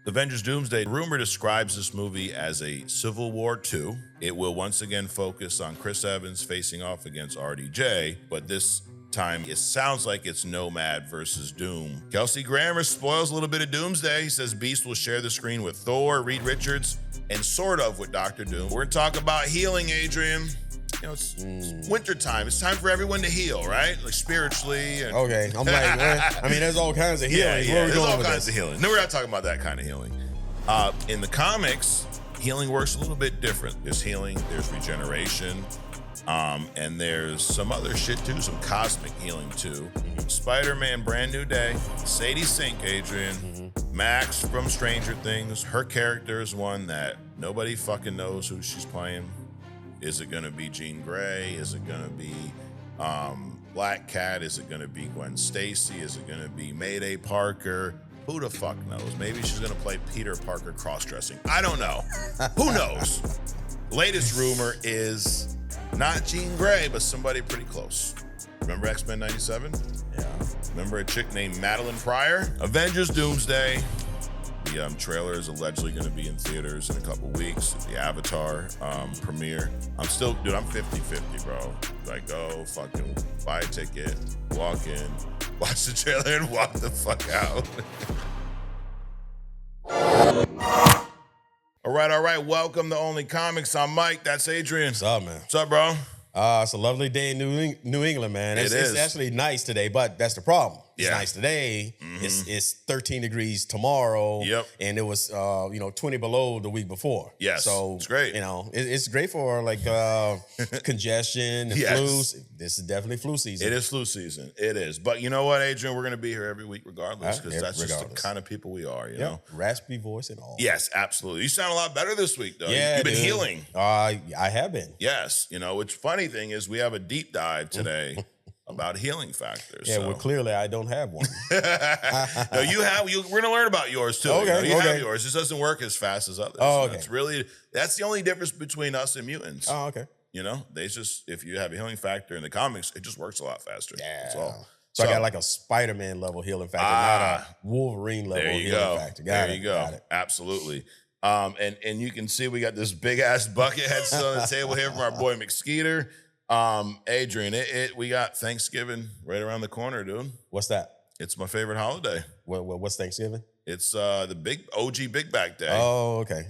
Avengers Doomsday. Rumor describes this movie as a Civil War II. It will once again focus on Chris Evans facing off against RDJ, but this time it sounds like it's Nomad versus Doom. Kelsey Grammer spoils a little bit of Doomsday. He says Beast will share the screen with Thor, Reed Richards, and sort of with Dr. Doom. We're gonna talk about healing, Adrian. You know, it's winter time. It's time for everyone to heal, right? Like spiritually. And Okay, I'm like, what? I mean, there's all kinds of healing. yeah, there's all kinds of healing. No, we're not talking about that kind of healing. In the comics, healing works a little bit different. There's healing, there's regeneration, and there's some other shit too, some cosmic healing too. Spider-Man, Brand New Day, Sadie Sink, Adrian, Max from Stranger Things. Her character is one that nobody fucking knows who she's playing. Is it gonna be Jean Grey? Is it gonna be Black Cat? Is it gonna be Gwen Stacy? Is it gonna be Mayday Parker? Who the fuck knows? Maybe she's gonna play Peter Parker cross-dressing. I don't know. Who knows? Latest rumor is not Jean Grey, but somebody pretty close. Remember X-Men 97? Yeah. Remember a chick named Madelyne Pryor? Avengers Doomsday. The trailer is allegedly going to be in theaters in a couple weeks. The Avatar premiere. I'm 50-50, bro. Like, go fucking buy a ticket, walk in, watch the trailer, and walk the fuck out. All right. Welcome to Only Comics. I'm Mike. That's Adrian. What's up, man? What's up, bro? It's a lovely day in New England, man. It's It's actually nice today, but that's the problem. It's Yeah. nice today. It's 13 degrees tomorrow. Yep. And it was 20 below the week before. Yes, So it's great. It's great for like congestion and Yes. flus. This is definitely flu season. It is flu season. It is. But you know what, Adrian? We're going to be here every week regardless, because that's just the regardless. kind of people we are, you Yeah. know? Raspy voice and all. Yes, absolutely. You sound a lot better this week, though. Yeah, You've been dude. healing. I have been. Yes. Which funny thing is we have a deep dive today about healing factors. Yeah, so. well, clearly I don't have one. No, we're going to learn about yours, too. Okay, You have okay. yours. This doesn't work as fast as others. Oh, okay. That's the only difference between us and mutants. Oh, okay. If you have a healing factor in the comics, it just works a lot faster. Yeah. That's all. So I got like a Spider-Man level healing factor, not a Wolverine level There you healing go. factor. There you go. Got it. Absolutely. And you can see we got this big ass bucket head still on the table here from our boy McSkeeter. Adrian, we got Thanksgiving right around the corner, dude. What's that? It's my favorite holiday. What's Thanksgiving? It's the big OG Big Back Day. Oh, okay.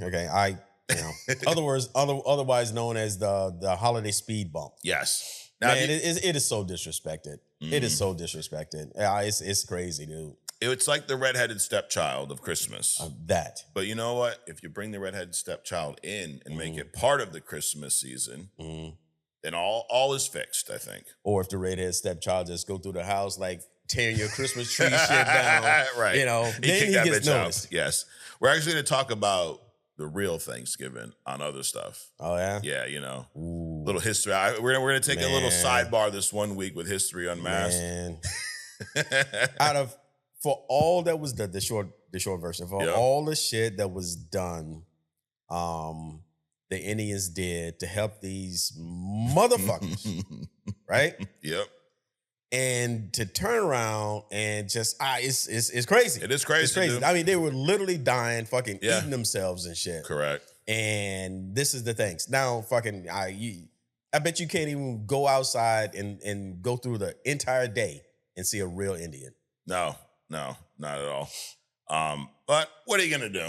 Otherwise known as the holiday speed bump. Yes. Now, Man, it is so disrespected. It is so disrespected. Yeah, it's crazy, dude. it's like the redheaded stepchild of Christmas. That. But you know what? If you bring the redheaded stepchild in and make it part of the Christmas season, then all is fixed, I think. Or if the redhead stepchild just go through the house like tearing your Christmas tree shit down, right? then he that gets bitch out. noticed. Yes, we're actually going to talk about the real Thanksgiving on other stuff. Oh yeah, yeah. Ooh. Little history. We're going to take a little sidebar this one week with History Unmasked. Man. For all that was the short version, for all the shit that was done, the Indians did to help these motherfuckers, right? Yep. And to turn around and just it's crazy. It is crazy. It's crazy. Dude. I mean, they were literally dying, fucking eating themselves and shit. Correct. And this is the things. Now, fucking, I bet you can't even go outside and go through the entire day and see a real Indian. No, not at all. But what are you gonna do?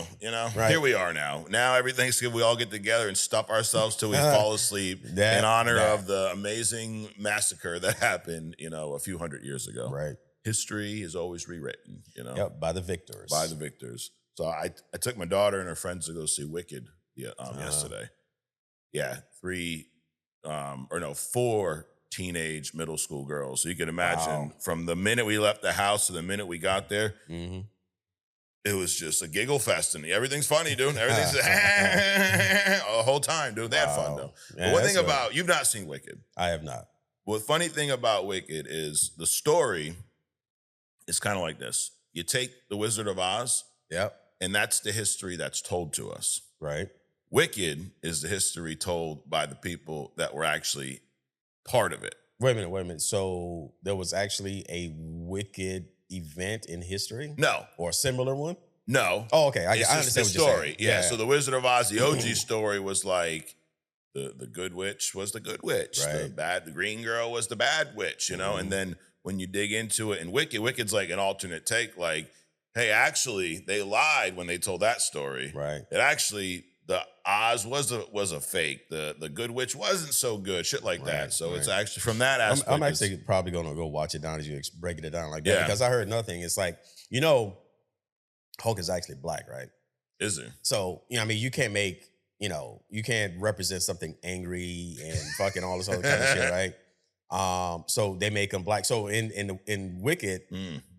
Right. Here we are now. Now every Thanksgiving we all get together and stuff ourselves till we fall asleep in honor of the amazing massacre that happened, a few hundred years ago. Right. History is always rewritten, Yep, by the victors. By the victors. So I took my daughter and her friends to go see Wicked yesterday. Yeah, 4 teenage middle school girls. So you can imagine from the minute we left the house to the minute we got there, it was just a giggle fest, and everything's funny, dude. Everything's the whole time, dude. They had fun, though. Yeah, but one thing about, you've not seen Wicked. I have not. Well, the funny thing about Wicked is the story is kind of like this. You take The Wizard of Oz, and that's the history that's told to us. Right. Wicked is the history told by the people that were actually part of it. Wait a minute. So there was actually a Wicked event in history? No. Or a similar one? No. Oh, okay. I It's understand just what the you're story. saying. Yeah. So the Wizard of Oz, the OG story was like the good witch was the good witch. Right. The green girl was the bad witch, you know? And then when you dig into it, and Wicked's like an alternate take, like, hey, actually, they lied when they told that story. Right. It actually, the Oz was a fake. The good witch wasn't so good. Shit like that. So it's actually from that aspect. I'm actually probably gonna go watch it down as you breaking it down like that, Yeah. because I heard nothing. It's like, Hulk is actually black, right? Is it? So, I mean, you can't make, you can't represent something angry and fucking all this other kind of shit, right? So they make him black. So in Wicked,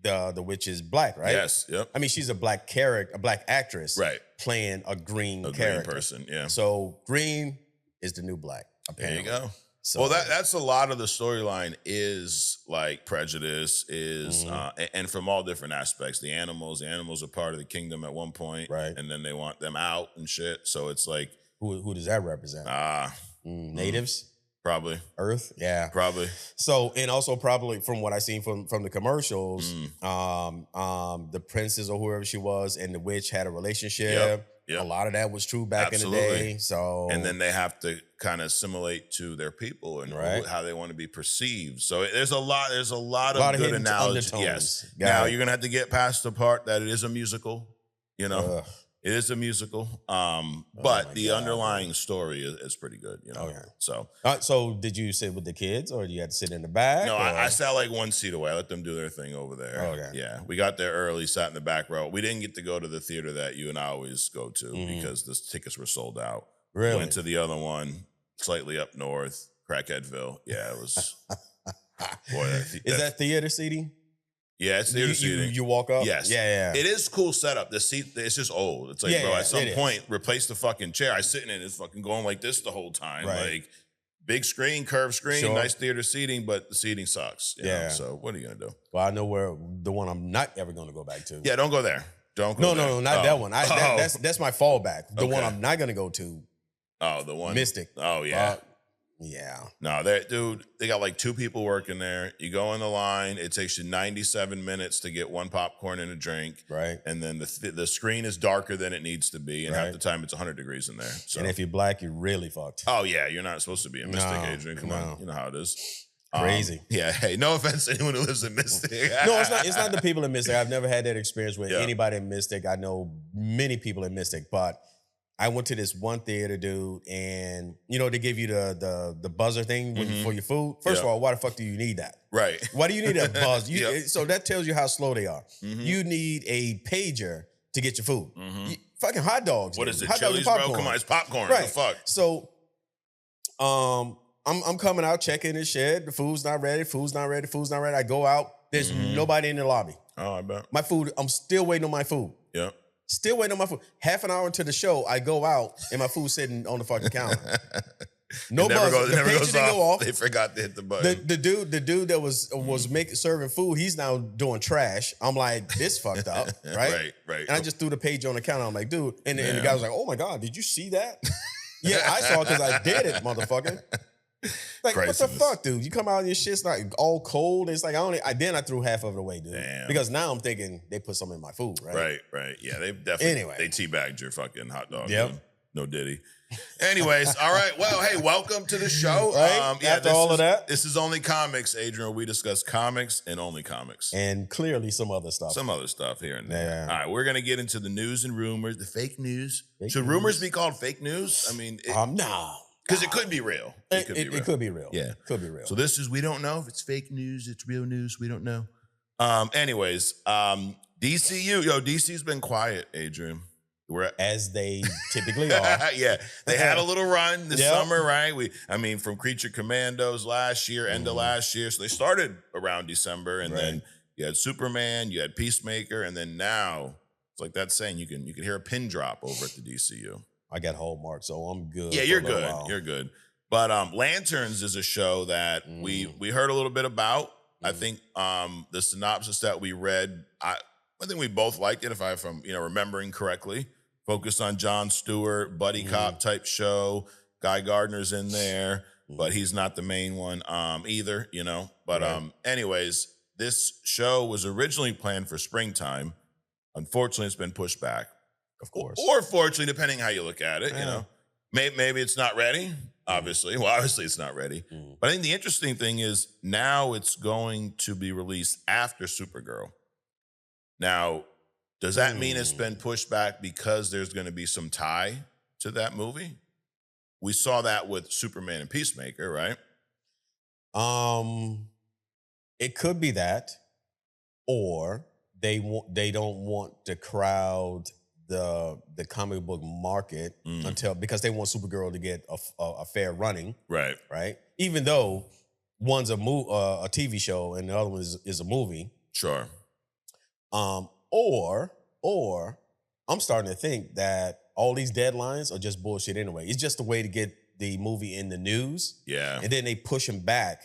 the witch is black, right? Yes. Yep. I mean, she's a black character, a black actress, Right. playing a green A character. green person. Yeah. So green is the new black. There Apparently. you go. So, Well, that's a lot of the storyline is like prejudice is, and from all different aspects. The animals are part of the kingdom at one point, Right. And then they want them out and shit. So it's like, who does that represent? Natives, probably, Earth, yeah, probably. So, and also probably from what I seen from the commercials, the princess or whoever she was and the witch had a relationship. Yep. A lot of that was true back in the day. So, and then they have to kind of assimilate to their people and how they want to be perceived. So there's a lot of good analogies. Yes. Now you're gonna have to get past the part that it is a musical. It is a musical. But the underlying story is pretty good. So did you sit with the kids or you had to sit in the back? No, I sat like one seat away. I let them do their thing over there. Okay. Yeah. We got there early, sat in the back row. We didn't get to go to the theater that you and I always go to because the tickets were sold out. Really? Went to the other one, slightly up north, Crackheadville. Yeah, it was. Boy, is that theater seating? Yeah, it's theater seating. You walk up? Yes. Yeah. It is cool setup. The seat, it's just old. It's like, bro, at some point, replace the fucking chair. I sitting in it, it's fucking going like this the whole time. Right. Like, big screen, curved screen, nice theater seating, but the seating sucks. You know? So what are you going to do? Well, I know where the one I'm not ever going to go back to. Yeah, don't go there. Don't go there. No, not that one. That's my fallback. The one I'm not going to go to. Oh, the one? Mystic. Oh, yeah. Yeah. No, they got like 2 people working there. You go in the line. It takes you 97 minutes to get 1 popcorn and a drink. Right. And then the screen is darker than it needs to be. And half the time it's 100 degrees in there. So. And if you're black, you're really fucked. Oh, yeah. You're not supposed to be a Mystic, Adrian. Come on. You know how it is. Crazy. Yeah. Hey, no offense to anyone who lives in Mystic. No, it's not the people in Mystic. I've never had that experience with anybody in Mystic. I know many people in Mystic, but I went to this one theater, dude, and they give you the buzzer thing for your food. First of all, why the fuck do you need that? Right. Why do you need a buzz? So that tells you how slow they are. You need a pager to get your food. Fucking hot dogs. What is it? Hot Chili's, dogs, bro? Come on, it's popcorn. Right. What the fuck? So, I'm coming out checking this shit. The food's not ready. I go out. There's nobody in the lobby. Oh, I bet. My food. I'm still waiting on my food. Yep. Still waiting on my food. Half an hour into the show, I go out and my food's sitting on the fucking counter. No buzz. The page didn't go off. They forgot to hit the button. The dude that was serving food, he's now doing trash. I'm like, this fucked up, right? Right. And I just threw the page on the counter. I'm like, dude. And the guy was like, oh my God, did you see that? Yeah, I saw it because I did it, motherfucker. Like, what the fuck, dude? You come out and your shit's like all cold. It's like I threw half of it away, dude. Damn. Because now I'm thinking they put something in my food, right? Right. Yeah, they definitely they teabagged your fucking hot dog. Yep. Dude. No diddy. Anyways, all right. Well, hey, welcome to the show. Right? After all of that. This is Only Comics, Adrian, where we discuss comics and only comics. And clearly some other stuff. Some other stuff here and there. Yeah. All right, we're going to get into the news and rumors, the fake news. Should rumors be called fake news? I mean, no. Because it could be real. It could be real. Yeah. Could be real. So this is, we don't know if it's fake news, it's real news, we don't know. Anyways, DCU, DC's been quiet, Adrian. As they typically are. Yeah. They had a little run this summer, right? From Creature Commandos last year, end of last year. So they started around December, and then you had Superman, you had Peacemaker, and then now, it's like that saying, you can hear a pin drop over at the DCU. I got Hallmark, so I'm good. Yeah, you're good. You're good. But Lanterns is a show that we heard a little bit about. I think the synopsis that we read, I think we both liked it, if I'm remembering correctly. Focused on Jon Stewart, buddy cop type show. Guy Gardner's in there, but he's not the main one either, But anyways, this show was originally planned for springtime. Unfortunately, it's been pushed back. Of course. Or fortunately, depending how you look at it, you know. Maybe it's not ready, obviously. Well, obviously it's not ready. But I think the interesting thing is now it's going to be released after Supergirl. Now, does that mean it's been pushed back because there's going to be some tie to that movie? We saw that with Superman and Peacemaker, right? It could be that, or they don't want to crowd the comic book market because they want Supergirl to get a fair running, right? Even though one's a TV show and the other one is a movie, sure. Or I'm starting to think that all these deadlines are just bullshit anyway. It's just a way to get the movie in the news, and then they push them back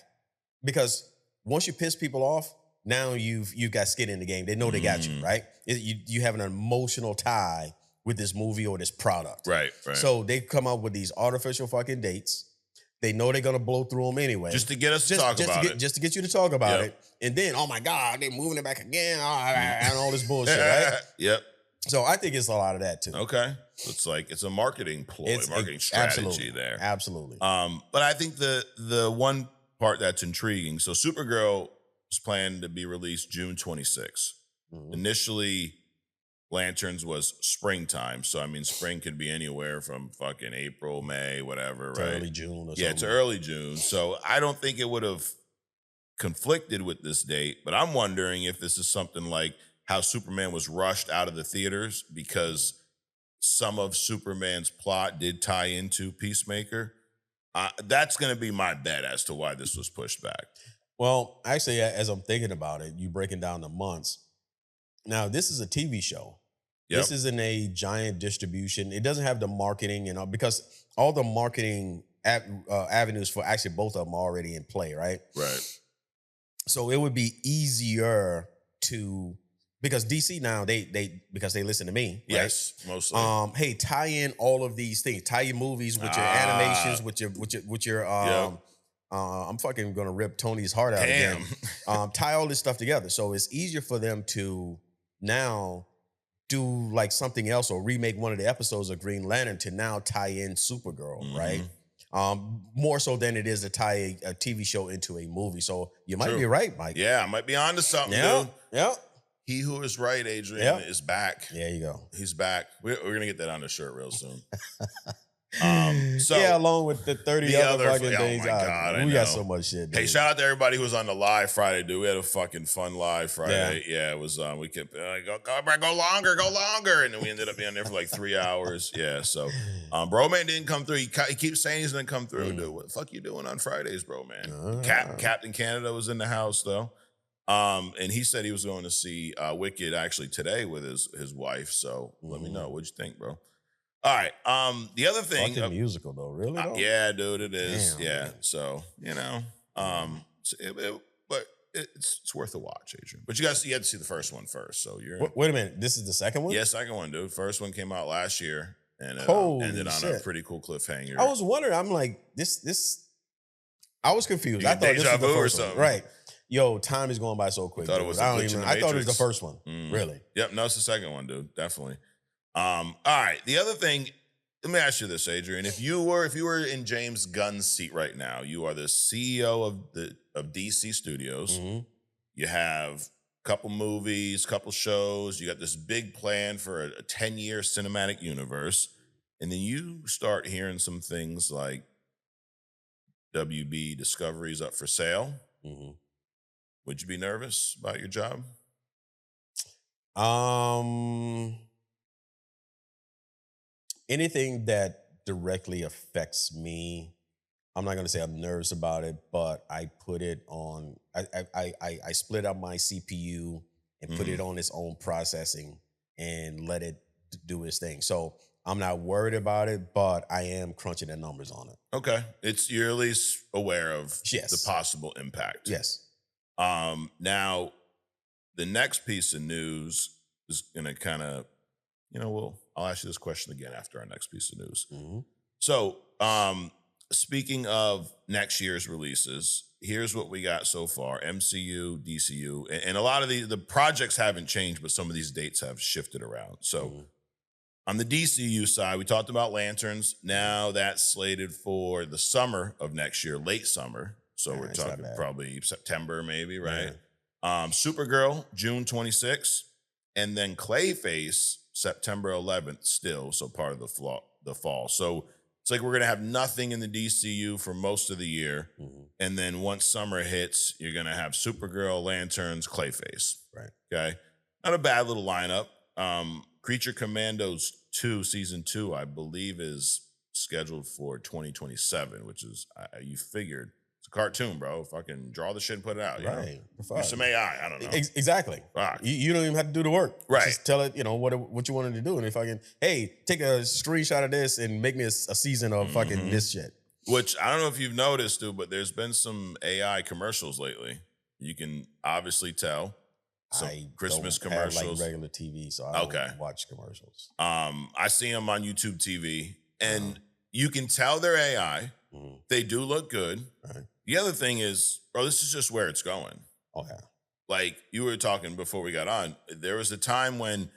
because once you piss people off, now you've got skin in the game. They know they got you, right? You have an emotional tie with this movie or this product. Right. So they come up with these artificial fucking dates. They know they're going to blow through them anyway. Just to get us to talk about it. Just to get you to talk about it. And then, oh my God, they're moving it back again and all this bullshit, right? Yep. So I think it's a lot of that too. Okay. So it's a marketing ploy, marketing strategy there. Absolutely. But I think the one part that's intriguing, so Supergirl was planned to be released June 26th. Initially, Lanterns was springtime. So, I mean, spring could be anywhere from fucking April, May, whatever, right? Early June or something. Yeah, it's early June. So I don't think it would have conflicted with this date, but I'm wondering if this is something like how Superman was rushed out of the theaters because some of Superman's plot did tie into Peacemaker. That's going to be my bet as to why this was pushed back. Well, actually, as I'm thinking about it, you breaking down the months. Now, this is a TV show. Yep. This isn't a giant distribution. It doesn't have the marketing and all, because all the marketing avenues for actually both of them are already in play, right? Right. So it would be easier because DC now because they listen to me, right? Yes, mostly. Hey, tie in all of these things. Tie your movies with your animations, with your I'm fucking gonna rip Tony's heart out again. Tie all this stuff together. So it's easier for them to now do like something else or remake one of the episodes of Green Lantern to now tie in Supergirl, right? More so than it is to tie a TV show into a movie. So you might be right, Mike. Yeah, I might be onto something, dude. Yeah. He who is right, Adrian, is back. There you go. He's back. We're gonna get that on the shirt real soon. Along with the 30 other fucking things. Oh my God, we got so much shit, dude. Hey, shout out to everybody who was on the live Friday, dude. We had a fucking fun live Friday. Yeah, it was. We kept go longer, and then we ended up being there for like 3 hours. Yeah, so Bro-Man didn't come through. He keeps saying he's gonna come through, dude. What the fuck you doing on Fridays, Bro-Man? Captain Canada was in the house though. And he said he was going to see Wicked actually today with his wife. So let me know. What'd you think, bro? All right. The other thing, fucking musical though, really? Though? Yeah, dude, it is. Damn, yeah. Man. So but it's worth a watch, Adrian. But you had to see the first one first. So wait a minute. This is the second one? Yeah, second one, dude. First one came out last year, and it ended on a pretty cool cliffhanger. I was wondering. I'm like this. I was confused. I thought this was the first one, right? Yo, time is going by so quick. I thought it was the first one. Really? Yep. No, it's the second one, dude. Definitely. All right. The other thing, let me ask you this, Adrian. If you were in James Gunn's seat right now, you are the CEO of DC Studios. You have a couple movies, couple shows. You got this big plan for a 10-year cinematic universe, and then you start hearing some things like WB Discovery's up for sale. Would you be nervous about your job? Anything that directly affects me, I'm not gonna say I'm nervous about it, but I put it on. I split up my CPU and put it on its own processing and let it do its thing. So I'm not worried about it, but I am crunching the numbers on it. Okay, you're at least aware of the possible impact. Yes. Now, the next piece of news is going to kind of, I'll ask you this question again after our next piece of news. So, speaking of next year's releases, here's what we got so far: MCU, DCU, and a lot of the projects haven't changed, but some of these dates have shifted around. So on the DCU side, we talked about Lanterns. Now that's slated for the summer of next year, late summer. So we're talking probably September, maybe, right? Supergirl, June 26th, and then Clayface, September 11th, still. So part of the fall. So it's like we're gonna have nothing in the DCU for most of the year, and then once summer hits, you're gonna have Supergirl, Lanterns, Clayface. Right. Okay. Not a bad little lineup. Creature Commandos 2, season 2, I believe, is scheduled for 2027, which is you figured. It's a cartoon, bro. Fucking draw the shit and put it out. Right. Use some AI. I don't know. Exactly. Fuck. You don't even have to do the work. Right. Just tell it, what you wanted to do. And if I can, hey, take a screenshot of this and make me a season of fucking this shit. Which I don't know if you've noticed, dude, but there's been some AI commercials lately. You can obviously tell. Some Christmas commercials. Have like regular TV, so I don't watch commercials. I see them on YouTube TV, and you can tell they're AI. They do look good. Right. The other thing is, bro, this is just where it's going. Oh yeah. Like you were talking before we got on, there was a time when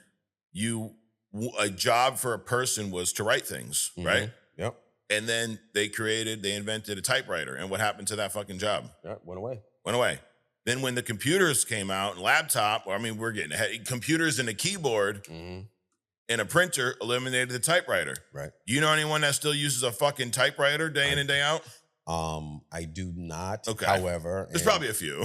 a job for a person was to write things, right? Yep. And then they invented a typewriter, and what happened to that fucking job? Yeah, went away. Went away. Then when the computers came out and laptop, we're getting ahead. Computers and a keyboard and a printer eliminated the typewriter. Right. You know anyone that still uses a fucking typewriter day in and day out? I do not. Okay. However, there's probably a few.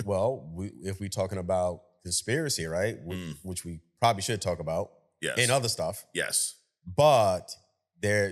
Well, if we're talking about conspiracy, right, which we probably should talk about, and other stuff. Yes. But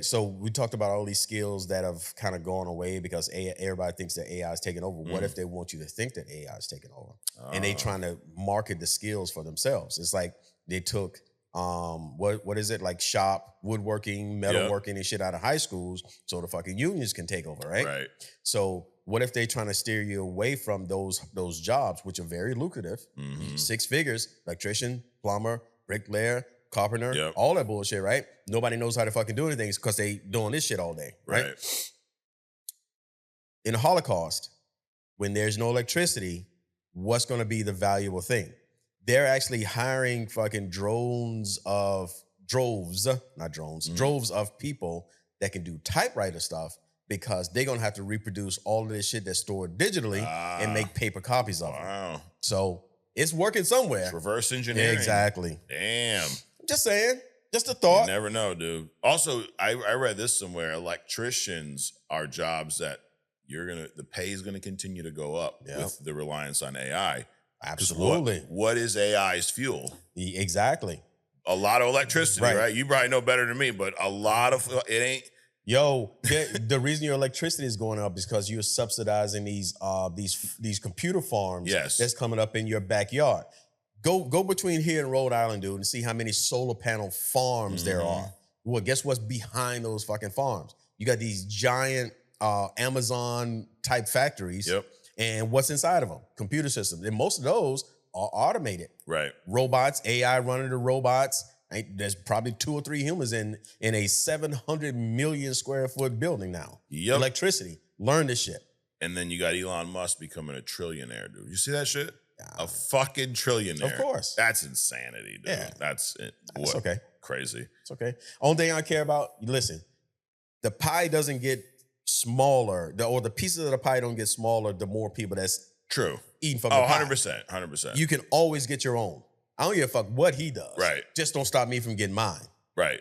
so we talked about all these skills that have kind of gone away because everybody thinks that AI is taking over. What if they want you to think that AI is taking over? And they trying to market the skills for themselves. It's like they took what is it, like shop, woodworking, metalworking and shit out of high schools so the fucking unions can take over, right? Right. So what if they trying to steer you away from those jobs, which are very lucrative, 6 figures, electrician, plumber, bricklayer, carpenter, all that bullshit, right? Nobody knows how to fucking do anything because they doing this shit all day, right? In the Holocaust, when there's no electricity, what's going to be the valuable thing? They're actually hiring fucking droves of people that can do typewriter stuff because they're going to have to reproduce all of this shit that's stored digitally and make paper copies of it. So it's working somewhere. It's reverse engineering. Exactly. Damn. Just saying. Just a thought. You never know, dude. Also, I read this somewhere. Electricians are jobs that the pay is gonna continue to go up with the reliance on AI. Absolutely. What is AI's fuel? Exactly. A lot of electricity, right? You probably know better than me, but a lot of it ain't. Yo, the reason your electricity is going up is because you're subsidizing these computer farms that's coming up in your backyard. Go between here and Rhode Island, dude, and see how many solar panel farms there are. Well, guess what's behind those fucking farms? You got these giant Amazon type factories. And what's inside of them? Computer systems. And most of those are automated. Right. Robots, AI running the robots. There's probably 2 or 3 humans in a 700 million square foot building now. Electricity. Learn this shit. And then you got Elon Musk becoming a trillionaire, dude. You see that shit? A fucking trillionaire. Of course. That's insanity, dude. Yeah. That's okay. Crazy. It's okay. Only thing I care about, listen, the pie doesn't get smaller, or the pieces of the pie don't get smaller the more people that's eating from the pie. 100%. 100%. You can always get your own. I don't give a fuck what he does. Right. Just don't stop me from getting mine. Right.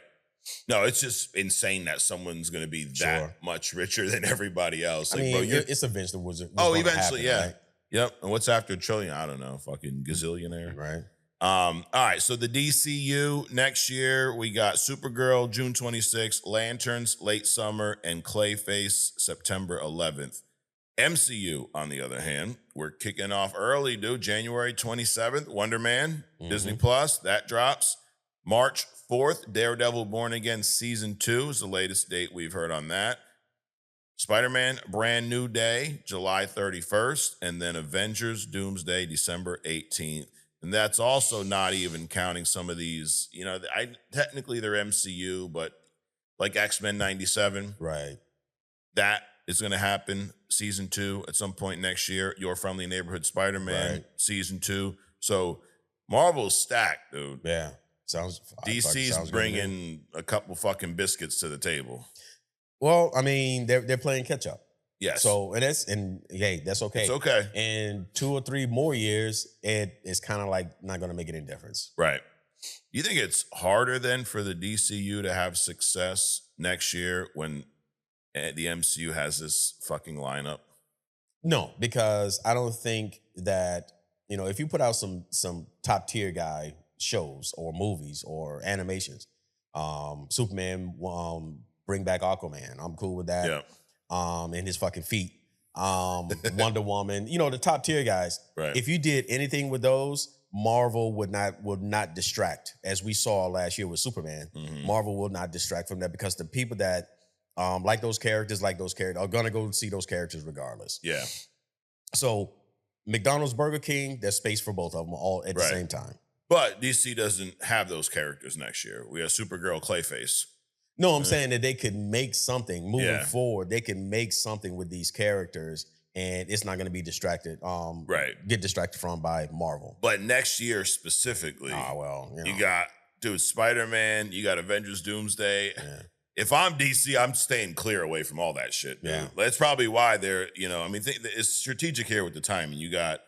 No, it's just insane that someone's going to be that much richer than everybody else. Like, bro, it's eventually eventually, happen, right? Yep. And what's after a trillion? I don't know. Fucking gazillionaire. Right. All right. So the DCU next year, we got Supergirl June 26th, Lanterns late summer, and Clayface September 11th. MCU, on the other hand, we're kicking off early, dude. January 27th, Wonder Man, Disney Plus, that drops. March 4th, Daredevil Born Again Season 2 is the latest date we've heard on that. Spider-Man Brand New Day, July 31st, and then Avengers Doomsday, December 18th. And that's also not even counting some of these, technically they're MCU, but like X-Men 97. Right. That is going to happen, season 2, at some point next year. Your Friendly Neighborhood Spider-Man, season 2. So Marvel's stacked, dude. Yeah. Sounds DC's bringing a couple fucking biscuits to the table. Well, I mean, they're playing catch up. Yes. So hey, that's okay. It's okay. In 2 or 3 more years, it's kind of like not going to make any difference. Right. You think it's harder then for the DCU to have success next year when the MCU has this fucking lineup? No, because I don't think that, if you put out some top tier guy shows or movies or animations, Superman, bring back Aquaman. I'm cool with that. Yeah. And his fucking feet. Wonder Woman, the top tier guys. Right. If you did anything with those, Marvel would not distract, as we saw last year with Superman. Mm-hmm. Marvel will not distract from that because the people that like those characters are gonna go see those characters regardless. Yeah. So McDonald's, Burger King, there's space for both of them all at the same time. But DC doesn't have those characters next year. We have Supergirl, Clayface. No, I'm saying that they could make something moving forward. They can make something with these characters, and it's not going to be distracted. Get distracted from by Marvel. But next year specifically, you got Spider-Man. You got Avengers Doomsday. Yeah. If I'm DC, I'm staying clear away from all that shit. Dude. Yeah. That's probably why they're. It's strategic here with the timing. You got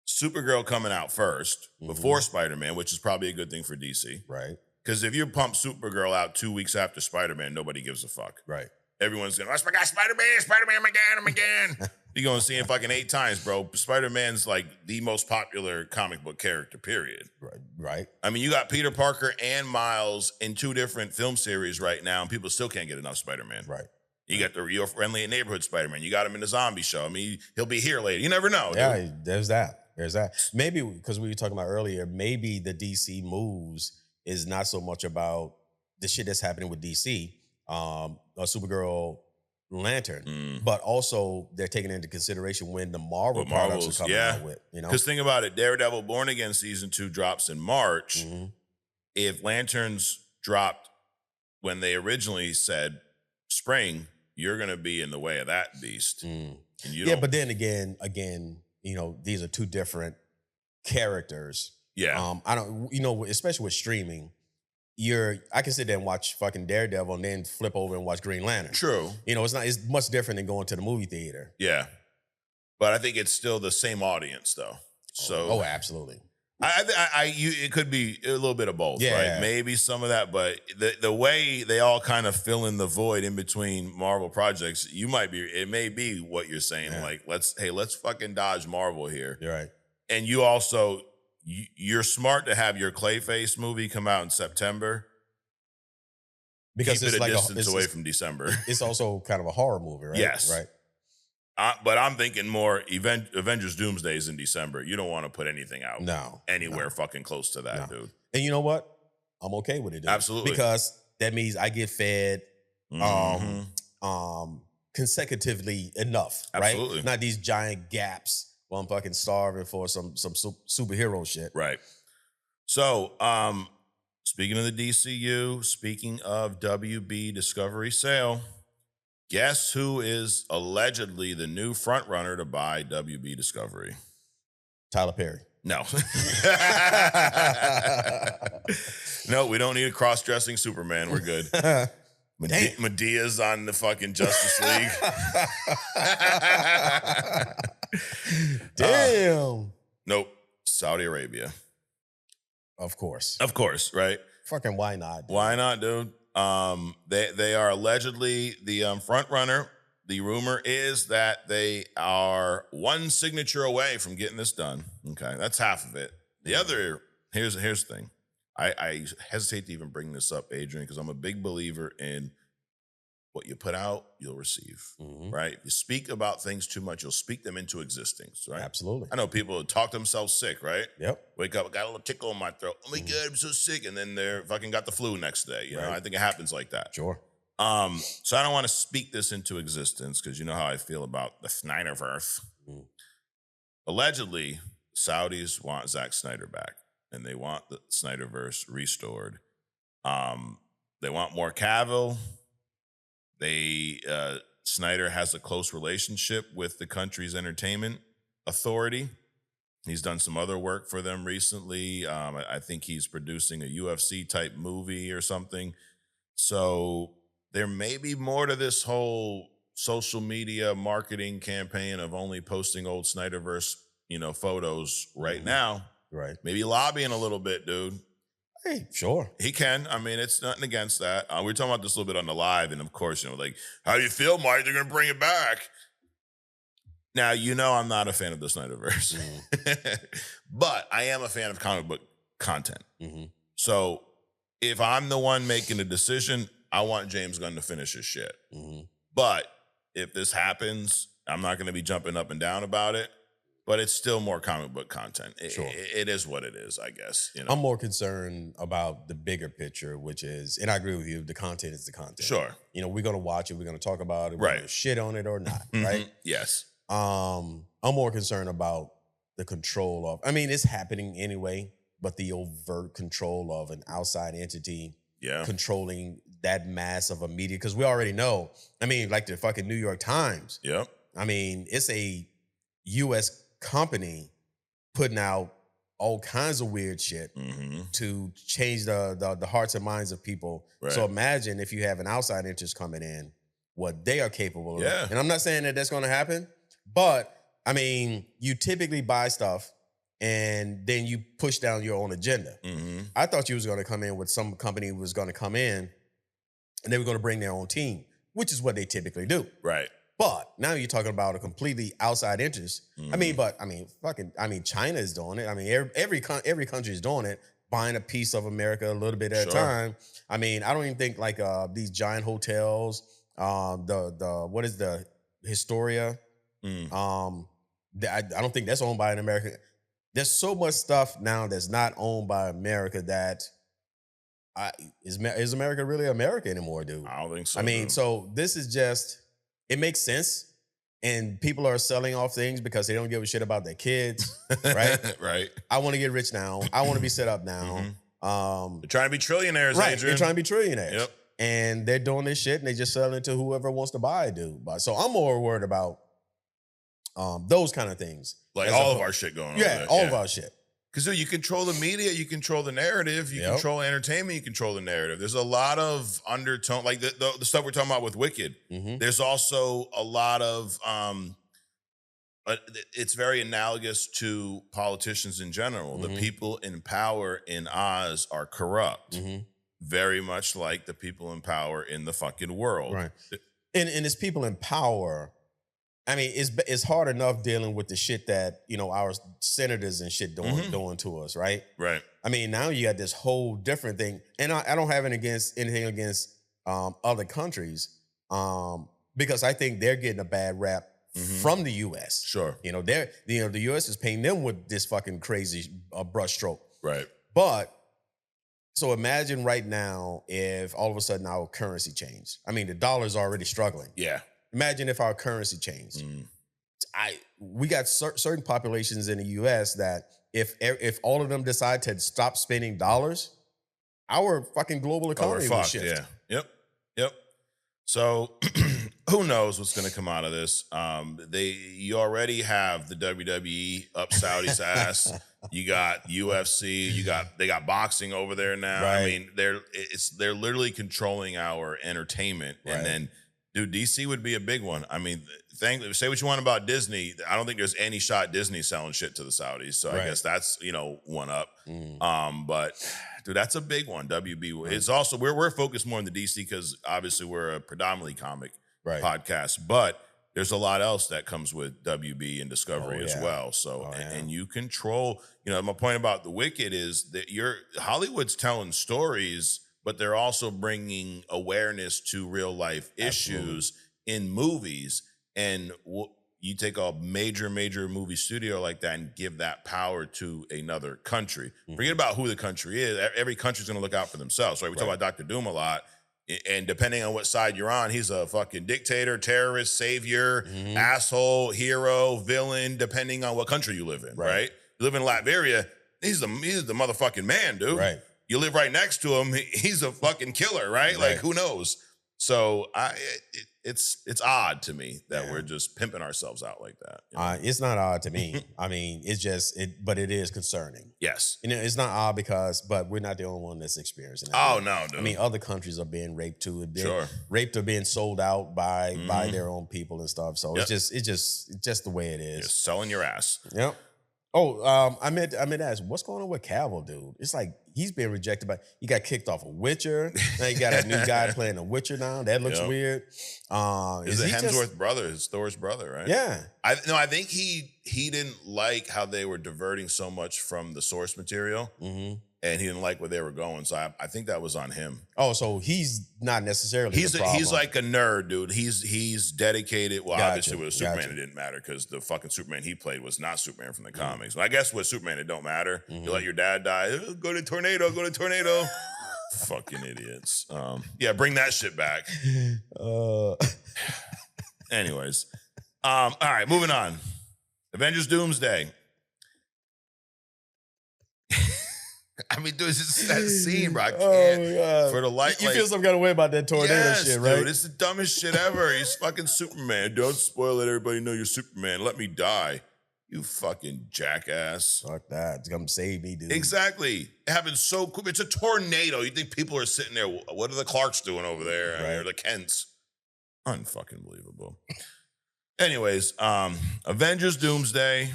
Supergirl coming out first before Spider-Man, which is probably a good thing for DC. Right. Because if you pump Supergirl out 2 weeks after Spider-Man, nobody gives a fuck. Right. Everyone's going, oh my God, Spider-Man again. You're going to see him fucking 8 times, bro. Spider-Man's like the most popular comic book character, period. Right. I mean, you got Peter Parker and Miles in 2 different film series right now, and people still can't get enough Spider-Man. Right. You got the Your Friendly Neighborhood Spider-Man. You got him in the zombie show. I mean, he'll be here later. You never know. Yeah, dude. There's that. Maybe, because we were talking about earlier, maybe the DC moves is not so much about the shit that's happening with DC, Supergirl, Lantern, but also they're taking into consideration when the Marvel products are coming out with. Because think about it, Daredevil Born Again season 2 drops in March. If Lanterns dropped when they originally said spring, you're going to be in the way of that beast. And but then again, these are 2 different characters. Yeah. I don't, especially with streaming, I can sit there and watch fucking Daredevil and then flip over and watch Green Lantern. True. It's much different than going to the movie theater. Yeah. But I think it's still the same audience though. So absolutely. It could be a little bit of both, yeah. Right? Maybe some of that, but the way they all kind of fill in the void in between Marvel projects, it may be what you're saying. Yeah. Like, let's fucking dodge Marvel here. You're right. And you also, you're smart to have your Clayface movie come out in September. Because keep it a distance away from December. It's also kind of a horror movie, right? Yes. Right. But I'm thinking more Avengers Doomsday is in December. You don't want to put anything out anywhere fucking close to that, dude. And you know what? I'm okay with it, dude. Absolutely. Because that means I get fed consecutively enough, Absolutely. Right? Not these giant gaps while I'm fucking starving for some superhero shit. Right. So, speaking of the DCU, speaking of WB Discovery Sale, guess who is allegedly the new frontrunner to buy WB Discovery? Tyler Perry. No. No, we don't need a cross-dressing Superman. We're good. Medea's on the fucking Justice League. Damn. Nope. Saudi Arabia. Of course. Of course, right? Fucking why not? Dude? Why not, dude? They are allegedly the front runner. The rumor is that they are 1 signature away from getting this done. Okay, that's half of it. The other, here's the thing. I hesitate to even bring this up, Adrian, because I'm a big believer in what you put out, you'll receive, right? If you speak about things too much, you'll speak them into existence, right? Absolutely. I know people talk themselves sick, right? Yep. Wake up, got a little tickle in my throat. Oh my God, I'm so sick. And then they're fucking got the flu next day. You know, I think it happens like that. Sure. So I don't want to speak this into existence because you know how I feel about the Snyderverse. Allegedly, Saudis want Zack Snyder back and they want the Snyderverse restored. They want more Cavill. They Snyder has a close relationship with the country's entertainment authority. He's done some other work for them recently. I think he's producing a UFC type movie or something. So there may be more to this whole social media marketing campaign of only posting old Snyderverse, photos right now. Right. Maybe lobbying a little bit, dude. Hey, sure. He can. I mean, it's nothing against that. We were talking about this a little bit on the live, and of course, like, how do you feel, Mike? They're going to bring it back. Now, I'm not a fan of the Snyderverse, but I am a fan of comic book content. Mm-hmm. So if I'm the one making the decision, I want James Gunn to finish his shit. Mm-hmm. But if this happens, I'm not going to be jumping up and down about it. But it's still more comic book content. Sure. It is what it is, I guess. I'm more concerned about the bigger picture, which is, and I agree with you, the content is the content. Sure. We're going to watch it. We're going to talk about it. We're Right. going to shit on it or not, Mm-hmm. right? Yes. I'm more concerned about the control of, it's happening anyway, but the overt control of an outside entity controlling that mass of a media. Because we already know, like the fucking New York Times. Yep. It's a U.S. company putting out all kinds of weird shit to change the hearts and minds of people. Right. So imagine if you have an outside interest coming in, what they are capable of. Yeah. And I'm not saying that that's going to happen, but you typically buy stuff and then you push down your own agenda. Mm-hmm. I thought you was going to come in with some company was going to come in and they were going to bring their own team, which is what they typically do. Right. But now you're talking about a completely outside interest. Mm-hmm. China is doing it. Every country is doing it, buying a piece of America a little bit at a time. I don't even think like these giant hotels, what is the Historia? I don't think that's owned by an American. There's so much stuff now that's not owned by America that is America really America anymore, dude? I don't think so. So this is just, it makes sense. And people are selling off things because they don't give a shit about their kids, right? Right. I want to get rich now. I want to be set up now. They're trying to be trillionaires, Right. Adrian. They're trying to be trillionaires. Yep. And they're doing this shit and they just selling it to whoever wants to buy it, dude. So I'm more worried about those kind of things. Like all of our shit going on. Yeah, all of our shit. Because you control the media, you control the narrative, you control entertainment, you control the narrative. There's a lot of undertone, like the stuff we're talking about with Wicked. Mm-hmm. There's also a lot of, it's very analogous to politicians in general. Mm-hmm. The people in power in Oz are corrupt, very much like the people in power in the fucking world. Right. And it's people in power. It's hard enough dealing with the shit that, our senators and shit doing to us, right? Right. Now you got this whole different thing. And I don't have anything against other countries because I think they're getting a bad rap from the U.S. Sure. The U.S. is paying them with this fucking crazy brushstroke. Right. But so imagine right now if all of a sudden our currency changed. The dollar's already struggling. Yeah. Imagine if our currency changed. We got certain populations in the U.S. that if all of them decide to stop spending dollars, our fucking global economy will shift. Yeah. Yep. So who knows what's going to come out of this? You already have the WWE up Saudi's ass. You got UFC. They got boxing over there now. Right. They're literally controlling our entertainment, and then. Dude, DC would be a big one. Say what you want about Disney. I don't think there's any shot Disney selling shit to the Saudis. So I guess that's, one up. But dude, that's a big one. WB. It's also, we're focused more on the DC because obviously we're a predominantly comic podcast, but there's a lot else that comes with WB and Discovery as well. So, and you control, my point about The Wicked is that Hollywood's telling stories, but they're also bringing awareness to real life issues in movies. And you take a major movie studio like that and give that power to another country. Forget about who the country is. Every country's going to look out for themselves. Right? We talk about Dr. Doom a lot. And depending on what side you're on, he's a fucking dictator, terrorist, savior, asshole, hero, villain, depending on what country you live in, right? You live in Latveria, he's the motherfucking man, dude. Right. You live right next to him, he's a fucking killer, right? Like, who knows? So it's odd to me that we're just pimping ourselves out like that. You know? It's not odd to me. I mean, it's just but it is concerning. Yes. You know, it's not odd but we're not the only one that's experiencing that. Oh no, dude. I mean, other countries are being raped too. Sure. Raped or being sold out by their own people and stuff. So Yep. it's just the way it is. You're selling your ass. Yep. Oh, I meant to ask, what's going on with Cavill, dude? It's like he's being rejected he got kicked off of Witcher. Now you got a new guy playing a Witcher now. That looks weird. Is it Hemsworth brother? His Thor's brother, right? Yeah. I think he didn't like how they were diverting so much from the source material. Mm-hmm. And he didn't like where they were going. So I think that was on him. Oh, so he's not necessarily he's the problem. He's like a nerd, dude. He's dedicated. Well, obviously with Superman, it didn't matter because the fucking Superman he played was not Superman from the comics. But I guess with Superman, it don't matter. You let your dad die. Oh, go to tornado. Fucking idiots. Yeah, bring that shit back. Anyways. All right, moving on. Avengers Doomsday. I mean, dude, it's just that scene, bro. I can't. For the light, you feel some kind of way about that tornado shit, right? Dude, it's the dumbest shit ever. He's fucking Superman. Don't spoil it. Everybody know you're Superman. Let me die. You fucking jackass. Fuck that. Come save me, dude. Exactly. It happens so quick. It's a tornado. You think people are sitting there, what are the Clarks doing over there? Right. Or the Kents. Unfucking believable. Anyways, Avengers Doomsday.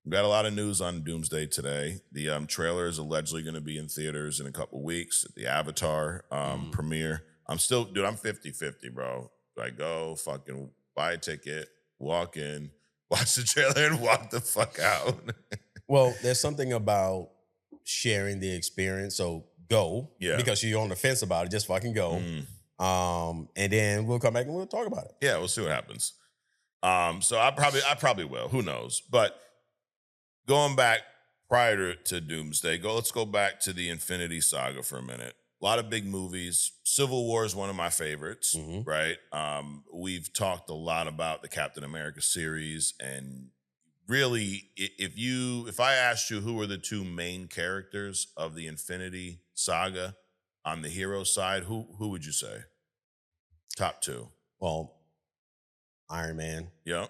We got a lot of news on Doomsday today. The trailer is allegedly going to be in theaters in a couple weeks at the Avatar premiere. I'm 50-50, bro. Do I go fucking buy a ticket, walk in, watch the trailer, and walk the fuck out? Well, there's something about sharing the experience. So go. Yeah. Because you're on the fence about it. Just fucking go. And then we'll come back and we'll talk about it. Yeah, we'll see what happens. So I probably will. Who knows? But going back prior to Doomsday, let's go back to the Infinity Saga for a minute. A lot of big movies. Civil War is one of my favorites, right? We've talked a lot about the Captain America series, and really, if I asked you who were the two main characters of the Infinity Saga on the hero side, who would you say? Top two. Well, Iron Man. Yep.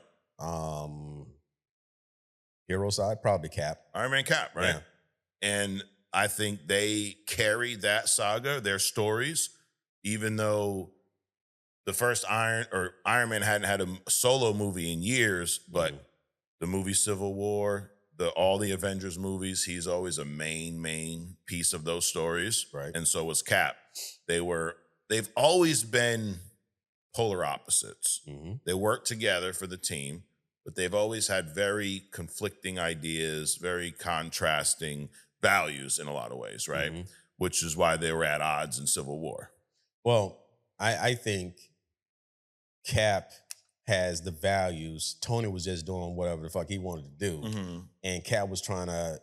Hero side, probably Cap. Iron Man, Cap, right? Yeah. And I think they carry that saga, their stories, even though the first Iron Man hadn't had a solo movie in years, but the movie Civil War, all the Avengers movies, he's always a main piece of those stories. Right. And so was Cap. They've always been polar opposites. They work together for the team, but they've always had very conflicting ideas, very contrasting values in a lot of ways, right? Which is why they were at odds in Civil War. Well, I think Cap has the values. Tony was just doing whatever the fuck he wanted to do. And Cap was trying to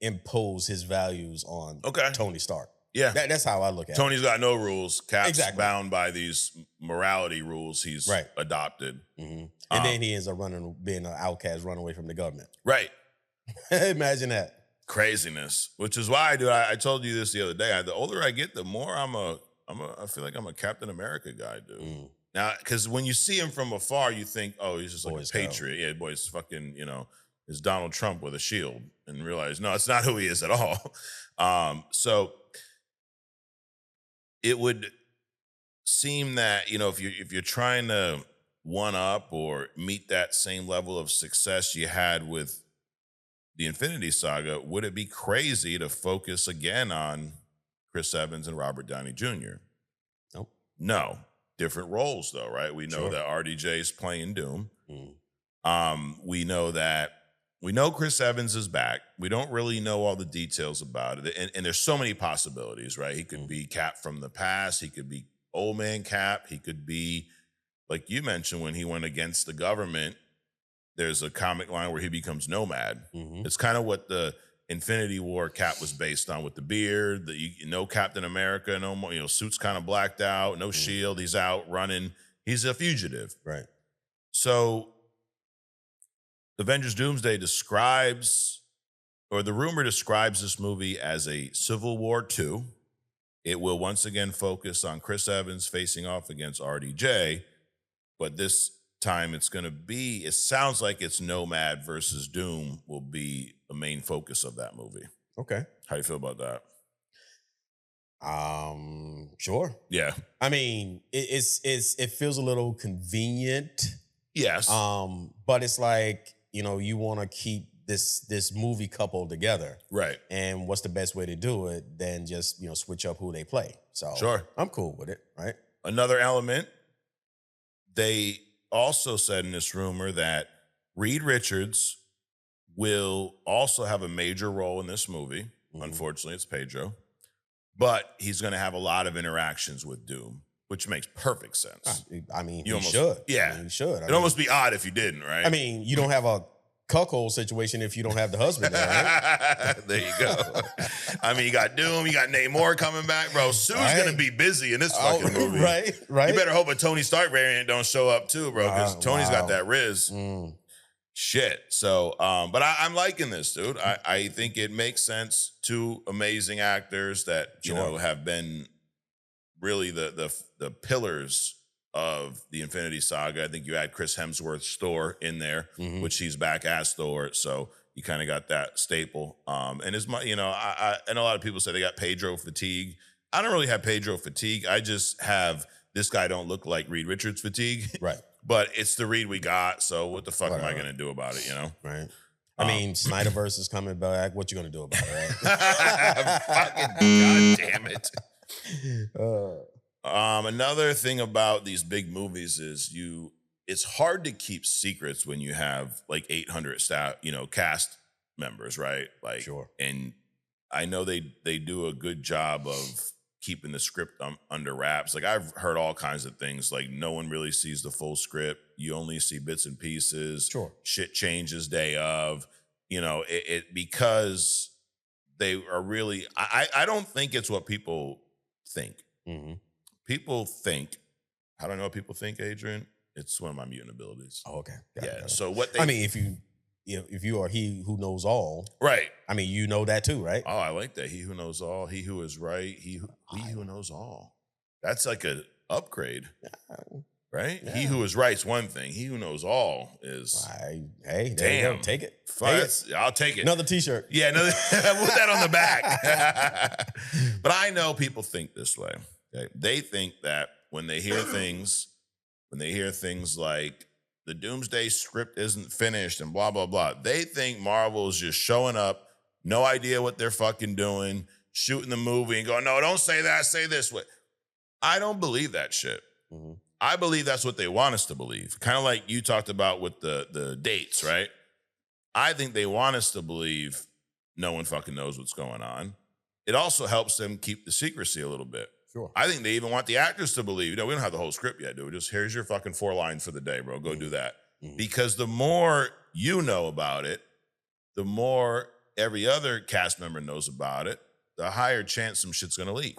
impose his values on Tony Stark. Yeah. That's how I look at it. Tony's got no rules. Cap's bound by these morality rules he's adopted. And then he ends up being an outcast, run away from the government. Right. Imagine that. Craziness. Which is why, dude, I told you this the other day. The older I get, the more I feel like I'm a Captain America guy, dude. Now, because when you see him from afar, you think, oh, he's just like a patriot. Yeah, boy, it's fucking, it's Donald Trump with a shield. And realize, no, it's not who he is at all. So it would seem that, if you're trying to one up or meet that same level of success you had with the Infinity Saga, would it be crazy to focus again on Chris Evans and Robert Downey Jr.? Nope. No. Different roles, though, right? We know that RDJ is playing Doom. We know Chris Evans is back. We don't really know all the details about it. And there's so many possibilities, right? He could be Cap from the past. He could be old man Cap. He could be, like you mentioned, when he went against the government, there's a comic line where he becomes Nomad. It's kind of what the Infinity War Cap was based on, with the beard, no Captain America, no more, suit's kind of blacked out, no shield. He's out running. He's a fugitive. Right. So Avengers Doomsday the rumor describes this movie as a Civil War 2, It will once again focus on Chris Evans facing off against RDJ, but this time it's going to be, it sounds like it's Nomad versus Doom will be the main focus of that movie. Okay. How do you feel about that? Sure. Yeah. I mean, it feels a little convenient. Yes. But it's like, you want to keep this movie couple together. Right. And what's the best way to do it than just, switch up who they play. So sure. I'm cool with it, right? Another element, they also said in this rumor that Reed Richards will also have a major role in this movie. Mm-hmm. Unfortunately, it's Pedro. But he's going to have a lot of interactions with Doom, which makes perfect sense. I mean, he should. Yeah. I mean, he should. It'd almost be odd if you didn't, right? I mean, you don't have a cuckold situation if you don't have the husband there, right? There you go. I mean, you got Doom, you got Namor coming back. Bro, Sue's going to be busy in this fucking movie. Right. You better hope a Tony Stark variant don't show up too, bro, because Tony's got that Riz. Shit. So, but I'm liking this, dude. I think it makes sense. Two amazing actors that, you know, have been really the pillars of the Infinity Saga. I think you had Chris Hemsworth's Thor in there, which he's back as Thor. So you kind of got that staple. And as much, you know, I and a lot of people say they got Pedro fatigue. I don't really have Pedro fatigue. I just have this guy don't look like Reed Richards fatigue. Right. But it's the Reed we got. So what the fuck am I going to do about it, you know? Right. I mean, Snyderverse is coming back. What you going to do about it, right? Fucking goddamn it. Another thing about these big movies is it's hard to keep secrets when you have like 800 staff, cast members, right? Like, and I know they do a good job of keeping the script under wraps. Like I've heard all kinds of things, like no one really sees the full script. You only see bits and pieces. Shit changes day of, because they are really, I don't think it's what people think. People think, how do I know what people think, Adrian? It's one of my mutant abilities. Oh, okay. Got it. So what they, I mean, if you are he who knows all, right? I mean, you know that too, right? Oh, I like that. He who knows all, he who is right, he who knows all. That's like an upgrade, right? Yeah. He who is right is one thing. He who knows all is. Hey, damn, take it. I'll take it. Another T-shirt. Yeah, put that on the back. But I know people think this way. Okay? They think that when they hear things like the Doomsday script isn't finished and blah, blah, blah. They think Marvel's just showing up, no idea what they're fucking doing, shooting the movie and going, no, don't say that, say this way. I don't believe that shit. I believe that's what they want us to believe. Kind of like you talked about with the dates, right? I think they want us to believe no one fucking knows what's going on. It also helps them keep the secrecy a little bit. I think they even want the actors to believe, we don't have the whole script yet, dude. Just here's your fucking 4 lines for the day, bro. Go do that. Because the more you know about it, the more every other cast member knows about it, the higher chance some shit's gonna leak.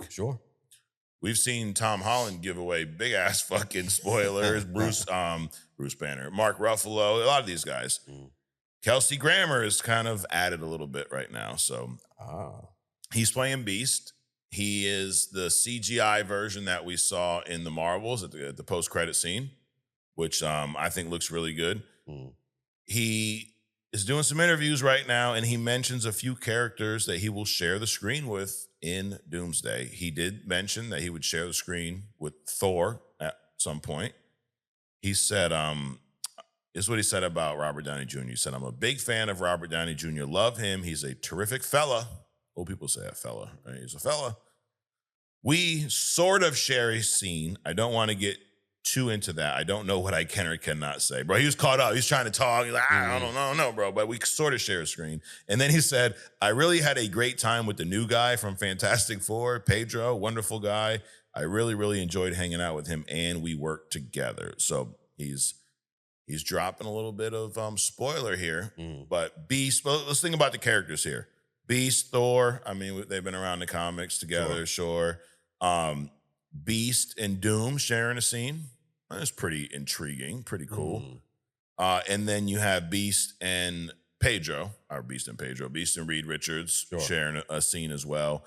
We've seen Tom Holland give away big ass fucking spoilers. Bruce Banner, Mark Ruffalo, a lot of these guys. Kelsey Grammer is kind of added a little bit right now. So he's playing Beast. He is the CGI version that we saw in the Marvels at the post-credit scene, which I think looks really good. He is doing some interviews right now, and he mentions a few characters that he will share the screen with in Doomsday. He did mention that he would share the screen with Thor at some point. He said, this is what he said about Robert Downey Jr. He said, I'm a big fan of Robert Downey Jr. Love him. He's a terrific fella. Old people say a fella, right? He's a fella. We sort of share a scene. I don't want to get too into that. I don't know what I can or cannot say. Bro, he was caught up. He's trying to talk. He's like, I don't know, bro. But we sort of share a screen. And then he said, I really had a great time with the new guy from Fantastic Four, Pedro, wonderful guy. I really, really enjoyed hanging out with him, and we worked together. So he's dropping a little bit of spoiler here. But Beast, well, let's think about the characters here. Beast, Thor, I mean, they've been around the comics together, sure. Beast and Doom sharing a scene. That's pretty intriguing, pretty cool. And then you have Beast and Beast and Reed Richards sharing a scene as well.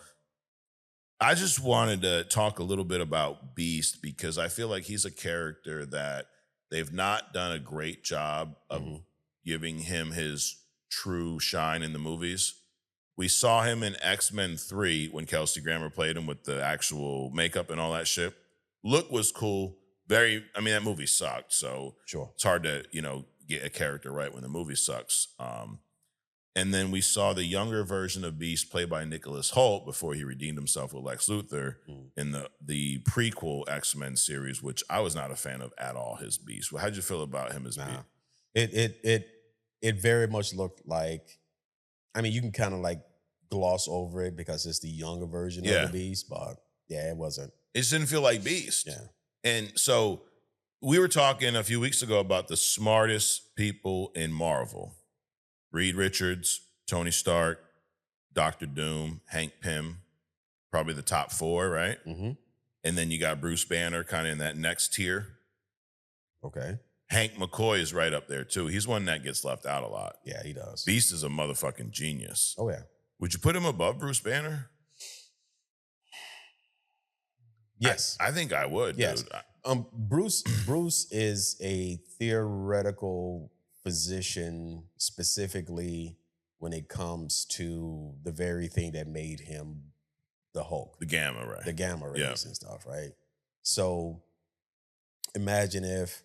I just wanted to talk a little bit about Beast because I feel like he's a character that they've not done a great job of giving him his true shine in the movies. We saw him in X-Men 3 when Kelsey Grammer played him with the actual makeup and all that shit. Look was cool. That movie sucked. So Sure. it's hard to, get a character right when the movie sucks. And then we saw the younger version of Beast played by Nicholas Hoult before he redeemed himself with Lex Luthor in the prequel X-Men series, which I was not a fan of at all, his Beast. Well, how'd you feel about him as Beast? It very much looked like, you can kind of like gloss over it because it's the younger version of the Beast, but yeah, it wasn't. It just didn't feel like Beast. Yeah. And so we were talking a few weeks ago about the smartest people in Marvel. Reed Richards, Tony Stark, Dr. Doom, Hank Pym, probably the top 4, right? Mm-hmm. And then you got Bruce Banner kind of in that next tier. Okay. Hank McCoy is right up there too. He's one that gets left out a lot. Yeah, he does. Beast is a motherfucking genius. Oh, yeah. Would you put him above Bruce Banner? Yes. I think I would, yes. dude. Bruce is a theoretical physician specifically when it comes to the very thing that made him the Hulk. The Gamma, right? The Gamma rays and stuff, right? So imagine if,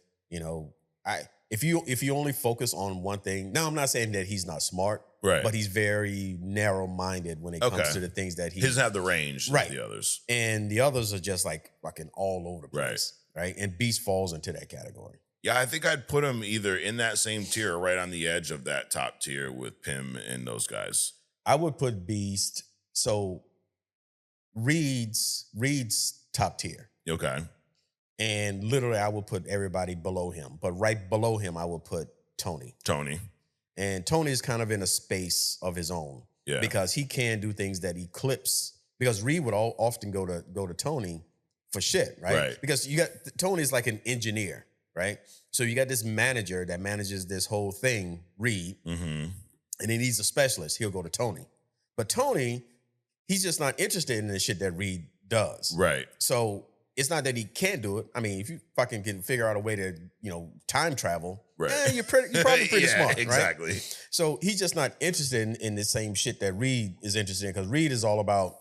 if you only focus on one thing. Now, I'm not saying that he's not smart, right? But he's very narrow-minded when it comes to the things that he doesn't have the range right. of the others. And the others are just like fucking all over the place, right? And Beast falls into that category. Yeah, I think I'd put him either in that same tier or right on the edge of that top tier with Pym and those guys. I would put Beast. So Reed's top tier. Okay. And literally I would put everybody below him. But right below him, I would put Tony. And Tony is kind of in a space of his own. Yeah. Because he can do things that eclipse. Because Reed would often go to Tony for shit, right? Because Tony's like an engineer. Right? So you got this manager that manages this whole thing, Reed, and he needs a specialist. He'll go to Tony. But Tony, he's just not interested in the shit that Reed does. Right. So it's not that he can't do it. If you fucking can figure out a way to, time travel, right. You're probably pretty smart, exactly. Right? So he's just not interested in the same shit that Reed is interested in because Reed is all about,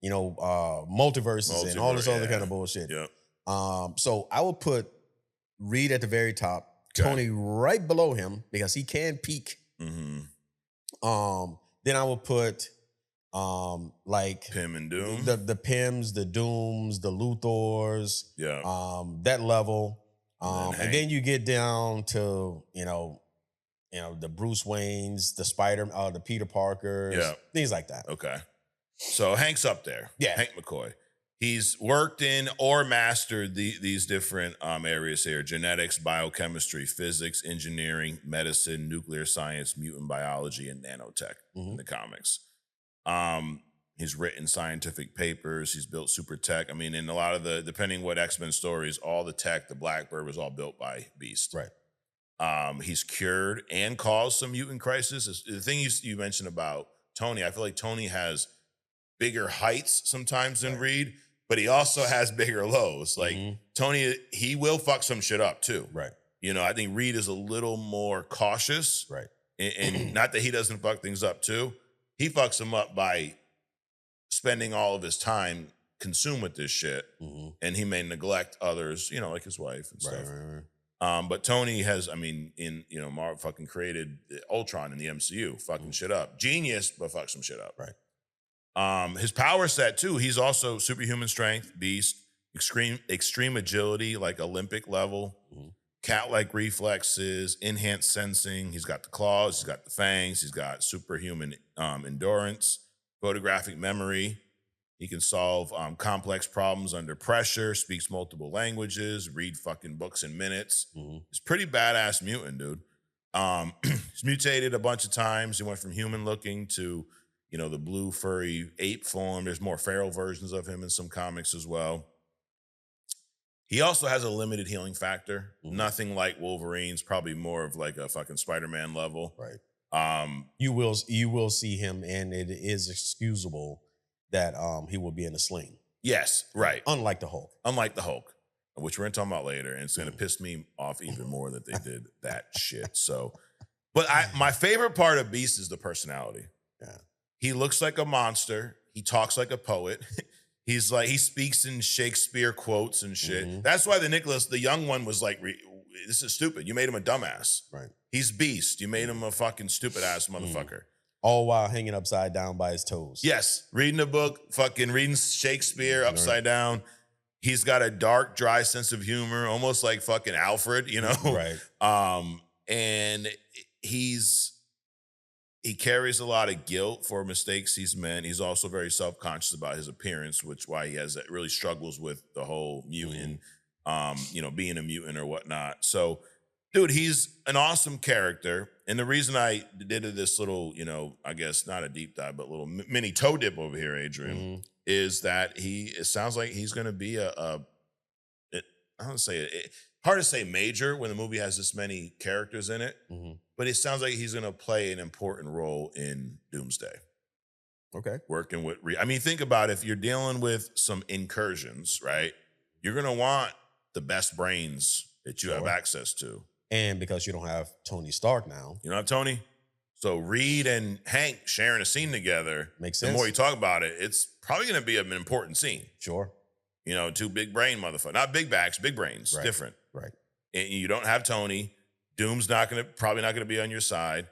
multiverses and all this other kind of bullshit. Yep. So I would put Reed at the very top, Tony right below him because he can peak. Mm-hmm. Then I would put like Pym and Doom, the Pyms, the Dooms, the Luthors, that level. And then you get down to the Bruce Waynes, the the Peter Parkers, things like that. Okay, so Hank's up there. Yeah, Hank McCoy. He's worked in or mastered these different areas here: genetics, biochemistry, physics, engineering, medicine, nuclear science, mutant biology, and nanotech in the comics. He's written scientific papers. He's built super tech. In a lot of depending what X-Men stories, all the tech, the Blackbird was all built by Beast. Right. He's cured and caused some mutant crisis. The thing you mentioned about Tony, I feel like Tony has bigger heights sometimes than Reed. But he also has bigger lows. Like Tony, he will fuck some shit up too. Right. I think Reed is a little more cautious. Right. And not that he doesn't fuck things up too. He fucks them up by spending all of his time consumed with this shit. And he may neglect others, like his wife and stuff. Right. But Tony has, Marvel fucking created Ultron in the MCU, fucking shit up. Genius, but fuck some shit up. Right. His power set too. He's also superhuman strength, Beast, extreme agility, like Olympic level, cat-like reflexes, enhanced sensing. He's got the claws, he's got the fangs, he's got superhuman endurance, photographic memory. He can solve complex problems under pressure, speaks multiple languages, read fucking books in minutes. He's pretty badass mutant, dude. He's mutated a bunch of times. He went from human looking to the blue furry ape form. There's more feral versions of him in some comics as well. He also has a limited healing factor. Nothing like Wolverines, probably more of like a fucking Spider-Man level. Right. You will see him, and it is excusable that he will be in a sling. Yes, right. Unlike the Hulk. Unlike the Hulk, which we're going to talk about later, and it's going to piss me off even more that they did that shit. So, but my favorite part of Beast is the personality. Yeah. He looks like a monster. He talks like a poet. He's like, he speaks in Shakespeare quotes and shit. That's why the young one was like, this is stupid. You made him a dumbass. Right. He's Beast. You made him a fucking stupid ass motherfucker. All while hanging upside down by his toes. Yes. Reading a book, fucking reading Shakespeare upside down. He's got a dark, dry sense of humor, almost like fucking Alfred, you know? Right. And he carries a lot of guilt for mistakes he's made. He's also very self-conscious about his appearance, which why he really struggles with the whole mutant, being a mutant or whatnot. So, dude, he's an awesome character. And the reason I did this little, I guess not a deep dive, but little mini toe dip over here, Adrian, is that it sounds like he's going to be hard to say major when the movie has this many characters in it, but it sounds like he's going to play an important role in Doomsday. Okay. Working with, think about it, if you're dealing with some incursions, right? You're going to want the best brains that you have access to. And because you don't have Tony Stark now. You don't have Tony? So Reed and Hank sharing a scene together. Makes sense. The more you talk about it, it's probably going to be an important scene. Sure. Two big brain motherfuckers. Not big backs, big brains. Right. Different. Right. And you don't have Tony. Doom's probably not going to be on your side.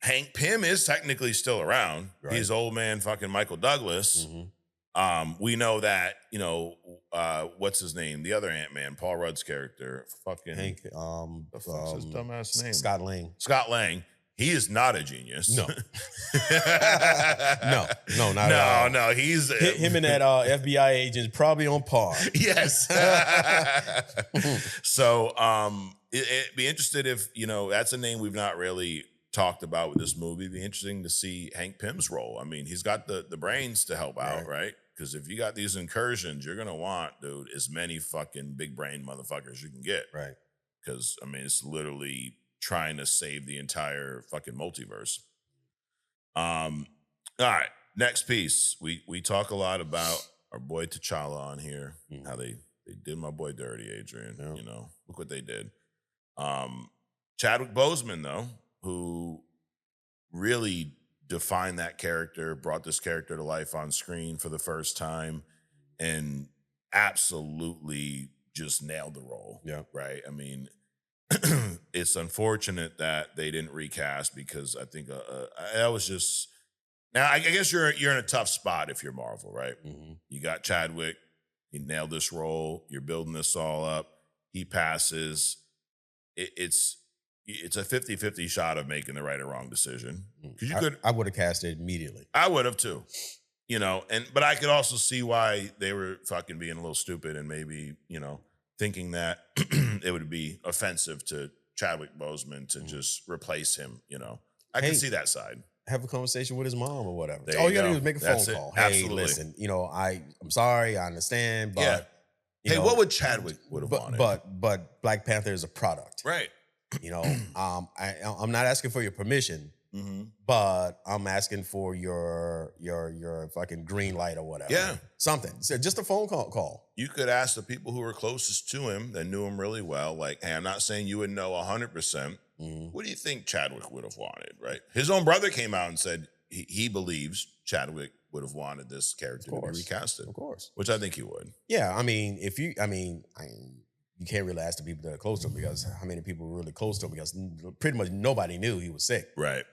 Hank Pym is technically still around. Right. He's old man fucking Michael Douglas. We know that, what's his name? The other Ant-Man, Paul Rudd's character. Fucking Hank, the fuck's his dumbass name? Scott Lang. Scott Lang. He is not a genius. No. no, not at all. No, he's him and that FBI agent probably on par. Yes. So, it'd be interested if that's a name we've not really talked about with this movie. It'd be interesting to see Hank Pym's role. I mean, he's got the brains to help out, right? Because if you got these incursions, you're gonna want, dude, as many fucking big brain motherfuckers you can get, right? Because it's literally trying to save the entire fucking multiverse. All right, next piece. We talk a lot about our boy T'Challa on here, how they did my boy dirty, Adrian. Look what they did. Chadwick Boseman, though, who really defined that character, brought this character to life on screen for the first time, and absolutely just nailed the role. Yeah. Right? It's unfortunate that they didn't recast because I think that was just... Now, I guess you're in a tough spot if you're Marvel, right? You got Chadwick. He nailed this role. You're building this all up. He passes. It's a 50-50 shot of making the right or wrong decision. I would have cast it immediately. I would have too. But I could also see why they were fucking being a little stupid and maybe, thinking that it would be offensive to Chadwick Boseman to just replace him, I can see that side. Have a conversation with his mom or whatever. There All you you gotta go. do is make a That's phone it. call. Absolutely. Hey, listen, I'm sorry, I understand, but hey, what would Chadwick would have wanted? But Black Panther is a product. Right. I'm not asking for your permission, but I'm asking for your fucking green light or whatever. Yeah. Something. So just a phone call. You could ask the people who were closest to him that knew him really well, like, hey, I'm not saying you would know 100%. What do you think Chadwick would have wanted, right? His own brother came out and said he believes Chadwick would have wanted this character to be recasted. Of course. Which I think he would. Yeah, you can't really ask the people that are close to him because how many people were really close to him because pretty much nobody knew he was sick. Right.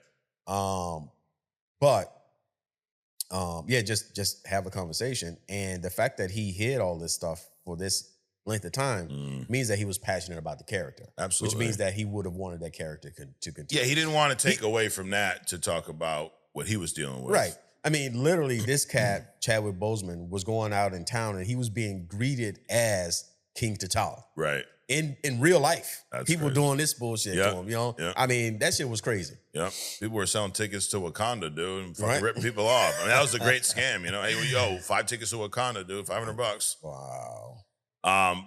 Just have a conversation. And the fact that he hid all this stuff for this length of time means that he was passionate about the character. Absolutely. Which means that he would have wanted that character to continue. Yeah, he didn't want to take away from that to talk about what he was dealing with. Right. Literally, this cat, Chadwick Boseman, was going out in town and he was being greeted as King T'Challa. Right. In real life. That's people crazy. doing this bullshit to him, Yep. That shit was crazy. Yep. People were selling tickets to Wakanda, dude, and fucking ripping people off. That was a great scam, Hey, 5 tickets to Wakanda, dude, $500. Wow.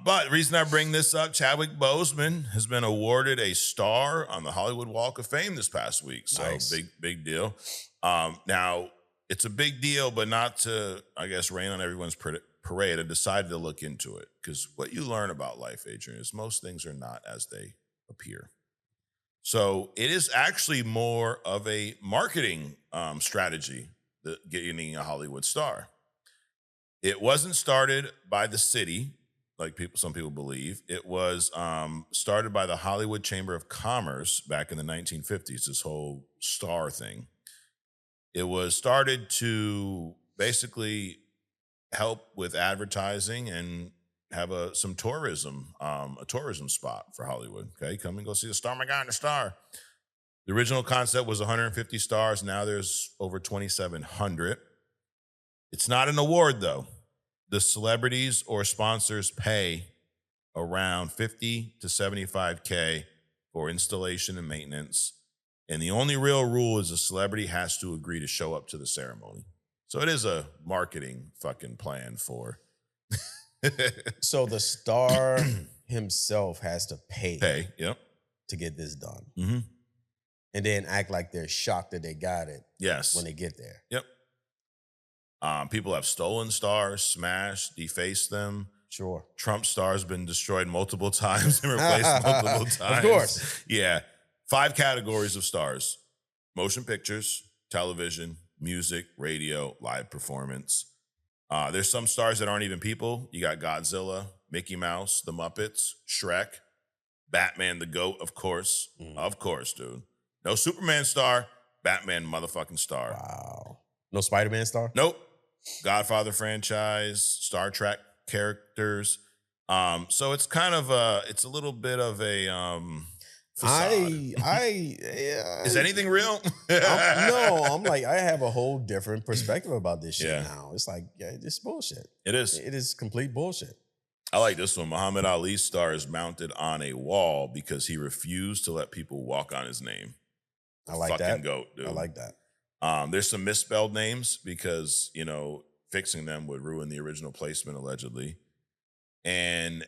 But the reason I bring this up, Chadwick Boseman has been awarded a star on the Hollywood Walk of Fame this past week. So nice. big deal. Now, It's a big deal, but not to, I guess, rain on everyone's parade. I decided to look into it because what you learn about life, Adrian, is most things are not as they appear. So it is actually more of a marketing strategy, getting a Hollywood star. It wasn't started by the city, like some people believe. It was started by the Hollywood Chamber of Commerce back in the 1950s, this whole star thing. It was started to basically help with advertising and have some tourism, a tourism spot for Hollywood. Okay, come and go see the star. My God, the star. The original concept was 150 stars. Now there's over 2,700. It's not an award, though. The celebrities or sponsors pay around 50 to 75K for installation and maintenance. And the only real rule is a celebrity has to agree to show up to the ceremony. So it is a marketing fucking plan for. So the star himself has to pay yep, to get this done. Mm-hmm. And then act like they're shocked that they got it. Yes. When they get there. Yep. People have stolen stars, smashed, defaced them. Sure. Trump stars been destroyed multiple times and replaced multiple times. Of course. Yeah. 5 categories of stars: motion pictures, television, music, radio, live performance. There's some stars that aren't even people. You got Godzilla, Mickey Mouse, The Muppets, Shrek, Batman the GOAT, of course. Of course, dude. No Superman star, Batman motherfucking star. Wow. No Spider-Man star? Nope. Godfather franchise, Star Trek characters. So it's kind of it's a little bit of a facade. Is anything real? I'm like, I have a whole different perspective about this shit now. It's like, it's bullshit. It is. It is complete bullshit. I like this one. Muhammad Ali's star is mounted on a wall because he refused to let people walk on his name. I like fucking that. GOAT, dude. I like that. There's some misspelled names because, fixing them would ruin the original placement, allegedly. And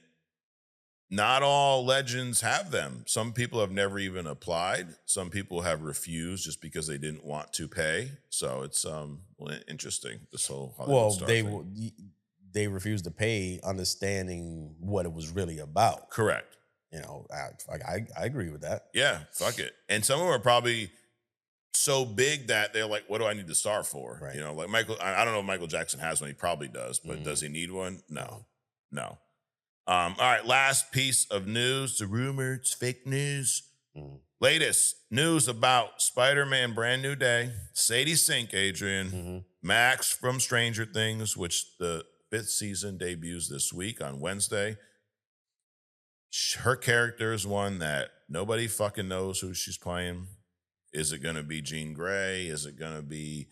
not all legends have them. Some people have never even applied. Some people have refused just because they didn't want to pay. So it's interesting, this whole Hollywood star thing. They refused to pay, understanding what it was really about. Correct. I agree with that. Yeah, fuck it. And some of them are probably so big that they're like, what do I need the star for? Right. Like Michael, I don't know if Michael Jackson has one. He probably does, but does he need one? No. All right, last piece of news. The rumors, fake news. Latest news about Spider-Man Brand New Day. Sadie Sink, Adrian. Max from Stranger Things, which the 5th season debuts this week on Wednesday. Her character is one that nobody fucking knows who she's playing. Is it going to be Jean Grey? Is it going to be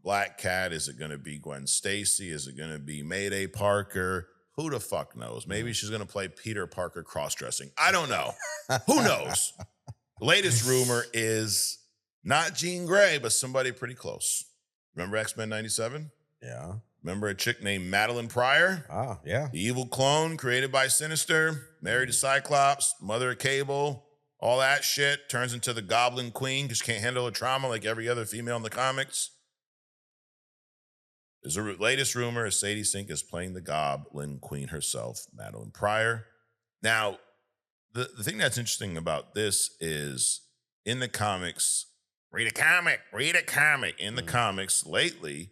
Black Cat? Is it going to be Gwen Stacy? Is it going to be Mayday Parker? Who the fuck knows? Maybe she's going to play Peter Parker cross-dressing. I don't know. Who knows? The latest rumor is not Jean Grey, but somebody pretty close. Remember X-Men 97? Yeah. Remember a chick named Madelyne Pryor? Ah, yeah. The evil clone created by Sinister, married to Cyclops, mother of Cable, all that shit. Turns into the Goblin Queen because she can't handle the trauma like every other female in the comics. The latest rumor is Sadie Sink is playing the Goblin Queen herself, Madelyne Pryor. Now, the thing that's interesting about this is in the comics, read a comic. In the comics lately,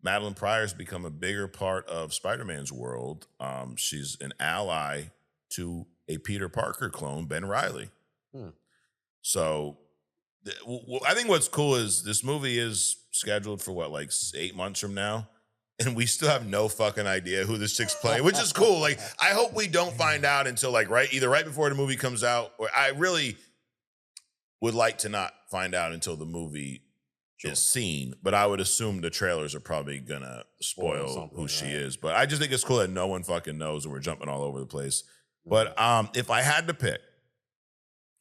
Madelyne Pryor has become a bigger part of Spider-Man's world. She's an ally to a Peter Parker clone, Ben Reilly. So I think what's cool is this movie is scheduled for 8 months from now, and we still have no fucking idea who this chick's playing, which is cool. I hope we don't find out until either right before the movie comes out, or I really would like to not find out until the movie is seen, but I would assume the trailers are probably gonna spoil who she is. But I just think it's cool that no one fucking knows and we're jumping all over the place. But if I had to pick,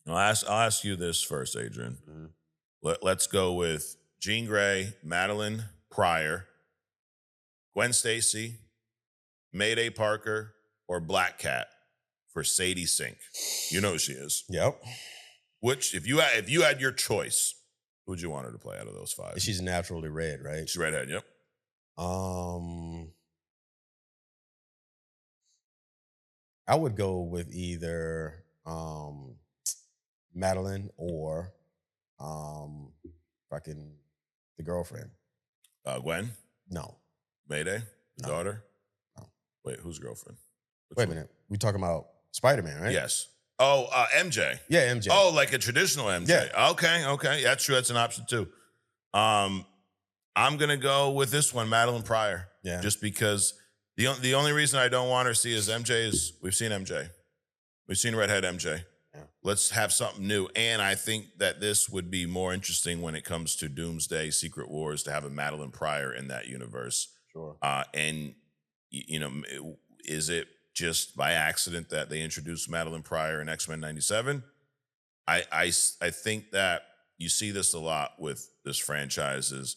I'll ask you this first, Adrian. Let's go with Jean Grey, Madelyne Pryor, Gwen Stacy, Mayday Parker, or Black Cat for Sadie Sink. You know who she is. Yep. Which, if you had your choice, Who'd you want her to play out of those 5? She's naturally red, right? She's redhead, yep. I would go with either Madelyne or fucking the girlfriend. Gwen? No. Mayday? The daughter? No. Wait, whose girlfriend? Wait a minute. We talking about Spider-Man, right? Yes. Oh, MJ. Yeah, MJ. Oh, like a traditional MJ. Yeah. Okay. That's true. That's an option too. I'm gonna go with this one, Madelyne Pryor. Yeah. Just because the only reason I don't want her to see is MJ is we've seen MJ. We've seen redhead MJ. Yeah. Let's have something new. And I think that this would be more interesting when it comes to Doomsday, Secret Wars, to have a Madelyne Pryor in that universe. Sure. And you know, is it just by accident that they introduced Madelyne Pryor in X-Men 97? I think that you see this a lot with this franchise is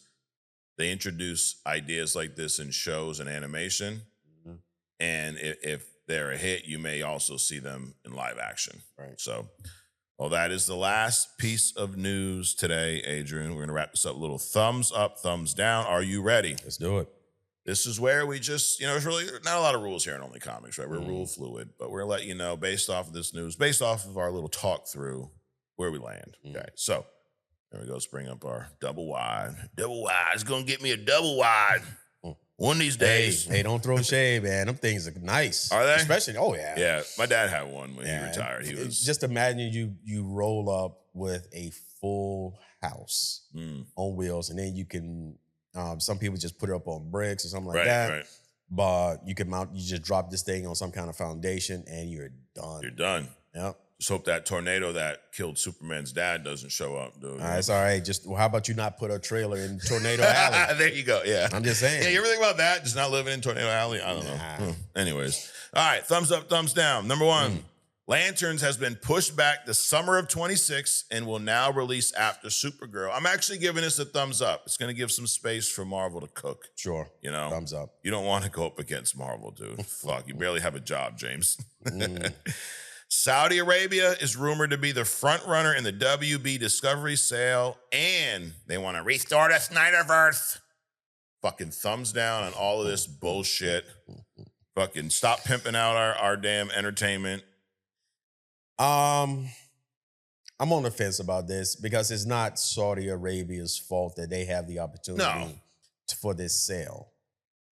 they introduce ideas like this in shows and animation. Mm-hmm. And if they're a hit, you may also see them in live action. Right. So, well, that is the last piece of news today, Adrian. We're going to wrap this up a little thumbs up, thumbs down. Are you ready? Let's do it. This is where we just, there's really not a lot of rules here in Only Comics, right? We're rule fluid, but we're going to let you know based off of this news, based off of our little talk through where we land. Okay. So there we go. Let's bring up our double wide. Double wide. It's going to get me a double wide one of these days. Hey, don't throw shade, man. Them things are nice. Are they? Especially, oh yeah. Yeah. My dad had one when he retired. He was just imagine you roll up with a full house on wheels, and then you can some people just put it up on bricks or something like that. Right. But you just drop this thing on some kind of foundation and you're done. You're done. Yep. Just hope that tornado that killed Superman's dad doesn't show up, dude. It's all right. Just how about you not put a trailer in Tornado Alley? There you go. Yeah. I'm just saying. Yeah, you ever think about that? Just not living in Tornado Alley? I don't know. Anyways. All right. Thumbs up, thumbs down. Number 1. Lanterns has been pushed back the summer of 26 and will now release after Supergirl. I'm actually giving this a thumbs up. It's going to give some space for Marvel to cook. Sure. Thumbs up. You don't want to go up against Marvel, dude. Fuck, you barely have a job, James. Saudi Arabia is rumored to be the front runner in the WB Discovery sale, and they want to restore the Snyderverse. Fucking thumbs down on all of this bullshit. Fucking stop pimping out our damn entertainment. I'm on the fence about this because it's not Saudi Arabia's fault that they have the opportunity for this sale.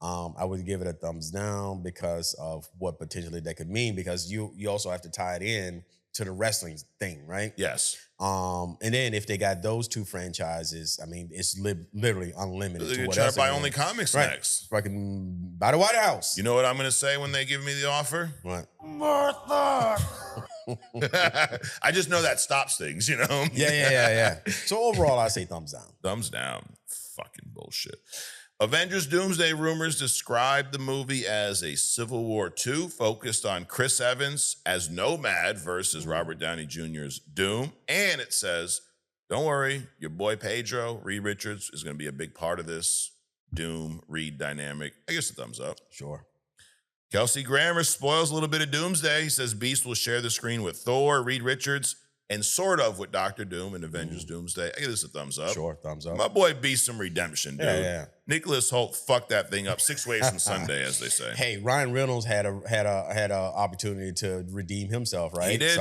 I would give it a thumbs down because of what potentially that could mean, because you also have to tie it in to the wrestling thing, right? Yes. And then if they got those 2 franchises, I mean, it's literally unlimited. They're trying to buy Only Comics next. Fucking buy the White House. You know what I'm going to say when they give me the offer? What? Martha! I just know that stops things, Yeah. So overall, I say thumbs down. Thumbs down. Fucking bullshit. Avengers Doomsday rumors describe the movie as a Civil War II focused on Chris Evans as Nomad versus Robert Downey Jr.'s Doom. And it says, don't worry, your boy Pedro, Reed Richards, is going to be a big part of this Doom-Reed dynamic. I guess a thumbs up. Sure. Kelsey Grammer spoils a little bit of Doomsday. He says Beast will share the screen with Thor, Reed Richards, and sort of with Doctor Doom and Avengers Doomsday. I give this a thumbs up. Sure, thumbs up. My boy Beast some redemption, dude. Yeah. Nicholas Hoult fucked that thing up 6 ways from Sunday, as they say. Hey, Ryan Reynolds had a opportunity to redeem himself, right? He did.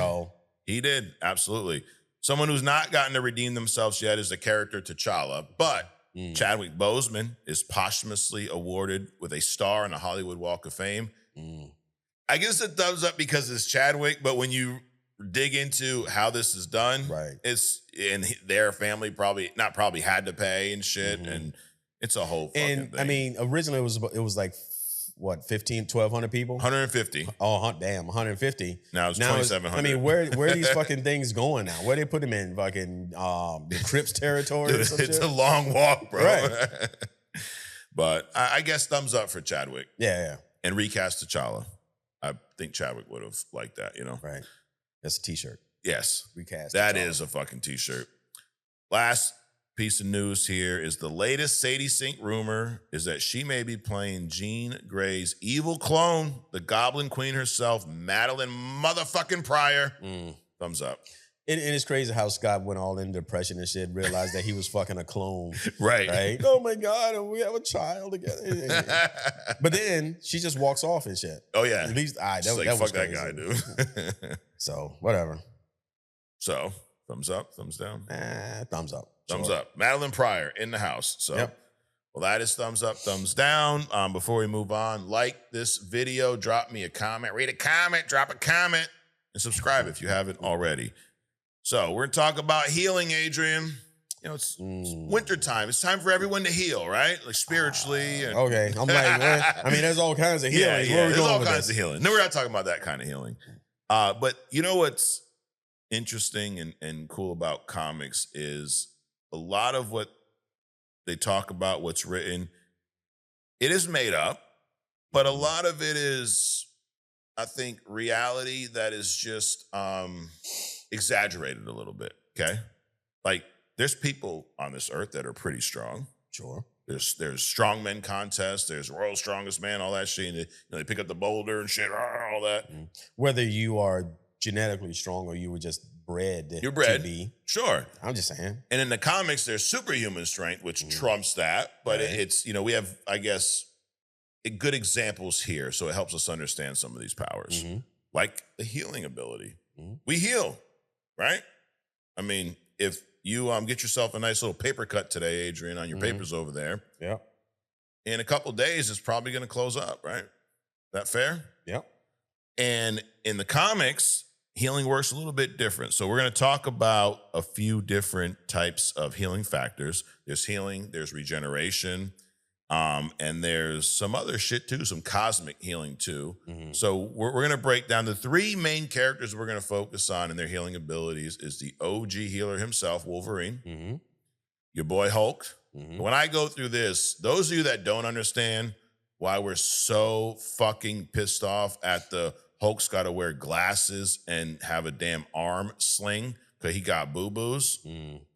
He did, absolutely. Someone who's not gotten to redeem themselves yet is the character T'Challa, but Chadwick Boseman is posthumously awarded with a star on the Hollywood Walk of Fame. I guess a thumbs up because it's Chadwick, but when you dig into how this is done, right? And their family probably had to pay and shit, and it's a whole fucking thing. I mean, originally it was like what, 1,200 people? 150. Oh, damn, 150. Now it's 2,700. I mean, where are these fucking things going now? Where they put them in? Fucking the Crips territory? Dude, or some it's shit? a long walk, bro. Right. But I guess thumbs up for Chadwick. Yeah. And recast T'Challa. I think Chadwick would have liked that, Right. That's a t-shirt. Yes. Recast. That is a fucking t-shirt. Last piece of news here is the latest Sadie Sink rumor is that she may be playing Jean Grey's evil clone, the Goblin Queen herself, Madelyne motherfucking Pryor. Thumbs up. And it's crazy how Scott went all in depression and shit, realized that he was fucking a clone. Right. Right? Oh my God, and we have a child together. But then she just walks off and shit. Oh, yeah. At least, that like, was fuck crazy. that guy, dude. So, whatever. So, thumbs up, thumbs down? Thumbs up. Thumbs Sure. up. Madelyne Pryor in the house. So, well, that is thumbs up, thumbs down. Before we move on, like this video, drop me a comment, read a comment, drop a comment, and subscribe if you haven't already. So we're going to talk about healing, Adrian. You know, it's wintertime. It's time for everyone to heal, right? Like spiritually. And okay. I'm like, I mean, there's all kinds of healing. Yeah, there's all kinds of healing. No, we're not talking about that kind of healing. But you know what's interesting and cool about comics is a lot of what they talk about, what's written, it is made up, but a lot of it is, I think, reality that is just exaggerated a little bit, okay? Like, there's people on this earth that are pretty strong. Sure. There's strongmen contests, there's world's strongest man, all that shit. And they pick up the boulder and shit, all that. Whether you are genetically strong or you were just bred You're bred. to be. Sure. I'm just saying. And in the comics, there's superhuman strength, which trumps that. But it's, we have, I guess, good examples here, so it helps us understand some of these powers. Like the healing ability. We heal, right? I mean, if you get yourself a nice little paper cut today, Adrian, on your papers over there. Yeah. In a couple days, it's probably going to close up, right? That fair? Yep. And in the comics, healing works a little bit different. So we're going to talk about a few different types of healing factors. There's healing, there's regeneration, and there's some other shit too, some cosmic healing too. So we're going to break down the three main characters we're going to focus on and their healing abilities is the OG healer himself, Wolverine, your boy Hulk. When I go through this, those of you that don't understand why we're so fucking pissed off at the Hulk's got to wear glasses and have a damn arm sling because he got boo-boos,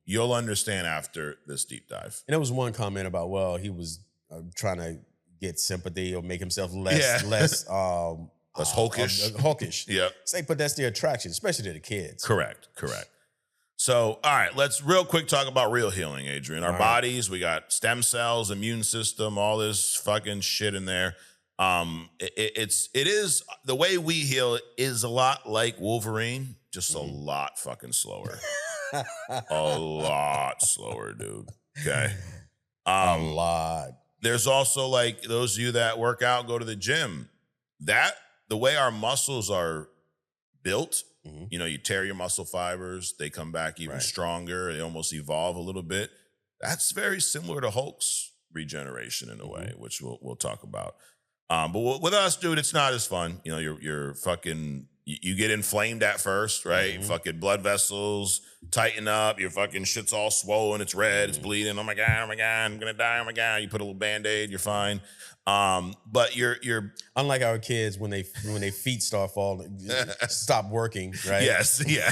you'll understand after this deep dive. And there was one comment about, well, he was trying to get sympathy or make himself less hulkish. Hulkish. Yeah. Say, but that's the attraction, especially to the kids. Correct. So, all right, let's real quick talk about real healing, Adrian. Our bodies, we got stem cells, immune system, all this fucking shit in there. It is the way we heal is a lot like Wolverine, just a lot fucking slower. A lot slower, dude. Okay. A lot. There's also like those of you that work out, go to the gym. The way our muscles are built, you tear your muscle fibers, they come back even stronger, they almost evolve a little bit. That's very similar to Hulk's regeneration in a way, which we'll talk about. But with us, dude, it's not as fun. You're fucking, you get inflamed at first, right? Fucking blood vessels tighten up. Your fucking shit's all swollen. It's red. It's bleeding. Oh my God, I'm going to die. Oh my God. You put a little Band-Aid, you're fine. But you're unlike our kids when their feet start falling, stop working, right? Yes, yeah.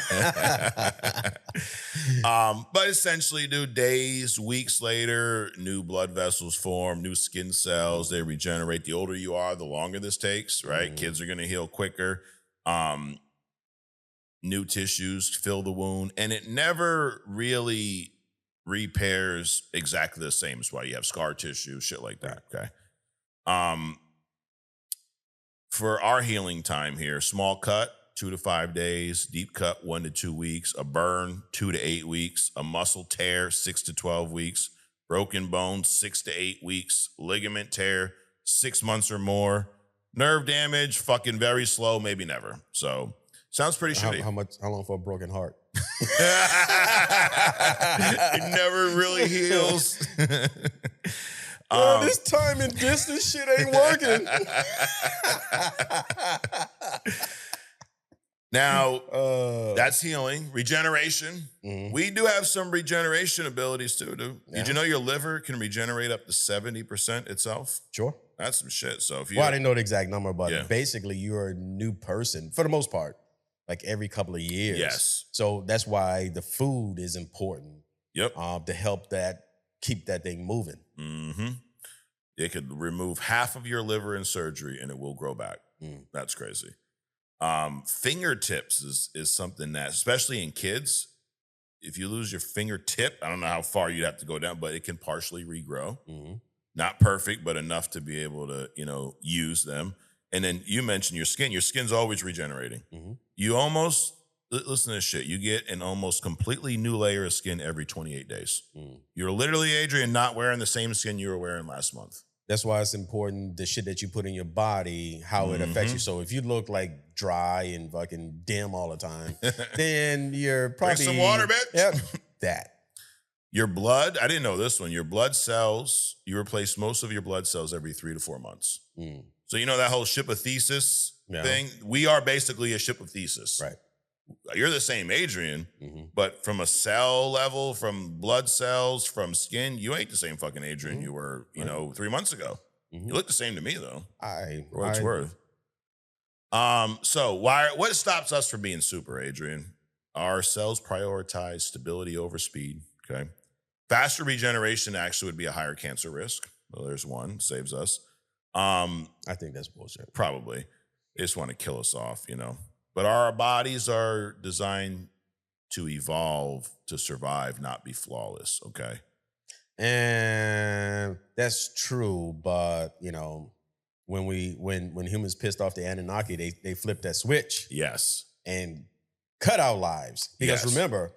But essentially, dude, days, weeks later, new blood vessels form, new skin cells, they regenerate. The older you are, the longer this takes, right? Kids are gonna heal quicker. New tissues fill the wound, and it never really repairs exactly the same. That's why you have scar tissue, shit like that. Okay. For our healing time here, small cut, 2 to 5 days, deep cut, 1 to 2 weeks, a burn, 2 to 8 weeks, a muscle tear, 6 to 12 weeks, broken bone, 6 to 8 weeks, ligament tear, 6 months or more, nerve damage, fucking very slow, maybe never. So sounds pretty shitty. How long for a broken heart? It never really heals. This time and distance shit ain't working. Now, that's healing. Regeneration. We do have some regeneration abilities too, dude. Yeah. Did you know your liver can regenerate up to 70% itself? Sure. That's some shit. So if you I didn't know the exact number, but basically you're a new person for the most part, like every couple of years. Yes. So that's why the food is important. Yep. To help keep that thing moving. It could remove half of your liver in surgery and it will grow back. That's crazy. Fingertips is something that, especially in kids, if you lose your fingertip, I don't know how far you'd have to go down, but it can partially regrow. Mm-hmm. Not perfect, but enough to be able to, use them. And then you mentioned your skin. Your skin's always regenerating. Mm-hmm. You almost, listen to this shit, you get an almost completely new layer of skin every 28 days. Mm. You're literally, Adrian, not wearing the same skin you were wearing last month. That's why it's important, the shit that you put in your body, how it affects you. So if you look like dry and fucking dim all the time, then you're probably... Drink some water, bitch. Yep, that. Your blood, I didn't know this one. Your blood cells, you replace most of your blood cells every 3 to 4 months. Mm. So you know that whole ship of thesis thing? We are basically a ship of thesis. Right. You're the same Adrian, but from a cell level, from blood cells, from skin, you ain't the same fucking Adrian you were, 3 months ago. You look the same to me, though. For what it's worth. So what stops us from being super, Adrian? Our cells prioritize stability over speed, okay? Faster regeneration actually would be a higher cancer risk. Well, there's one, saves us. I think that's bullshit. Probably. They just want to kill us off, But our bodies are designed to evolve, to survive, not be flawless, okay? And that's true, but, when humans pissed off the Anunnaki, they flipped that switch. Yes. And cut our lives. Because remember,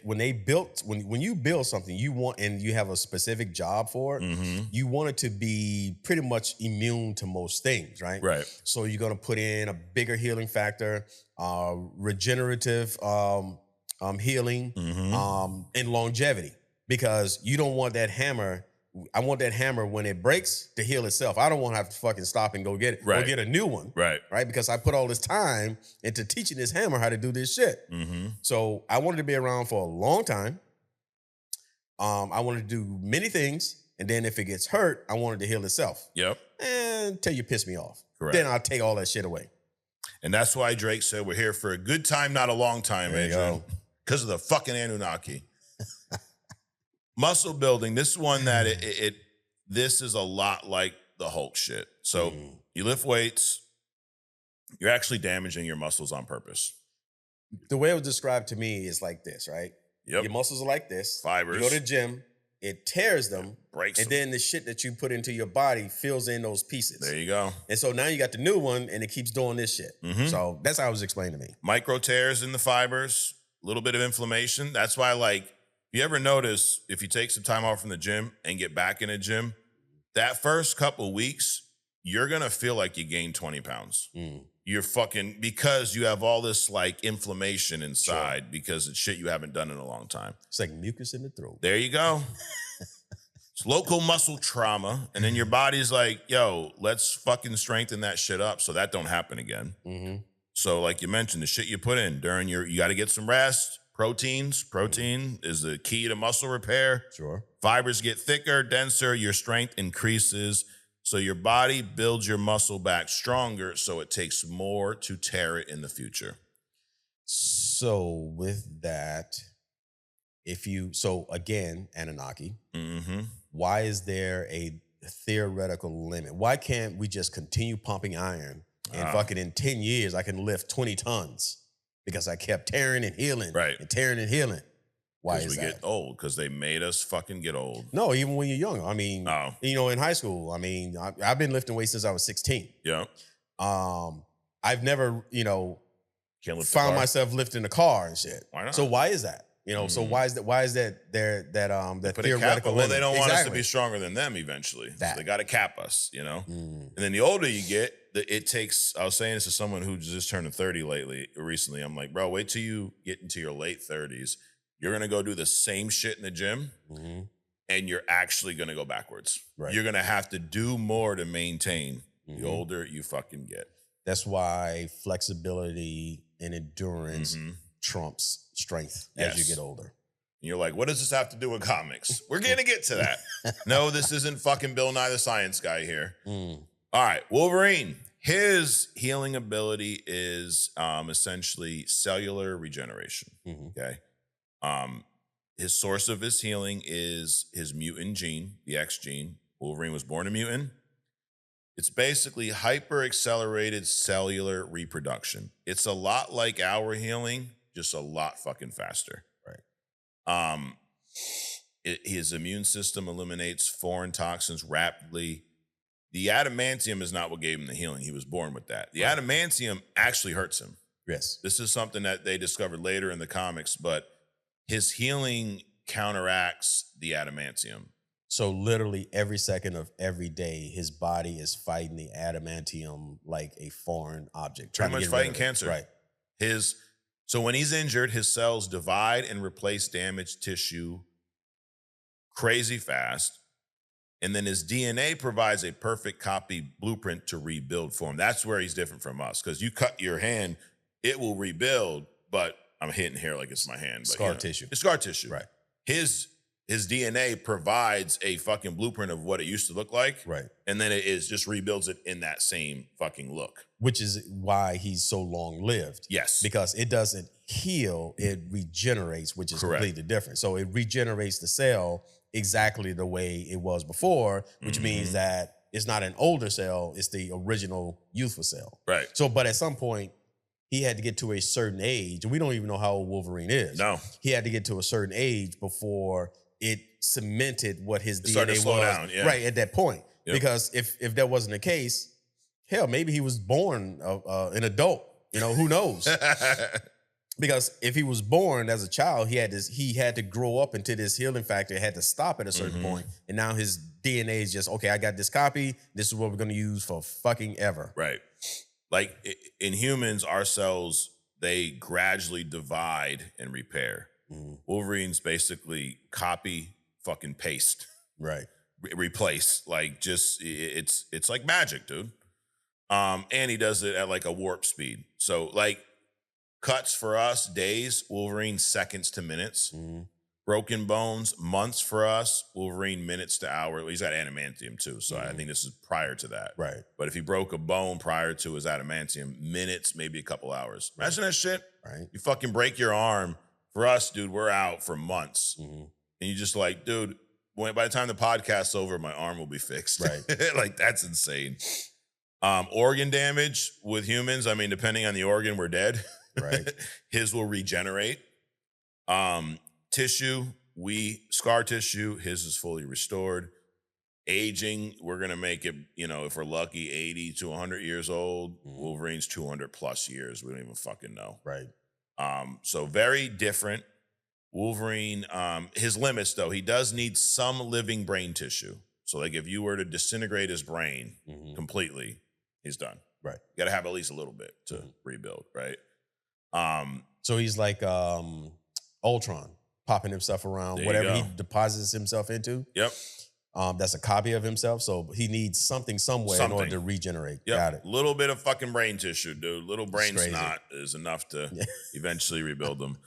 when you build something you want and you have a specific job for it, you want it to be pretty much immune to most things, right? Right. So you're going to put in a bigger healing factor, regenerative healing, and longevity, because you don't want that hammer. I want that hammer when it breaks to heal itself. I don't want to have to fucking stop and go get it. Right. Go get a new one. Right. Right. Because I put all this time into teaching this hammer how to do this shit. So I wanted to be around for a long time. I wanted to do many things. And then if it gets hurt, I wanted to heal itself. Yep. Until you piss me off. Correct. Then I'll take all that shit away. And that's why Drake said we're here for a good time, not a long time, Adrian. Because of the fucking Anunnaki. Muscle building, this is one that this is a lot like the Hulk shit. So you lift weights, you're actually damaging your muscles on purpose. The way it was described to me is like this, right? Yep. Your muscles are like this. Fibers. You go to the gym, it tears them, breaks and then the shit that you put into your body fills in those pieces. There you go. And so now you got the new one, and it keeps doing this shit. So that's how it was explained to me. Micro tears in the fibers, a little bit of inflammation. That's why, you ever notice if you take some time off from the gym and get back in a gym, that first couple weeks, you're going to feel like you gained 20 pounds. You're because you have all this inflammation inside because it's shit you haven't done in a long time. It's like mucus in the throat. There you go. It's local muscle trauma. And then your body's like, yo, let's fucking strengthen that shit up so that don't happen again. So like you mentioned, the shit you put in during you got to get some rest. Protein is the key to muscle repair. Sure. Fibers get thicker, denser, your strength increases. So your body builds your muscle back stronger, so it takes more to tear it in the future. So with that, again, Anunnaki, why is there a theoretical limit? Why can't we just continue pumping iron and fucking in 10 years I can lift 20 tons? Because I kept tearing and healing. Right. And tearing and healing. Why is that? Because we get old. Because they made us fucking get old. No, even when you're young. I mean, in high school, I've been lifting weights since I was 16. Yeah. I've never, found myself lifting a car and shit. Why not? So why is that? So why is that theoretical limit? Well, they don't want us to be stronger than them eventually. So they got to cap us, And then the older you get, it takes, I was saying this to someone who just turned 30 recently. I'm like, bro, wait till you get into your late 30s. You're going to go do the same shit in the gym and you're actually going to go backwards. Right. You're going to have to do more to maintain the older you fucking get. That's why flexibility and endurance trumps strength as you get older. And you're like, what does this have to do with comics? We're going to get to that. No, this isn't fucking Bill Nye the Science Guy here. All right, Wolverine. His healing ability is essentially cellular regeneration. Okay. His source of his healing is his mutant gene, the X gene. Wolverine was born a mutant. It's basically hyper-accelerated cellular reproduction. It's a lot like our healing, just a lot fucking faster. Right. His immune system eliminates foreign toxins rapidly. The adamantium is not what gave him the healing. He was born with that. The adamantium actually hurts him. Yes. This is something that they discovered later in the comics, but his healing counteracts the adamantium. So literally every second of every day, his body is fighting the adamantium like a foreign object. Pretty much fighting cancer. Right. So when he's injured, his cells divide and replace damaged tissue crazy fast. And then his DNA provides a perfect copy blueprint to rebuild for him. That's where he's different from us. Because you cut your hand, it will rebuild, but I'm hitting here like it's my hand. But, scar tissue. It's scar tissue. Right. His DNA provides a fucking blueprint of what it used to look like. Right. And then it is just rebuilds it in that same fucking look. Which is why he's so long lived. Yes. Because it doesn't heal, it regenerates, which is Correct. completely different. So it regenerates the cell exactly the way it was before, which means that it's not an older cell, it's the original youthful cell. Right. So, but at some point, he had to get to a certain age, and we don't even know how old Wolverine is. No. He had to get to a certain age before it cemented what his DNA started to slow was. down, yeah. Right, at that point. Yep. Because if that wasn't the case, hell, maybe he was born an adult. You know, who knows? Because if he was born as a child, he had to grow up into this healing factor. It had to stop at a certain point. And now his DNA is just, okay, I got this copy. This is what we're going to use for fucking ever. Right. Like in humans, our cells, they gradually divide and repair. Wolverines basically copy, fucking paste. Right. Replace. Like just, it's like magic, dude. And he does it at like a warp speed. So like, cuts for us, days, Wolverine seconds to minutes. Broken bones, months for us, Wolverine minutes to hour. He's got adamantium too, so I think this is prior to that. Right. But if he broke a bone prior to his adamantium, minutes, maybe a couple hours. Imagine that shit. Right. You fucking break your arm. For us, dude, we're out for months. And you just like, dude, by the time the podcast's over, my arm will be fixed. Right. Like, that's insane. Organ damage with humans, I mean, depending on the organ, we're dead. Right. His will regenerate. Tissue, scar tissue, his is fully restored. Aging, we're going to make it, if we're lucky, 80 to 100 years old. Wolverine's 200 plus years. We don't even fucking know. Right. So very different. Wolverine, his limits though, he does need some living brain tissue. So like if you were to disintegrate his brain completely, he's done. Right. You got to have at least a little bit to rebuild, right? So he's like Ultron, popping himself around, whatever he deposits himself into. Yep. That's a copy of himself. So he needs something somewhere in order to regenerate. Yep. Got it. Little bit of fucking brain tissue, dude. Little brain snot is enough to eventually rebuild them.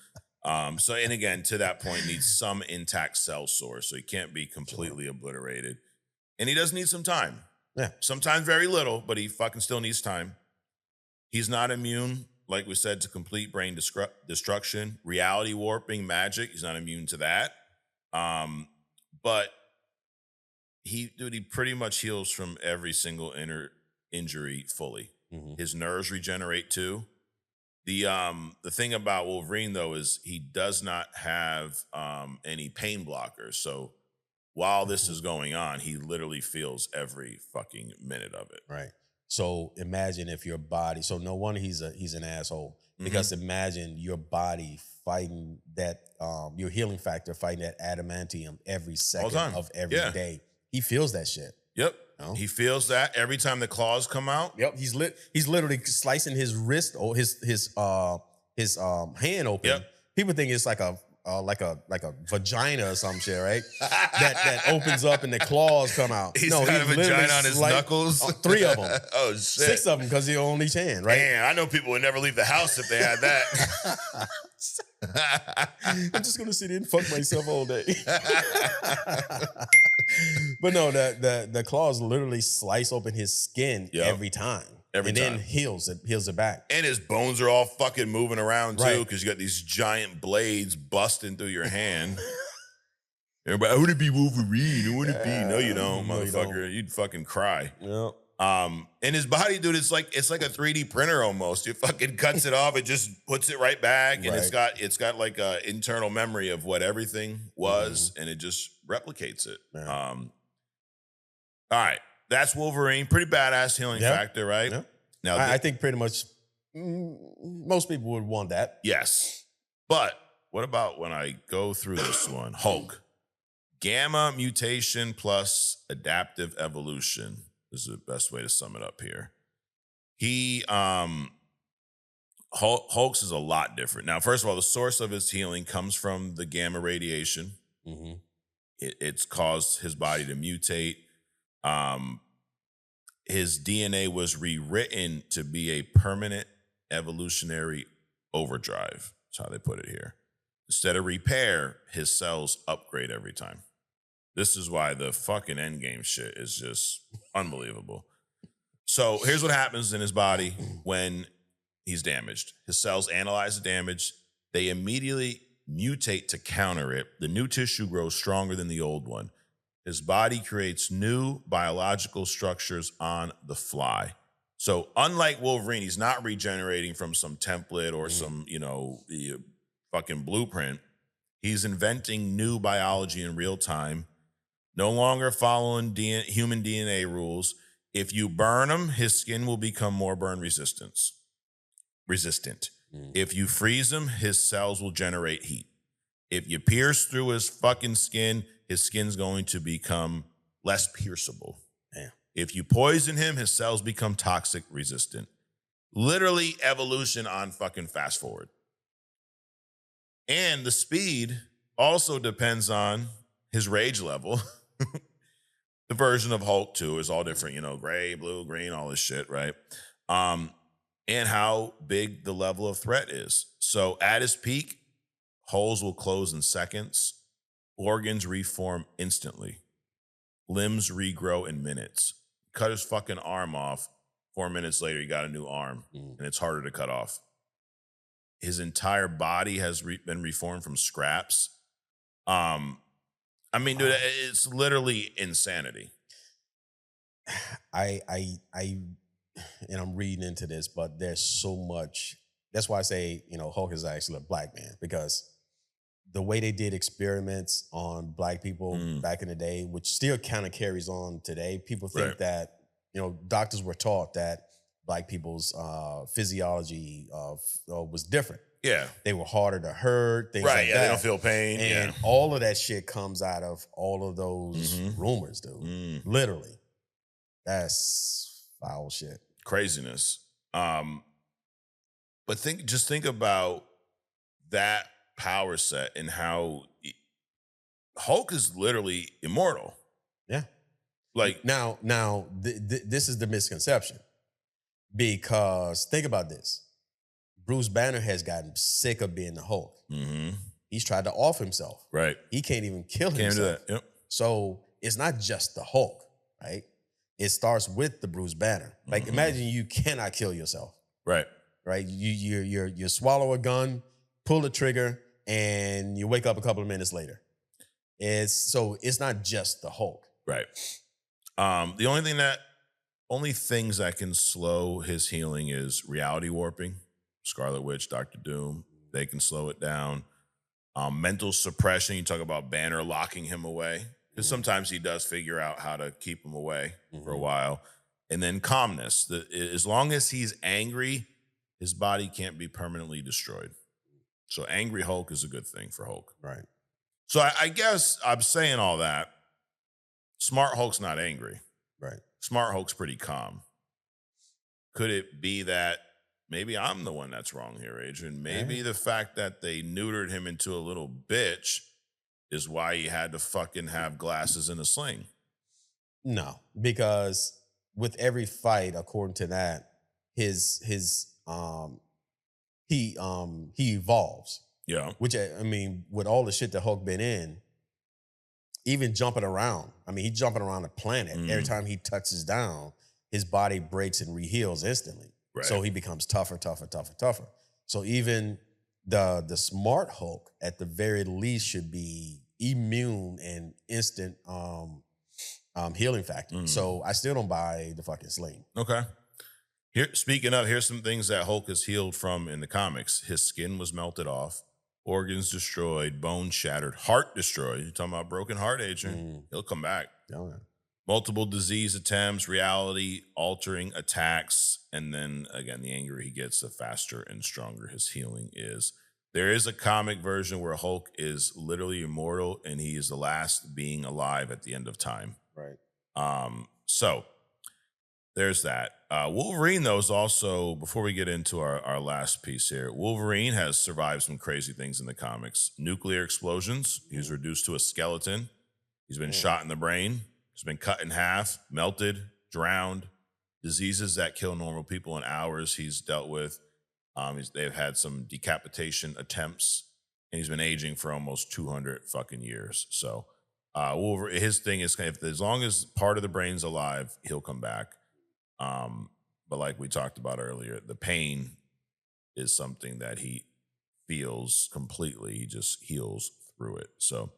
So, and again, to that point, needs some intact cell source. So he can't be completely obliterated. And he does need some time. Yeah. Sometimes very little, but he fucking still needs time. He's not immune, like we said, to complete brain destruction, reality warping, magic. He's not immune to that. But he pretty much heals from every single injury fully. His nerves regenerate too. The thing about Wolverine though is he does not have any pain blockers. So while this is going on, he literally feels every fucking minute of it. Right. So imagine if your body, so no wonder he's an asshole, because imagine your body fighting that, your healing factor, fighting that adamantium every second of every day. He feels that shit. Yep. No? He feels that every time the claws come out. Yep. He's literally slicing his wrist or his hand open. Yep. People think it's like a vagina or some shit, right? that opens up and the claws come out. He's got a vagina on his knuckles. 3 of them. Oh shit. 6 of them because he on each hand, right? Man, I know people would never leave the house if they had that. I'm just gonna sit here and fuck myself all day. But no, the claws literally slice open his skin every time. And then heals it back. And his bones are all fucking moving around too, because you got these giant blades busting through your hand. Everybody, I want to be Wolverine. I want to be. No, you don't, motherfucker. You'd fucking cry. Yep. And his body, dude, it's like a 3D printer almost. It fucking cuts it off, it just puts it right back, and it's got like a internal memory of what everything was, and it just replicates it. Yeah. All right, that's Wolverine. Pretty badass healing factor, right? Yeah. Now, I think pretty much most people would want that. Yes, but what about when I go through this one? Hulk, gamma mutation plus adaptive evolution. This is the best way to sum it up here. Hulk's is a lot different. Now, first of all, the source of his healing comes from the gamma radiation. Mm-hmm. It's caused his body to mutate. His DNA was rewritten to be a permanent evolutionary overdrive. That's how they put it here. Instead of repair, his cells upgrade every time. This is why the fucking Endgame shit is just unbelievable. So here's what happens in his body when he's damaged. His cells analyze the damage. They immediately mutate to counter it. The new tissue grows stronger than the old one. His body creates new biological structures on the fly. So unlike Wolverine, he's not regenerating from some template or some, fucking blueprint. He's inventing new biology in real time. No longer following human DNA rules. If you burn him, his skin will become more burn resistant. If you freeze him, his cells will generate heat. If you pierce through his fucking skin, his skin's going to become less pierceable. Damn. If you poison him, his cells become toxic resistant. Literally evolution on fucking fast forward. And the speed also depends on his rage level. The version of Hulk, too, is all different, gray, blue, green, all this shit, right? And how big the level of threat is. So at his peak, holes will close in seconds. Organs reform instantly. Limbs regrow in minutes. Cut his fucking arm off. 4 minutes later, he got a new arm, and it's harder to cut off. His entire body has been reformed from scraps. Dude, it's literally insanity. And I'm reading into this, but there's so much. That's why I say, Hulk is actually a black man, because the way they did experiments on black people back in the day, which still kind of carries on today, people think that, doctors were taught that black people's physiology was different. Yeah. They were harder to hurt, things like that. They don't feel pain. And all of that shit comes out of all of those rumors, dude. Literally. That's foul shit. Craziness. But think about that power set and how Hulk is literally immortal. Yeah. Like now, this is the misconception, because think about this. Bruce Banner has gotten sick of being the Hulk. He's tried to off himself. Right. He can't even kill himself. Can't do that. Yep. So it's not just the Hulk, right? It starts with the Bruce Banner. Like, imagine you cannot kill yourself. Right. Right. You swallow a gun, pull the trigger, and you wake up a couple of minutes later. It's not just the Hulk. Right. The only things that can slow his healing is reality warping. Scarlet Witch, Dr. Doom, they can slow it down. Mental suppression, you talk about Banner locking him away, because sometimes he does figure out how to keep him away for a while. And then calmness. As long as he's angry, his body can't be permanently destroyed. So angry Hulk is a good thing for Hulk. Right. So I guess I'm saying all that. Smart Hulk's not angry. Right. Smart Hulk's pretty calm. Could it be that maybe I'm the one that's wrong here, Adrian? Maybe the fact that they neutered him into a little bitch is why he had to fucking have glasses and a sling. No, because with every fight, according to that, he evolves. Yeah. Which, with all the shit that Hulk been in, even jumping around. He's jumping around the planet. Every time he touches down, his body breaks and reheals instantly. Right. So he becomes tougher. So even the smart Hulk, at the very least, should be immune and instant healing factor. So I still don't buy the fucking sling. Okay. Speaking of, here's some things that Hulk has healed from in the comics. His skin was melted off, organs destroyed, bones shattered, heart destroyed. You're talking about broken heart, Adrian. He'll come back. Oh, yeah. Multiple disease attempts, reality altering attacks, and then again, the angrier he gets, the faster and stronger his healing is. There is a comic version where Hulk is literally immortal and he is the last being alive at the end of time. Right. So there's that. Wolverine, though, is also, before we get into our last piece here, Wolverine has survived some crazy things in the comics. Nuclear explosions. He's reduced to a skeleton. He's been shot in the brain. He's been cut in half, melted, drowned. Diseases that kill normal people in hours he's dealt with. They've had some decapitation attempts, and he's been aging for almost 200 fucking years. So his thing is, as long as part of the brain's alive, he'll come back. But like we talked about earlier, the pain is something that he feels completely. He just heals through it. So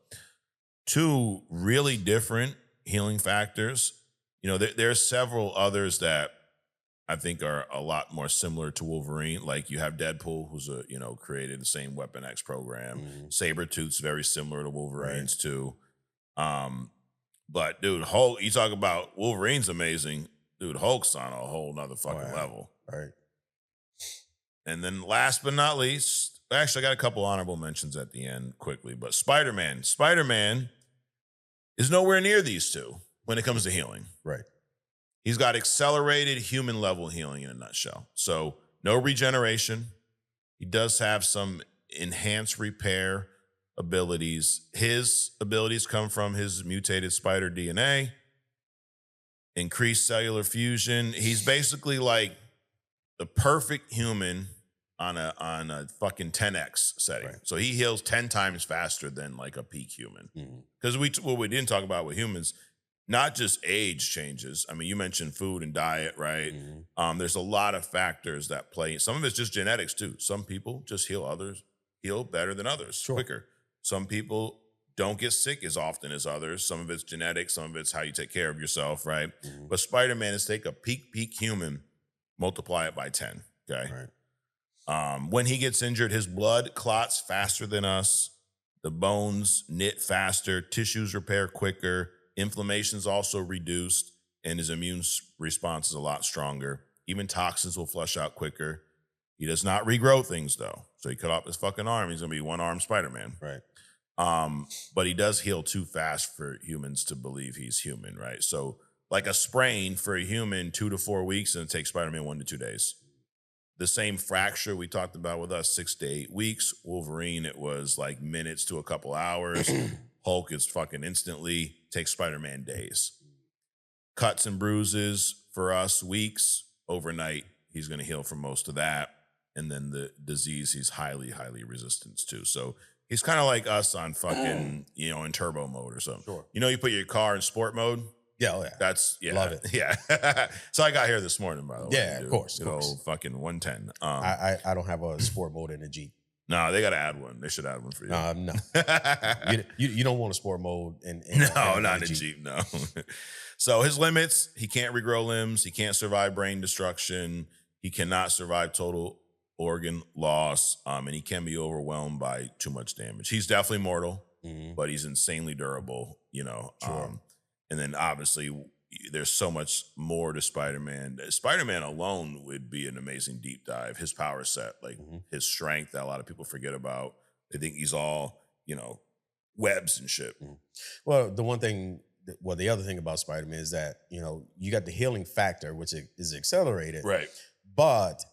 two really different healing factors. You know, there are several others that I think are a lot more similar to Wolverine. Like you have Deadpool, who's created the same Weapon X program. Sabretooth's very similar to Wolverine's too. But dude, Hulk, you talk about Wolverine's amazing. Dude, Hulk's on a whole nother fucking level. Right. And then last but not least, actually I got a couple honorable mentions at the end quickly, but Spider-Man. Spider-Man is nowhere near these two when it comes to healing. Right. He's got accelerated human level healing in a nutshell. So no regeneration. He does have some enhanced repair abilities. His abilities come from his mutated spider DNA. Increased cellular fusion. He's basically like the perfect human on a fucking 10x setting. Right. So he heals 10 times faster than like a peak human. Because what we didn't talk about with humans, not just age changes. I mean, you mentioned food and diet, right? There's a lot of factors that play. Some of it's just genetics too. Some people just heal better than others, quicker. Some people don't get sick as often as others. Some of it's genetic, some of it's how you take care of yourself, right? But Spider-Man is take a peak human, multiply it by 10, okay? Right. When he gets injured, his blood clots faster than us. The bones knit faster, tissues repair quicker, inflammation's also reduced, and his immune response is a lot stronger. Even toxins will flush out quicker. He does not regrow things, though. So he cut off his fucking arm, he's gonna be one-armed Spider-Man. Right. But he does heal too fast for humans to believe he's human, right? So like a sprain for a human, 2 to 4 weeks, and it takes Spider-Man 1 to 2 days. The same fracture we talked about with us, 6 to 8 weeks. Wolverine, it was like minutes to a couple hours. Hulk is fucking instantly, takes Spider-Man days. Cuts and bruises for us, weeks. Overnight, he's gonna heal from most of that. And then the disease he's highly, highly resistant to. So he's kind of like us on fucking, in turbo mode or something. Sure. You put your car in sport mode? Yeah, oh yeah. That's, Love it. Yeah. So I got here this morning, by the way. Yeah, of course. Fucking 110. I don't have a sport mode in the Jeep. No, they got to add one. They should add one for you. No. you don't want a sport mode in No, not in a Jeep, no. So his limits, he can't regrow limbs. He can't survive brain destruction. He cannot survive total organ loss, and he can be overwhelmed by too much damage. He's definitely mortal, but he's insanely durable, Sure. And then obviously there's so much more to Spider-Man. Spider-Man alone would be an amazing deep dive. His power set, like his strength that a lot of people forget about. They think he's all, webs and shit. Well, the other thing about Spider-Man is that, you got the healing factor, which is accelerated. Right. But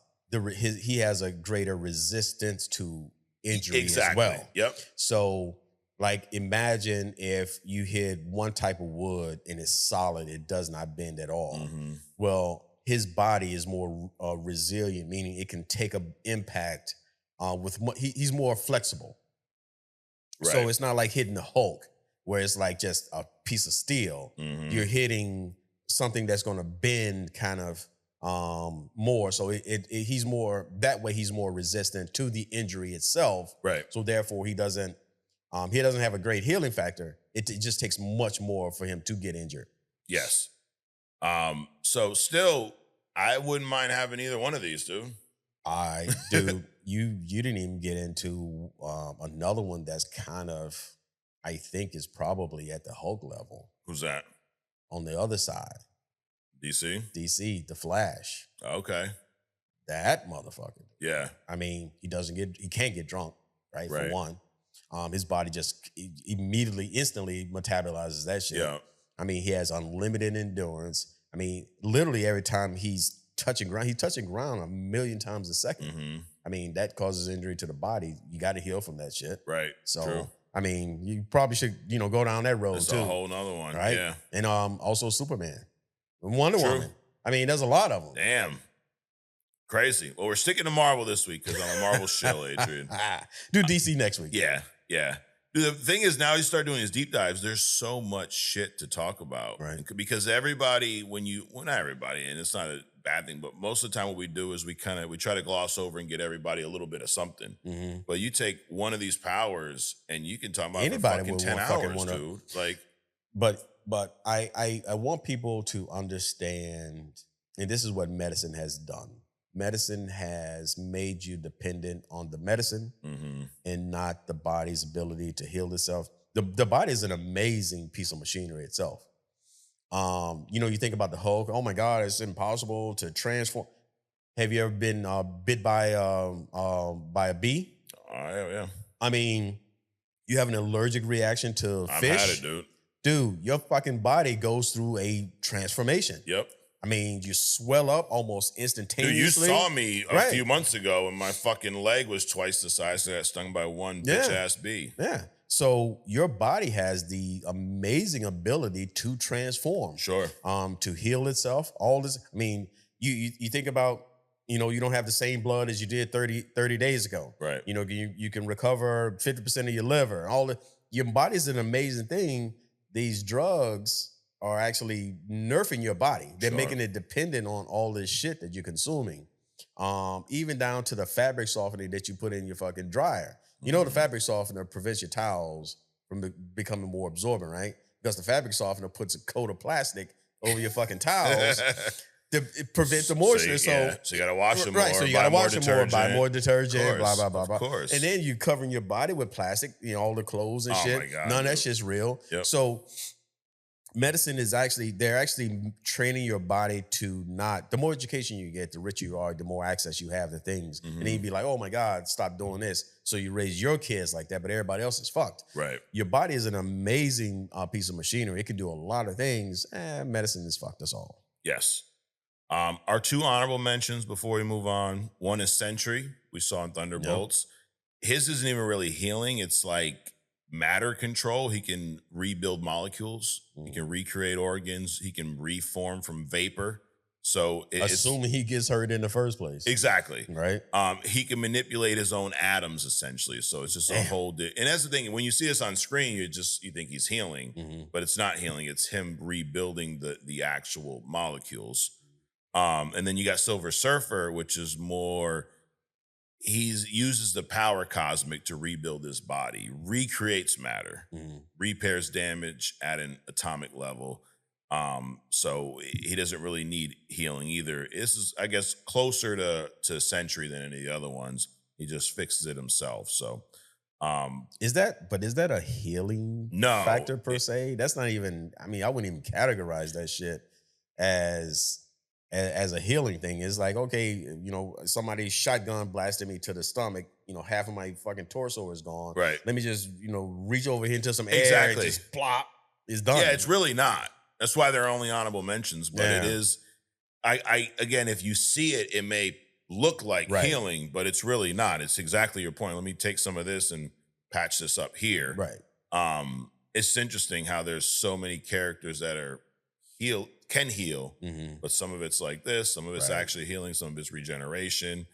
he has a greater resistance to injury as well. Yep. So, like, imagine if you hit one type of wood and it's solid, it does not bend at all. Well, his body is more resilient, meaning it can take an impact he's more flexible. Right. So it's not like hitting the Hulk, where it's like just a piece of steel. You're hitting something that's going to bend kind of more. So he's more that way. He's more resistant to the injury itself. Right. So therefore, he doesn't have a great healing factor. It just takes much more for him to get injured. Yes. So still, I wouldn't mind having either one of these, dude. Dude, you didn't even get into another one that's kind of, I think, is probably at the Hulk level. Who's that? On the other side, DC? the Flash. Okay. That motherfucker. Yeah. I mean, he can't get drunk, right? Right. For one. His body just instantly metabolizes that shit. Yeah. I mean, he has unlimited endurance. I mean, literally every time he's touching ground 1 million times a second. Mm-hmm. I mean, that causes injury to the body. You got to heal from that shit. Right. So, True. I mean, you probably should, go down that road That's too. a whole nother one. Right? Yeah. And also Superman. And Wonder True. Woman. I mean, there's a lot of them. Damn. Crazy. Well, we're sticking to Marvel this week because I'm a Marvel shill, Adrian. Do DC next week. Yeah. Dude, the thing is, now you start doing these deep dives, there's so much shit to talk about. Right. Because everybody, not everybody, and it's not a bad thing, but most of the time what we do is we try to gloss over and get everybody a little bit of something. Mm-hmm. But you take one of these powers and you can talk about anybody for fucking 10 hours, dude. Like, But I want people to understand, and this is what medicine has done. Medicine has made you dependent on the medicine and not the body's ability to heal itself. The body is an amazing piece of machinery itself. You think about the Hulk. Oh my God, it's impossible to transform. Have you ever been bit by a bee? Yeah. I mean, you have an allergic reaction to fish. I've had it, dude. Dude, your fucking body goes through a transformation. Yep. I mean, you swell up almost instantaneously. Dude, you saw me a few months ago and my fucking leg was twice the size that I got stung by one bitch-ass bee. Yeah. So your body has the amazing ability to transform. Sure. To heal itself. All this. I mean, you think about, you don't have the same blood as you did 30 days ago. Right. You can recover 50% of your liver. Your body's an amazing thing. These drugs are actually nerfing your body. They're making it dependent on all this shit that you're consuming. Even down to the fabric softening that you put in your fucking dryer. The fabric softener prevents your towels from becoming more absorbent, right? Because the fabric softener puts a coat of plastic over your fucking towels to prevent the moisture. So you got to wash them more. Right, so you got to wash them more, buy more detergent, blah, blah, blah, blah. Of course. And then you covering your body with plastic, all the clothes and shit. My God, none of that shit's real. Yep. So medicine is they're actually training your body to the more education you get, the richer you are, the more access you have to things. And then you'd be like, oh my God, stop doing this. So you raise your kids like that, but everybody else is fucked. Right. Your body is an amazing piece of machinery. It can do a lot of things. Medicine is fucked us all. Yes. Our two honorable mentions before we move on. One is Sentry. We saw in Thunderbolts. Yep. His isn't even really healing. It's like matter control. He can rebuild molecules. He can recreate organs. He can reform from vapor. So assuming he gets hurt in the first place. Exactly. Right. He can manipulate his own atoms essentially. So it's just a whole and that's the thing. When you see this on screen, you think he's healing, but it's not healing. It's him rebuilding the actual molecules. And then you got Silver Surfer, which is more, he uses the power cosmic to rebuild his body, recreates matter, repairs damage at an atomic level. So he doesn't really need healing either. This is, I guess, closer to Sentry than any of the other ones. He just fixes it himself. So is that a healing factor per se? That's not even, I wouldn't even categorize that shit as a healing thing. It's like, okay, somebody shotgun blasted me to the stomach, half of my fucking torso is gone. Right. Let me just, reach over here into some air and just plop. It's done. Yeah, it's really not. That's why they're only honorable mentions. But it is, again, if you see it, it may look like healing, but it's really not. It's exactly your point. Let me take some of this and patch this up here. Right. It's interesting how there's so many characters that are can heal, but some of it's like this, some of it's actually healing, some of it's regeneration.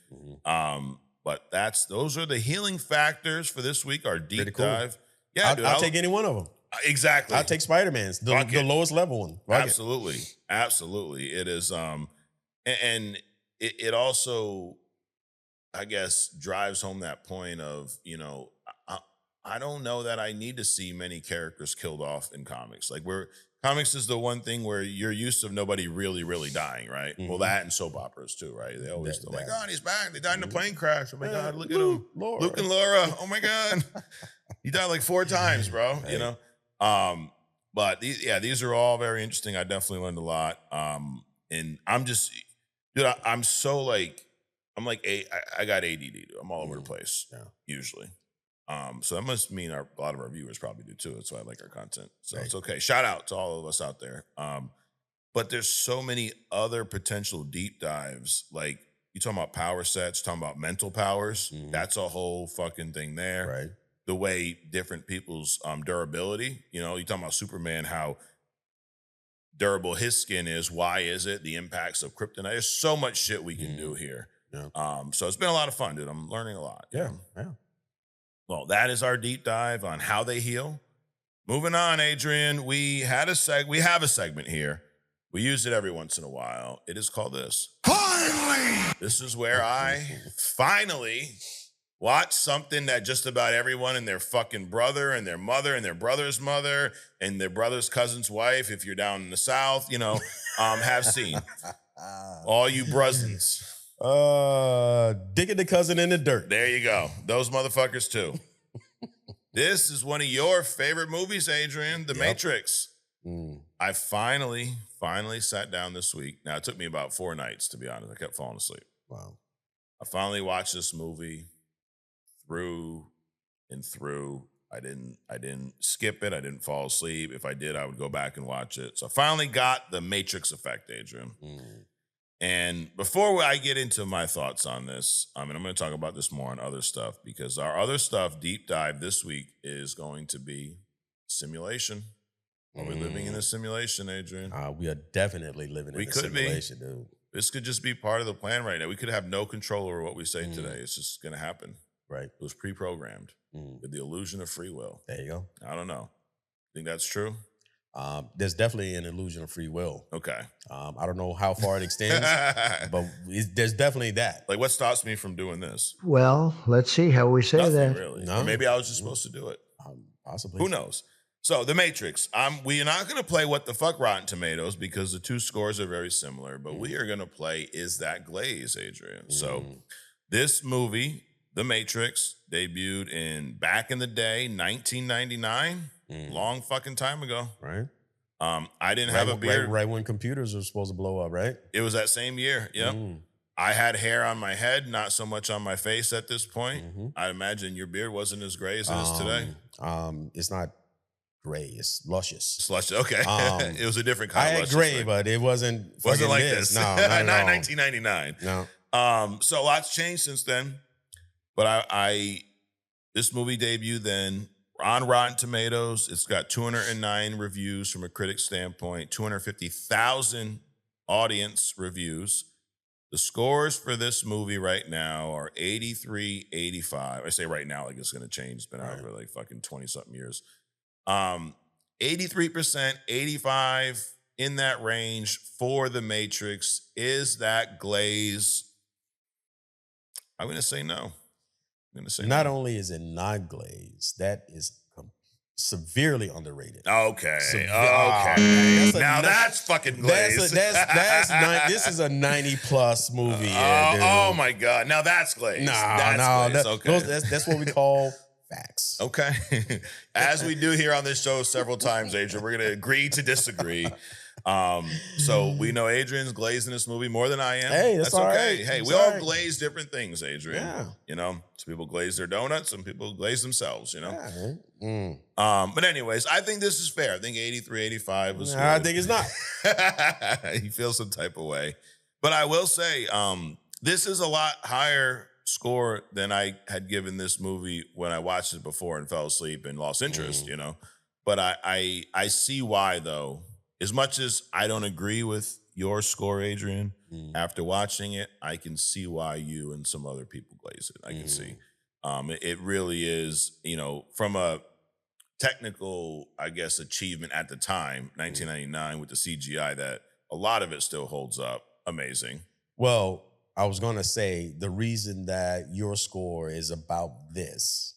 But those are the healing factors for this week, our deep dive. Yeah, I'll take any one of them. Exactly. I'll take Spider-Man's, the lowest level one. Absolutely. Absolutely. It is, and it also, I guess, drives home that point of, I don't know that I need to see many characters killed off in comics. Like, we're comics is the one thing where you're used to nobody really, really dying, right? Mhm. Well, that and soap operas too, right? They always, oh my That- God, he's back. They died in a plane crash. Oh my God, look at Luke, him. Laura. Luke and Laura. Oh my God. He died like 4 times, bro. Right. You know? But these are all very interesting. I definitely learned a lot. And I'm just, dude, I'm so like, I got ADD. Dude. I'm all over the place, usually. So that must mean a lot of our viewers probably do too. That's why I like our content. So it's okay. Shout out to all of us out there. But there's so many other potential deep dives. Like you talking about power sets, talking about mental powers. That's a whole fucking thing there. Right. The way different people's durability, you know, you talking about Superman, how durable his skin is. Why is it? The impacts of kryptonite. There's so much shit we can do here. Yeah. So it's been a lot of fun, dude. I'm learning a lot. Yeah. Well, that is our deep dive on how they heal. Moving on, Adrian. We have a segment here. We use it every once in a while. It is called this. Finally! This is where I finally watch something that just about everyone and their fucking brother and their mother and their brother's mother and their brother's cousin's wife, if you're down in the South, you know, have seen. All you brusins. Digging the cousin in the dirt. There you go. Those motherfuckers too. This is one of your favorite movies, Adrian, The Matrix. I finally sat down this week. Now, it took me about 4 nights, to be honest. I kept falling asleep. Wow. I finally watched this movie through and through. I didn't skip it. I didn't fall asleep. If I did, I would go back and watch it. So I finally got the Matrix effect, Adrian. And before I get into my thoughts on this, I'm going to talk about this more on other stuff, because our other stuff, deep dive this week, is going to be simulation. Are we living in a simulation, Adrian? We are definitely living in a simulation, dude. This could just be part of the plan right now. We could have no control over what we say today. It's just going to happen. Right. It was pre-programmed with the illusion of free will. There you go. I don't know. Think that's true? There's definitely an illusion of free will. Okay. I don't know how far it extends, but there's definitely that. Like, what stops me from doing this? Well, let's see how we say Nothing, that. really. No. Or maybe I was just supposed to do it. Possibly. Who knows? So, The Matrix. We are not going to play What the Fuck Rotten Tomatoes, because the 2 scores are very similar, but we are going to play Is That Glaze, Adrian? So, this movie, The Matrix, debuted back in the day, 1999. Long fucking time ago. Right. I didn't have a beard. Right when computers were supposed to blow up, right? It was that same year. Yep. I had hair on my head, not so much on my face at this point. I imagine your beard wasn't as gray as it is today. It's not gray. It's luscious. It's luscious. Okay. It was a different kind I of had luscious. gray, but it wasn't like this. this. No, not at all. 1999. No. So a lot's changed since then. But this movie debuted then on Rotten Tomatoes. It's got 209 reviews from a critic standpoint, 250,000 audience reviews. The scores for this movie right now are 83, 85. I say right now like it's going to change. It's been out for like fucking 20-something years. 83%, 85 in that range for The Matrix. Is that glaze? I'm going to say no. Not only is it not glazed, that is severely underrated. Okay. Okay. That's fucking glazed. This is a 90+ movie. Oh my God. Now that's glazed. That's what we call facts. Okay. As we do here on this show several times, Adrian, we're going to agree to disagree. So we know Adrian's glazing this movie more than I am. Hey, that's all okay. right. Hey, we all glaze different things, Adrian. Yeah. You know, some people glaze their donuts, some people glaze themselves, you know. Yeah. But anyways, I think this is fair. I think 83, 85 was I think it's not. He feels some type of way. But I will say, this is a lot higher score than I had given this movie when I watched it before and fell asleep and lost interest, you know. But I see why, though. As much as I don't agree with your score, Adrian, after watching it, I can see why you and some other people glaze it. I can see. It really is, you know, from a technical, I guess, achievement at the time, 1999 with the CGI, that a lot of it still holds up. Amazing. Well, I was going to say the reason that your score is about this,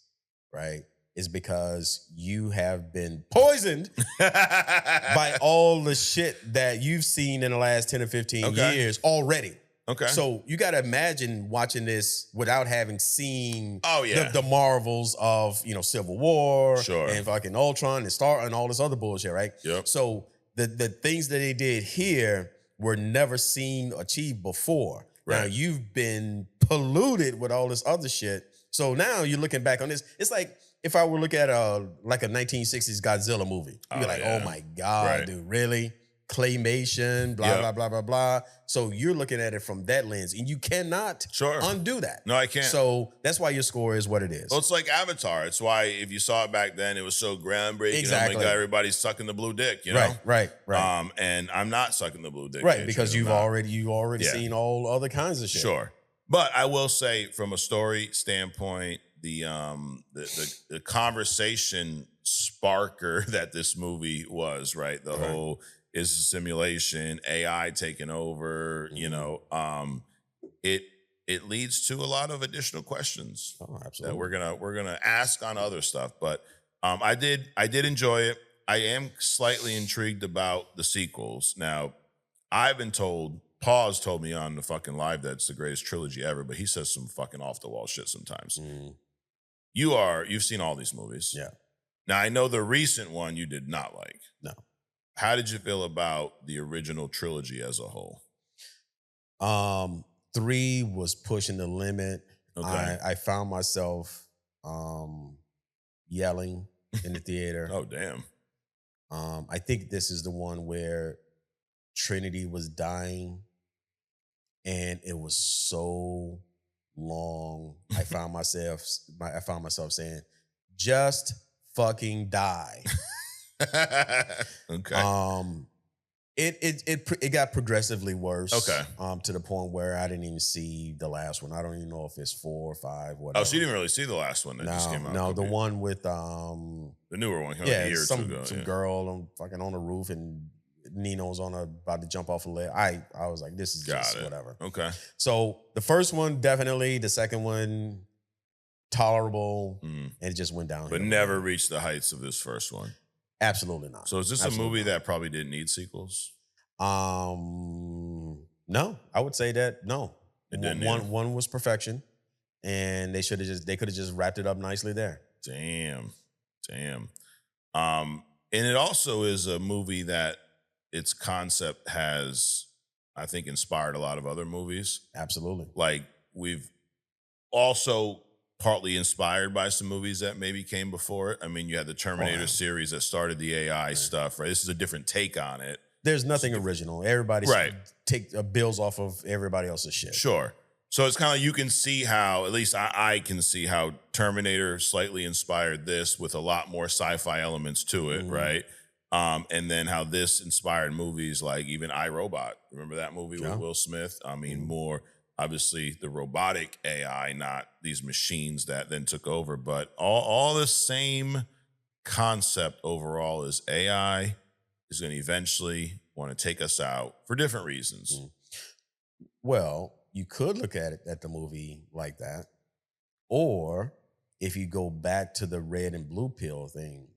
right, is because you have been poisoned by all the shit that you've seen in the last 10 or 15 years already. Okay. So you got to imagine watching this without having seen the marvels of, Civil War and fucking Ultron and Star and all this other bullshit, right? Yep. So the things that they did here were never seen or achieved before. Right. Now you've been polluted with all this other shit. So now you're looking back on this. It's like if I were to look at a 1960s Godzilla movie, you'd be like, oh my God, dude, really? Claymation, blah, blah, blah, blah. So you're looking at it from that lens, and you cannot undo that. No, I can't. So that's why your score is what it is. Well, it's like Avatar. It's why if you saw it back then, it was so groundbreaking. Exactly. Oh my God, everybody's sucking the blue dick, you know? Right. And I'm not sucking the blue dick. Right, because you've already seen all other kinds of shit. Sure. But I will say, from a story standpoint, the conversation sparker that this movie was, right? The whole is a simulation, AI taking over, it leads to a lot of additional questions that we're gonna ask on other stuff. But I did enjoy it. I am slightly intrigued about the sequels. Now, I've been told, Paul's told me on the fucking live that it's the greatest trilogy ever, but he says some fucking off the wall shit sometimes. You've seen all these movies. Yeah. Now I know the recent one you did not like. No. How did you feel about the original trilogy as a whole? 3 was pushing the limit. Okay. I found myself yelling in the theater. Oh, damn. I think this is the one where Trinity was dying, and it was so long. I found myself saying, "Just fucking die." Okay. It got progressively worse. Okay. To the point where I didn't even see the last one. I don't even know if it's 4 or 5. Whatever. Oh, so you didn't really see the last one that just came out? No, the one with the newer one came out a year or two ago. Some girl fucking on the roof, and Nino's about to jump off a ledge. I was like, this is just whatever. Okay. So the first one definitely, the second one tolerable, and it just went down. But never reached the heights of this first one. Absolutely not. So is this a movie that probably didn't need sequels? No, I would say that no. It didn't. One was perfection, and they could have just wrapped it up nicely there. Damn. And it also is a movie that its concept has, I think, inspired a lot of other movies. Absolutely. Like, we've also partly inspired by some movies that maybe came before it. I mean, you had the Terminator series that started the AI stuff, right? This is a different take on it. There's nothing original. Everybody's take bills off of everybody else's shit. Sure. So it's kind of, you can see how, at least I can see how Terminator slightly inspired this with a lot more sci-fi elements to it, right? And then how this inspired movies like even iRobot. Remember that movie with Will Smith? I mean, more obviously the robotic AI, not these machines that then took over, but all the same concept overall is AI is going to eventually want to take us out for different reasons. Well, you could look at the movie like that. Or if you go back to the red and blue pill thing,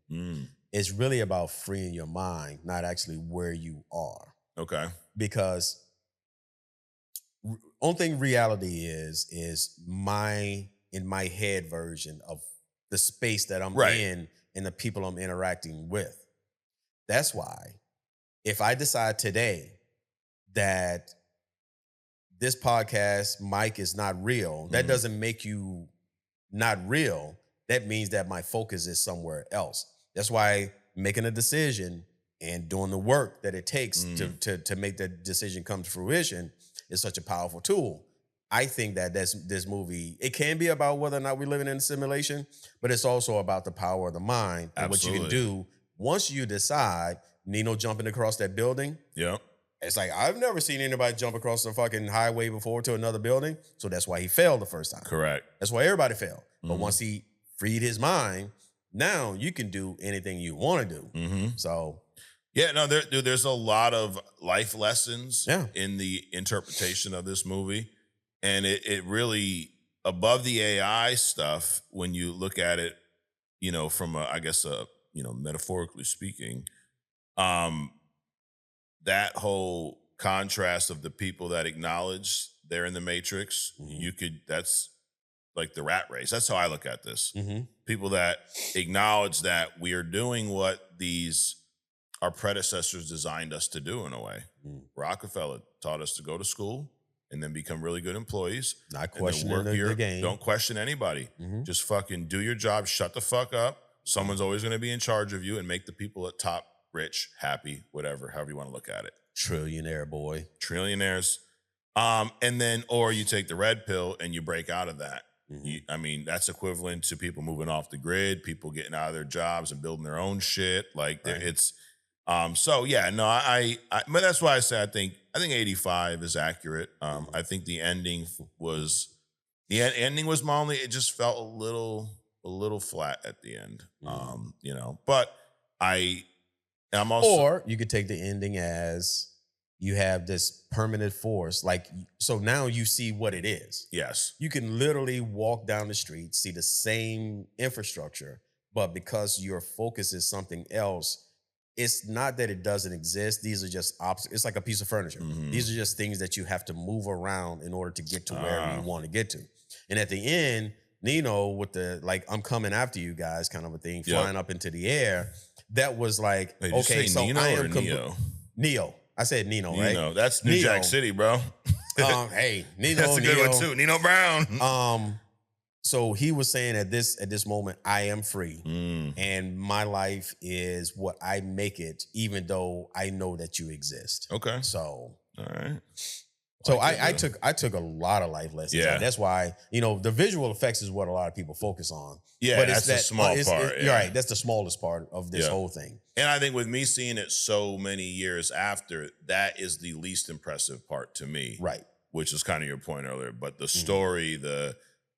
it's really about freeing your mind, not actually where you are. Okay. Because only thing reality is in my head version of the space that I'm in and the people I'm interacting with. That's why if I decide today that this podcast mic is not real, that doesn't make you not real. That means that my focus is somewhere else. That's why making a decision and doing the work that it takes to make that decision come to fruition is such a powerful tool. I think that this movie, it can be about whether or not we're living in a simulation, but it's also about the power of the mind and what you can do once you decide. Nino jumping across that building. Yeah. It's like, I've never seen anybody jump across the fucking highway before to another building. So that's why he failed the first time. Correct. That's why everybody failed. But once he freed his mind, now you can do anything you want to do. So. Yeah, no, there's a lot of life lessons in the interpretation of this movie. And it really, above the AI stuff, when you look at it, from metaphorically speaking, that whole contrast of the people that acknowledge they're in the Matrix, that's like the rat race. That's how I look at this. People that acknowledge that we are doing what our predecessors designed us to do in a way. Rockefeller taught us to go to school and then become really good employees. Not questioning the game. Don't question anybody. Just fucking do your job, shut the fuck up. Someone's always going to be in charge of you, and make the people at top rich, happy, whatever, however you want to look at it. Trillionaire boy. Trillionaires. And then, or you take the red pill and you break out of that. That's equivalent to people moving off the grid, people getting out of their jobs and building their own shit. Like it's, but that's why I say I think 85 is accurate. I think the ending was my only. It just felt a little flat at the end. But I'm also, or you could take the ending as you have this permanent force. So now you see what it is. Yes. You can literally walk down the street, see the same infrastructure, but because your focus is something else, it's not that it doesn't exist. These are just obstacles. It's like a piece of furniture. These are just things that you have to move around in order to get to where you want to get to. And at the end, Nino with the I'm coming after you guys kind of a thing, flying up into the air. That was like, wait, okay, so Nino I am Neo? Neo. I said Nino, right? Nino. That's New Jack City, bro. Hey, Nino. That's a good one too. Nino Brown. So he was saying at this moment, I am free, and my life is what I make it, even though I know that you exist. Okay. So all right. So I took a lot of life lessons. Yeah. That's why, the visual effects is what a lot of people focus on. Yeah, but that's the small part. You're right. That's the smallest part of this whole thing. And I think with me seeing it so many years after, that is the least impressive part to me. Right. Which is kind of your point earlier. But the story,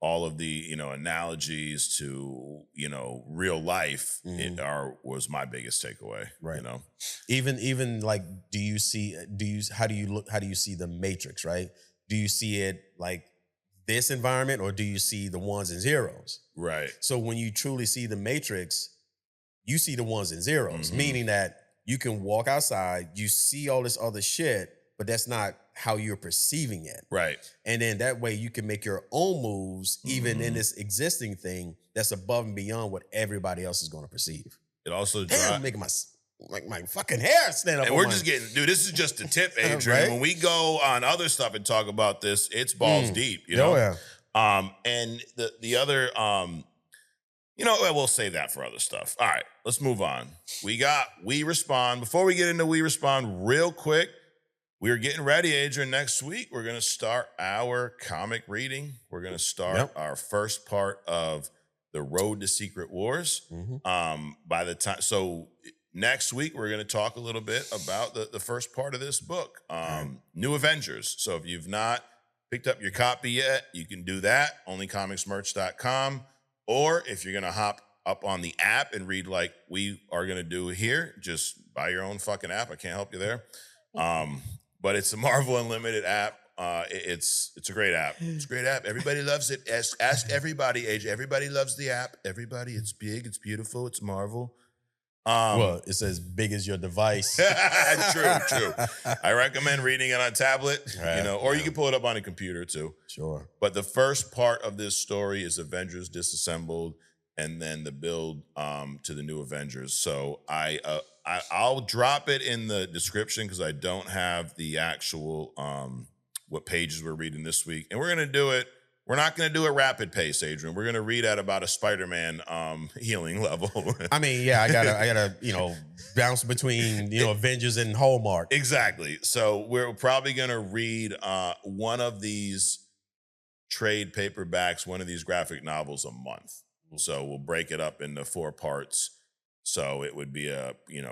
all of the, analogies to, real life was my biggest takeaway. Right. Even like, how do you see the Matrix, right? Do you see it like this environment, or do you see the ones and zeros? Right. So when you truly see the Matrix, you see the ones and zeros, meaning that you can walk outside, you see all this other shit, but that's not how you're perceiving it. Right. And then that way you can make your own moves, even in this existing thing that's above and beyond what everybody else is going to perceive. It also making my fucking hair stand up. And we're just getting, dude, this is just the tip, Adrian. Right? When we go on other stuff and talk about this, it's balls deep, you know? Oh, yeah. And the other, we'll save that for other stuff. All right, let's move on. We Respond. Before we get into We Respond, real quick, we're getting ready, Adrian. Next week, we're going to start our comic reading. We're going to start our first part of the Road to Secret Wars. By the time, so next week, we're going to talk a little bit about the first part of this book, New Avengers. So if you've not picked up your copy yet, you can do that, onlycomicsmerch.com. Or if you're going to hop up on the app and read like we are going to do here, just buy your own fucking app. I can't help you there. But it's a Marvel Unlimited app. It's a great app. It's a great app. Everybody loves it. Ask everybody, AJ. Everybody loves the app. Everybody. It's big. It's beautiful. It's Marvel. Well, it's as big as your device. True. I recommend reading it on a tablet, or you can pull it up on a computer too. Sure. But the first part of this story is Avengers Disassembled, and then the build to the New Avengers. So I'll drop it in the description because I don't have the actual what pages we're reading this week, and we're gonna do it. We're not going to do a rapid pace, Adrian. We're going to read at about a Spider-Man healing level. I gotta, bounce between, Avengers and Hallmark. Exactly. So we're probably going to read one of these trade paperbacks, one of these graphic novels a month. So we'll break it up into 4 parts. So it would be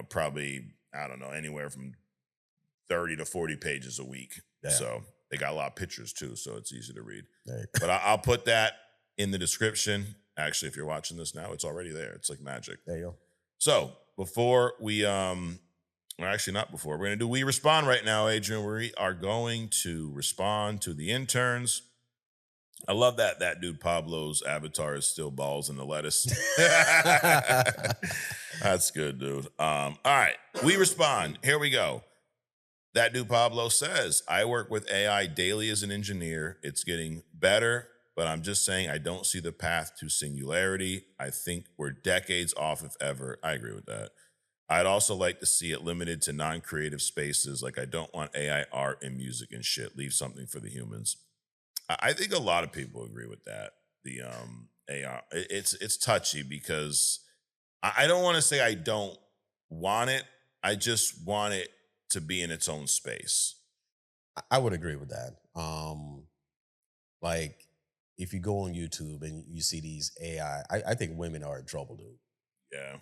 probably, I don't know, anywhere from 30 to 40 pages a week. Yeah. So they got a lot of pictures too, so it's easy to read. Right. But I'll put that in the description. Actually, if you're watching this now, it's already there. It's like magic. There you go. So before we, actually not before, we're going to do We Respond right now, Adrian. We are going to respond to the interns. I love that dude Pablo's avatar is still balls in the lettuce. That's good, dude. All right, we respond. Here we go. That dude Pablo says, I work with AI daily as an engineer. It's getting better, but I'm just saying I don't see the path to singularity. I think we're decades off, if ever. I agree with that. I'd also like to see it limited to non-creative spaces. Like, I don't want AI art and music and shit. Leave something for the humans. I think a lot of people agree with that. The AI, it's touchy because I don't want to say I don't want it. I just want it to be in its own space. I would agree with that. Like, if you go on YouTube and you see these AI, I think women are in trouble, dude. Yeah.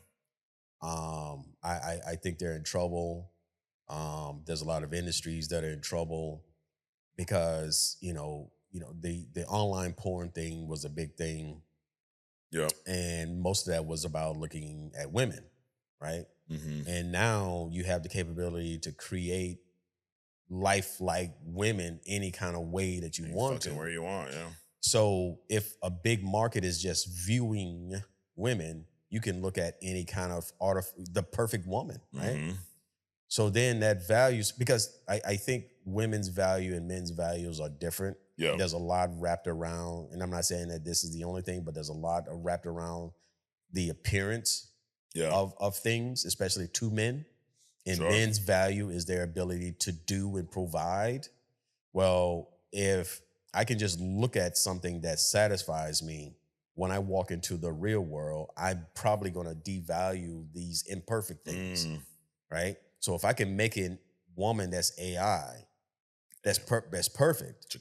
I think they're in trouble. There's a lot of industries that are in trouble because the online porn thing was a big thing. Yeah. And most of that was about looking at women, right? Mm-hmm. And now you have the capability to create lifelike women any kind of way that you want to. Where you want, yeah. So if a big market is just viewing women, you can look at any kind of the perfect woman, right? Mm-hmm. So then that values, because I think women's value and men's values are different. Yeah. There's a lot wrapped around, and I'm not saying that this is the only thing, but there's a lot wrapped around the appearance of things, especially to men. And men's value is their ability to do and provide. Well, if I can just look at something that satisfies me, when I walk into the real world, I'm probably going to devalue these imperfect things, right? So if I can make a woman that's AI, that's perfect,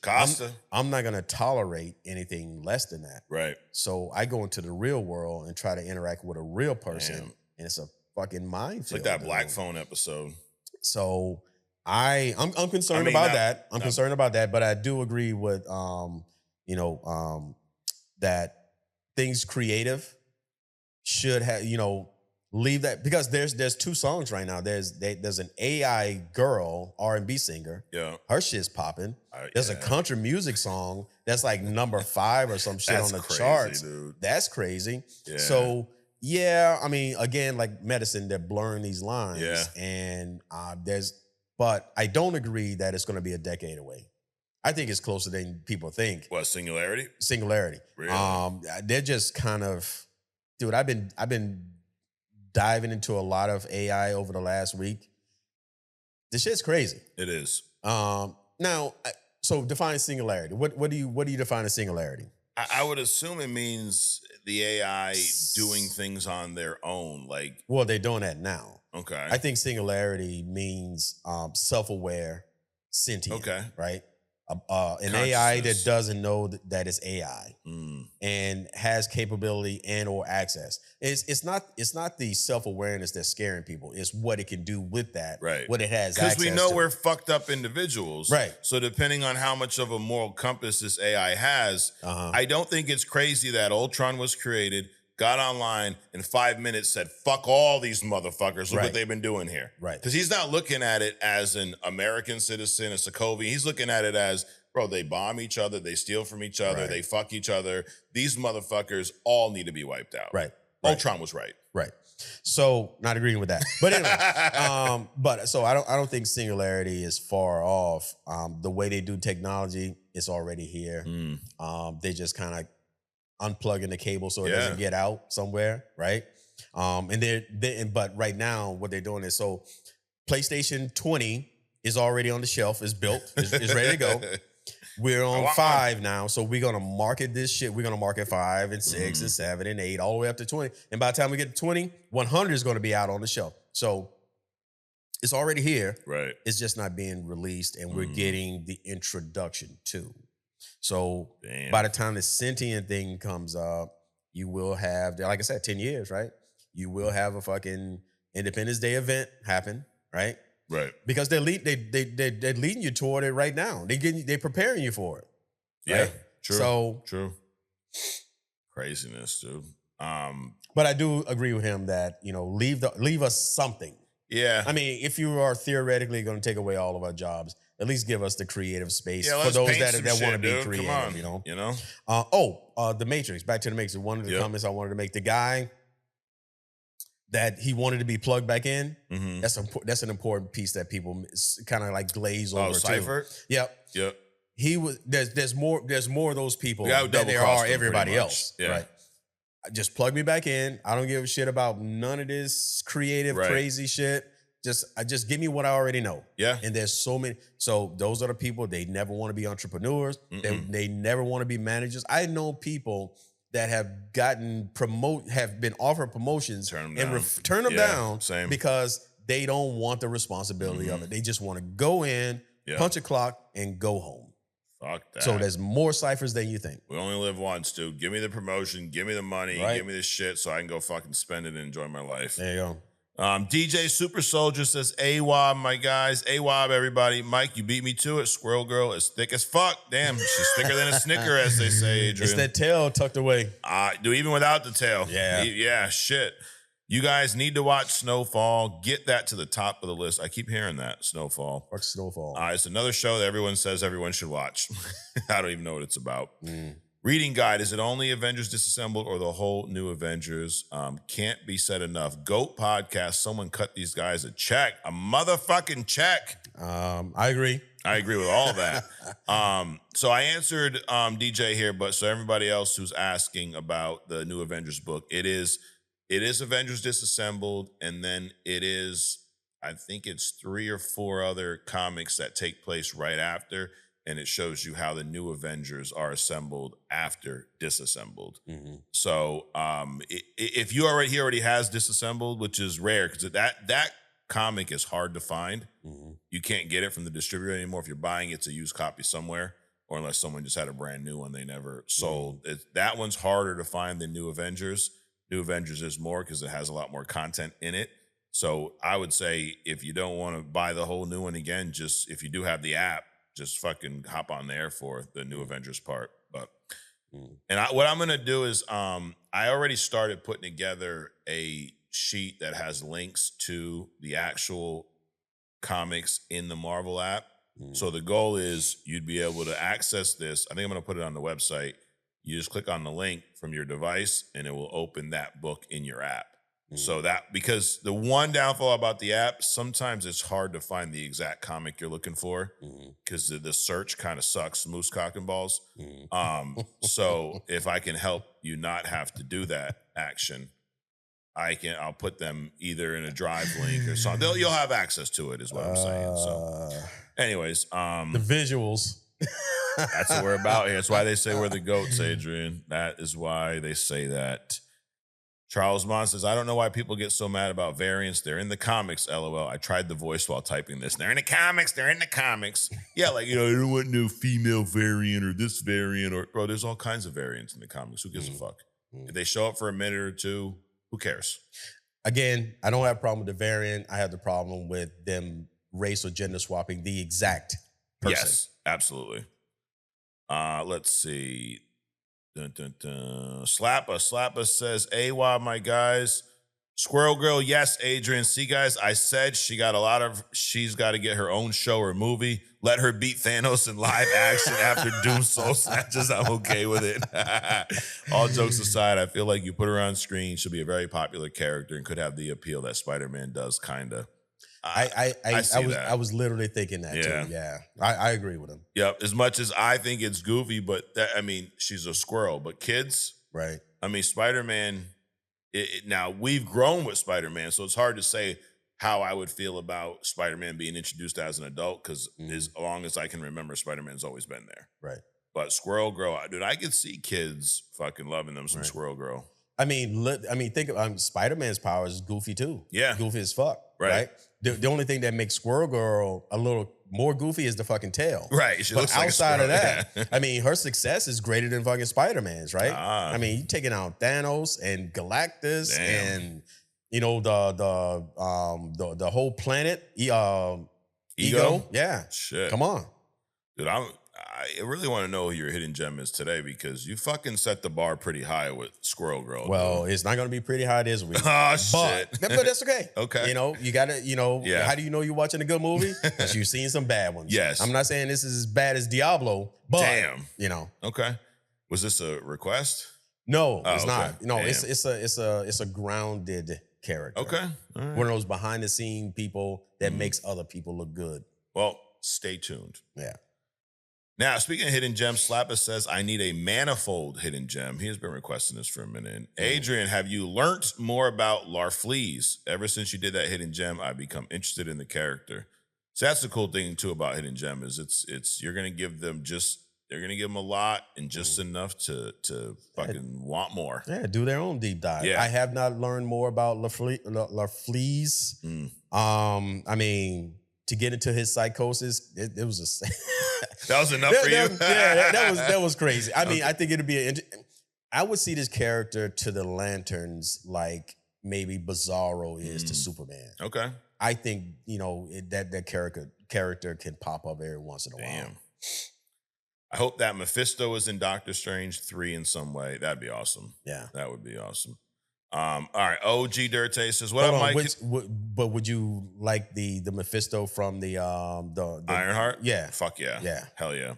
I'm not going to tolerate anything less than that. Right. So I go into the real world and try to interact with a real person, and it's a fucking minefield. It's like that Black Phone episode. So I'm concerned about that. I'm concerned about that, but I do agree with that things creative should have, leave that, because there's two songs right now. There's an AI girl R&B singer. Yeah. Her shit's popping. There's a country music song that's like number 5 or some shit on the charts. Dude. That's crazy. Yeah. So yeah, I mean, again, like medicine, they're blurring these lines. Yeah. And but I don't agree that it's going to be a decade away. I think it's closer than people think. What, singularity? Singularity. Really? They're just kind of, dude, I've been diving into a lot of AI over the last week. This shit's crazy. It is. Now, so define singularity. What do you define as singularity? I would assume it means the AI doing things on their own. Like, well, they're doing that now. Okay. I think singularity means self-aware, sentient. Okay. Right? An AI that doesn't know that it's AI and has capability and or access. It's not the self-awareness that's scaring people. It's what it can do with that. Right. What it has access to. Because we know we're fucked up individuals. Right. So depending on how much of a moral compass this AI has, I don't think it's crazy that Ultron was created, got online, in 5 minutes said, fuck all these motherfuckers. Look what they've been doing here. Right. Because he's not looking at it as an American citizen, a Sokovian. He's looking at it as, bro, they bomb each other, they steal from each other, they fuck each other. These motherfuckers all need to be wiped out. Right. Ultron was right. Right. So not agreeing with that. But anyway, but so I don't think singularity is far off. The way they do technology is already here. They just kind of unplugging the cable so it doesn't get out somewhere, right? But right now what they're doing is, so PlayStation 20 is already on the shelf, is built, is ready to go. We're on 5 now, so we're gonna market this shit. We're gonna market 5 and 6 and 7 and 8 all the way up to 20. And by the time we get to 20, 100 is gonna be out on the shelf. So it's already here. Right. It's just not being released, and we're getting the introduction to. So by the time the sentient thing comes up, you will have, like I said, 10 years, right? You will have a fucking Independence Day event happen, right? Right. Because they're leading you toward it right now. They're preparing you for it. Yeah. Right? True. So true. Craziness, dude. But I do agree with him that, leave us something. Yeah. I mean, if you are theoretically going to take away all of our jobs, at least give us the creative space Yeah, for let's those paint that some want to shit, be dude. creative. Come on, You know. you know. The Matrix. Back to the Matrix. One of the Yep. comments I wanted to make. The guy that he wanted to be plugged back in. Mhm. That's an important piece that people kind of like glaze over. Cypher. Too. Yep. Yep. He was. There's more of those people The guy who than there double-crossed are him, everybody pretty much. else. Yeah. Right. Just plug me back in. I don't give a shit about none of this creative, Right. crazy shit. Just give me what I already know. Yeah. And there's so many. So those are the people, they never want to be entrepreneurs. They never want to be managers. I know people that have been offered promotions Turn them and down. turn them Yeah, down same. because they don't want the responsibility of it. They just want to go in, punch a clock, and go home. Fuck that. So there's more ciphers than you think. We only live once, dude. Give me the promotion, give me the money, Right. give me the shit so I can go fucking spend it and enjoy my life. There you go. DJ Super Soldier says, AWOB, my guys. AWOB, everybody. Mike, you beat me to it. Squirrel Girl is thick as fuck. Damn, she's thicker than a Snicker, as they say, Adrian. It's that tail tucked away. Dude, even without the tail. Yeah. Yeah, shit. You guys need to watch Snowfall. Get that to the top of the list. I keep hearing that, Snowfall. Fuck Snowfall. It's another show that everyone says everyone should watch. I don't even know what it's about. Reading guide, is it only Avengers Disassembled or the whole new Avengers? Can't be said enough. GOAT podcast, someone cut these guys a check. A motherfucking check. I agree. I agree with all that. So I answered DJ here, but so everybody else who's asking about the new Avengers book, it is Avengers Disassembled, and then it is, I think it's 3 or 4 other comics that take place right after. And it shows you how the new Avengers are assembled after Disassembled. So if he already has Disassembled, which is rare because that comic is hard to find. You can't get it from the distributor anymore. If you're buying it, it's a used copy somewhere, or unless someone just had a brand new one they never sold. That one's harder to find than New Avengers. New Avengers is more because it has a lot more content in it. So I would say if you don't want to buy the whole new one again, just if you do have the app, just fucking hop on there for the new Avengers part. But what I'm gonna do is I already started putting together a sheet that has links to the actual comics in the Marvel app. So the goal is you'd be able to access this. I think I'm gonna put it on the website. You just click on the link from your device and it will open that book in your app. So that, because the one downfall about the app, sometimes it's hard to find the exact comic you're looking for because the search kind of sucks, moose cock and balls. So if I can help you not have to do that action, I'll put them either in a drive link or something. You'll have access to it is what I'm saying. So anyways, the visuals. That's what we're about here. That's why they say we're the GOATs, Adrian. That is why they say that. Charles Mon says, I don't know why people get so mad about variants. They're in the comics, LOL. I tried the voice while typing this. They're in the comics. They're in the comics. Yeah, like, I don't want no female variant or this variant. Or bro, there's all kinds of variants in the comics. Who gives a fuck? If they show up for a minute or two, who cares? Again, I don't have a problem with the variant. I have the problem with them race or gender swapping the exact person. Yes, absolutely. Let's see. Dun, dun, dun. Slappa says, AWOB, my guys. Squirrel Girl, yes, Adrian. See, guys, I said she's got to get her own show or movie. Let her beat Thanos in live action after Doom Soul Snatches. I'm okay with it. All jokes aside, I feel like you put her on screen, she'll be a very popular character and could have the appeal that Spider-Man does, kind of. I was literally thinking that too. Yeah, I agree with him. Yep. As much as I think it's goofy, but she's a squirrel. But kids, right? Spider-Man. Now we've grown with Spider-Man, so it's hard to say how I would feel about Spider-Man being introduced as an adult because as long as I can remember, Spider-Man's always been there. Right. But Squirrel Girl, dude, I could see kids fucking loving them some Squirrel Girl. Think of Spider-Man's powers is goofy too. Yeah. Goofy as fuck. Right? The only thing that makes Squirrel Girl a little more goofy is the fucking tail. Right. She but looks like outside a of that, yeah. Her success is greater than fucking Spider-Man's, right? You taking out Thanos and Galactus and the whole planet, Ego. Yeah. Shit. Come on. Dude, I really want to know who your hidden gem is today because you fucking set the bar pretty high with Squirrel Girl. Well, it's not going to be pretty high this week. Oh, shit. But that's okay. Okay. You know, you got to, Yeah. how do you know you're watching a good movie? Because you've seen some bad ones. Yes. I'm not saying this is as bad as Diablo, but, Damn. Okay. Was this a request? No, Oh, it's okay. not. No, Damn. it's a grounded character. Okay. All right. One of those behind the scene people that makes other people look good. Well, stay tuned. Yeah. Now, speaking of hidden gems, Slappa says, I need a manifold hidden gem. He has been requesting this for a minute. Adrian, have you learnt more about Larfleeze? Ever since you did that hidden gem, I've become interested in the character. So that's the cool thing, too, about hidden gem is it's you're going to give them they're going to give them a lot and just enough to fucking want more. Yeah, do their own deep dive. Yeah. I have not learned more about Larfleeze. I mean, to get into his psychosis, it was a... That was enough for you? that was crazy. I mean, I think it'd be I would see this character to the Lanterns like maybe Bizarro is to Superman. Okay. I think, that character can pop up every once in a while. I hope that Mephisto is in Doctor Strange 3 in some way. That'd be awesome. Yeah. That would be awesome. All right. OG Dirte says, what up, Mike? But would you like the Mephisto from the Ironheart? Yeah. Fuck yeah. Yeah. Hell yeah.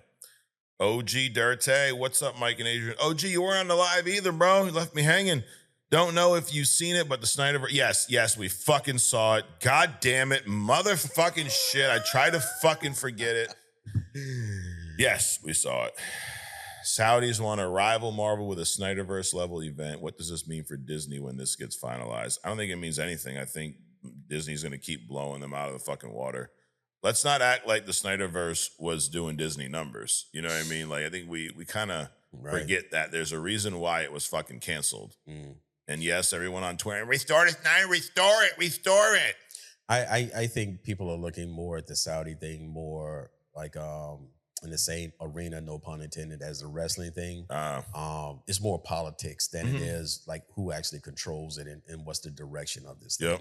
OG Dirte, what's up, Mike and Adrian? OG, you weren't on the live either, bro. You left me hanging. Don't know if you've seen it, but the Snyderverse. Yes, we fucking saw it. God damn it. Motherfucking shit. I tried to fucking forget it. Yes, we saw it. Saudis want to rival Marvel with a Snyderverse level event. What does this mean for Disney when this gets finalized? I don't think it means anything. I think Disney's going to keep blowing them out of the fucking water. Let's not act like the Snyderverse was doing Disney numbers. You know what I mean? Like, I think we kind of forget that there's a reason why it was fucking canceled. And yes, everyone on Twitter, restore it, Snyder, restore it. I think people are looking more at the Saudi thing more like in the same arena, no pun intended, as the wrestling thing. It's more politics than it is like who actually controls it and what's the direction of this thing.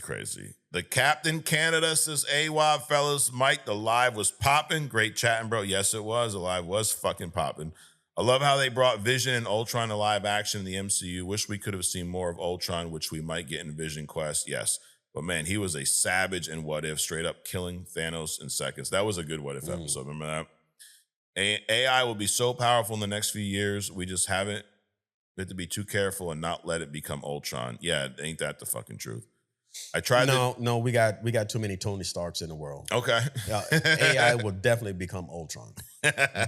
Crazy. The Captain Canada says, AWOB, fellas, Mike, the live was popping. Great chatting, bro. Yes, it was. The live was fucking popping. I love how they brought Vision and Ultron to live action in the MCU. Wish we could have seen more of Ultron, which we might get in Vision Quest. Yes. But man, he was a savage in What If, straight up killing Thanos in seconds. That was a good What If episode. Remember that? AI will be so powerful in the next few years. We just haven't have to be too careful and not let it become Ultron. Yeah, ain't that the fucking truth? I tried. No, we got too many Tony Starks in the world. Okay. AI will definitely become Ultron.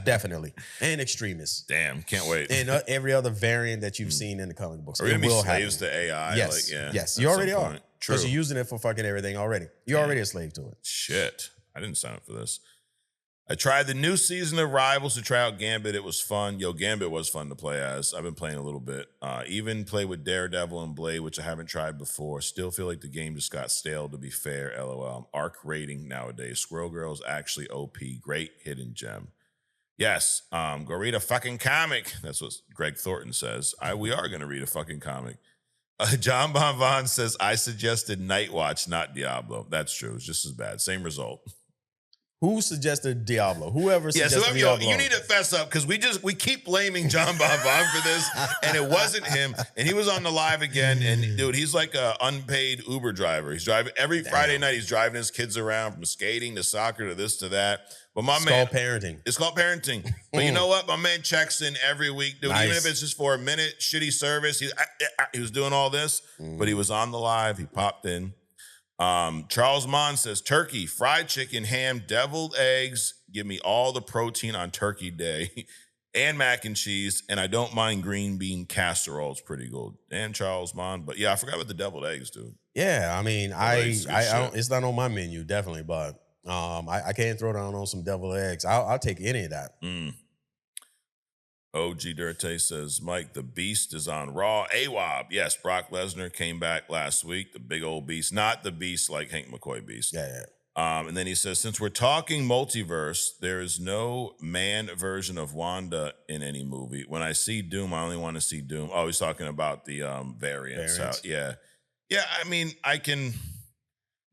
Definitely. And extremists. Damn, can't wait. And every other variant that you've seen in the comic books. Are we gonna be slaves to AI? Yes. Like, yes. You already are. True. Because you're using it for fucking everything already. You're already a slave to it. Shit. I didn't sign up for this. I tried the new season of Rivals to try out Gambit. It was fun. Gambit was fun to play as. I've been playing a little bit. Even play with Daredevil and Blade, which I haven't tried before. Still feel like the game just got stale, to be fair. LOL. Arc rating nowadays. Squirrel Girl is actually OP. Great hidden gem. Yes. Go read a fucking comic. That's what Greg Thornton says. We are going to read a fucking comic. John Bonvon says, I suggested Night Watch, not Diablo. That's true. It's just as bad. Same result. Who suggested Diablo? Whoever suggested Diablo. You need to fess up because we keep blaming John Bonvon for this, and it wasn't him. And he was on the live again. And dude, he's like an unpaid Uber driver. He's driving every Friday night. He's driving his kids around from skating to soccer to this to that. But my man, it's called parenting. But you know what? My man checks in every week, dude. Even if it's just for a minute, shitty service. He was doing all this, but he was on the live. He popped in. Charles Mon says, turkey, fried chicken, ham, deviled eggs. Give me all the protein on turkey day and mac and cheese. And I don't mind green bean casserole. It's pretty good. And Charles Mon. But yeah, I forgot about the deviled eggs, dude. Yeah, I mean, I don't, it's not on my menu, definitely, but I can throw down on some deviled eggs. I'll take any of that. OG Dirte says, Mike, the Beast is on Raw. AWOB. Yes, Brock Lesnar came back last week. The big old Beast. Not the Beast like Hank McCoy Beast. Yeah. And then he says, since we're talking multiverse, there is no man version of Wanda in any movie. When I see Doom, I only want to see Doom. Oh, he's talking about the variants. Yeah. I mean, I can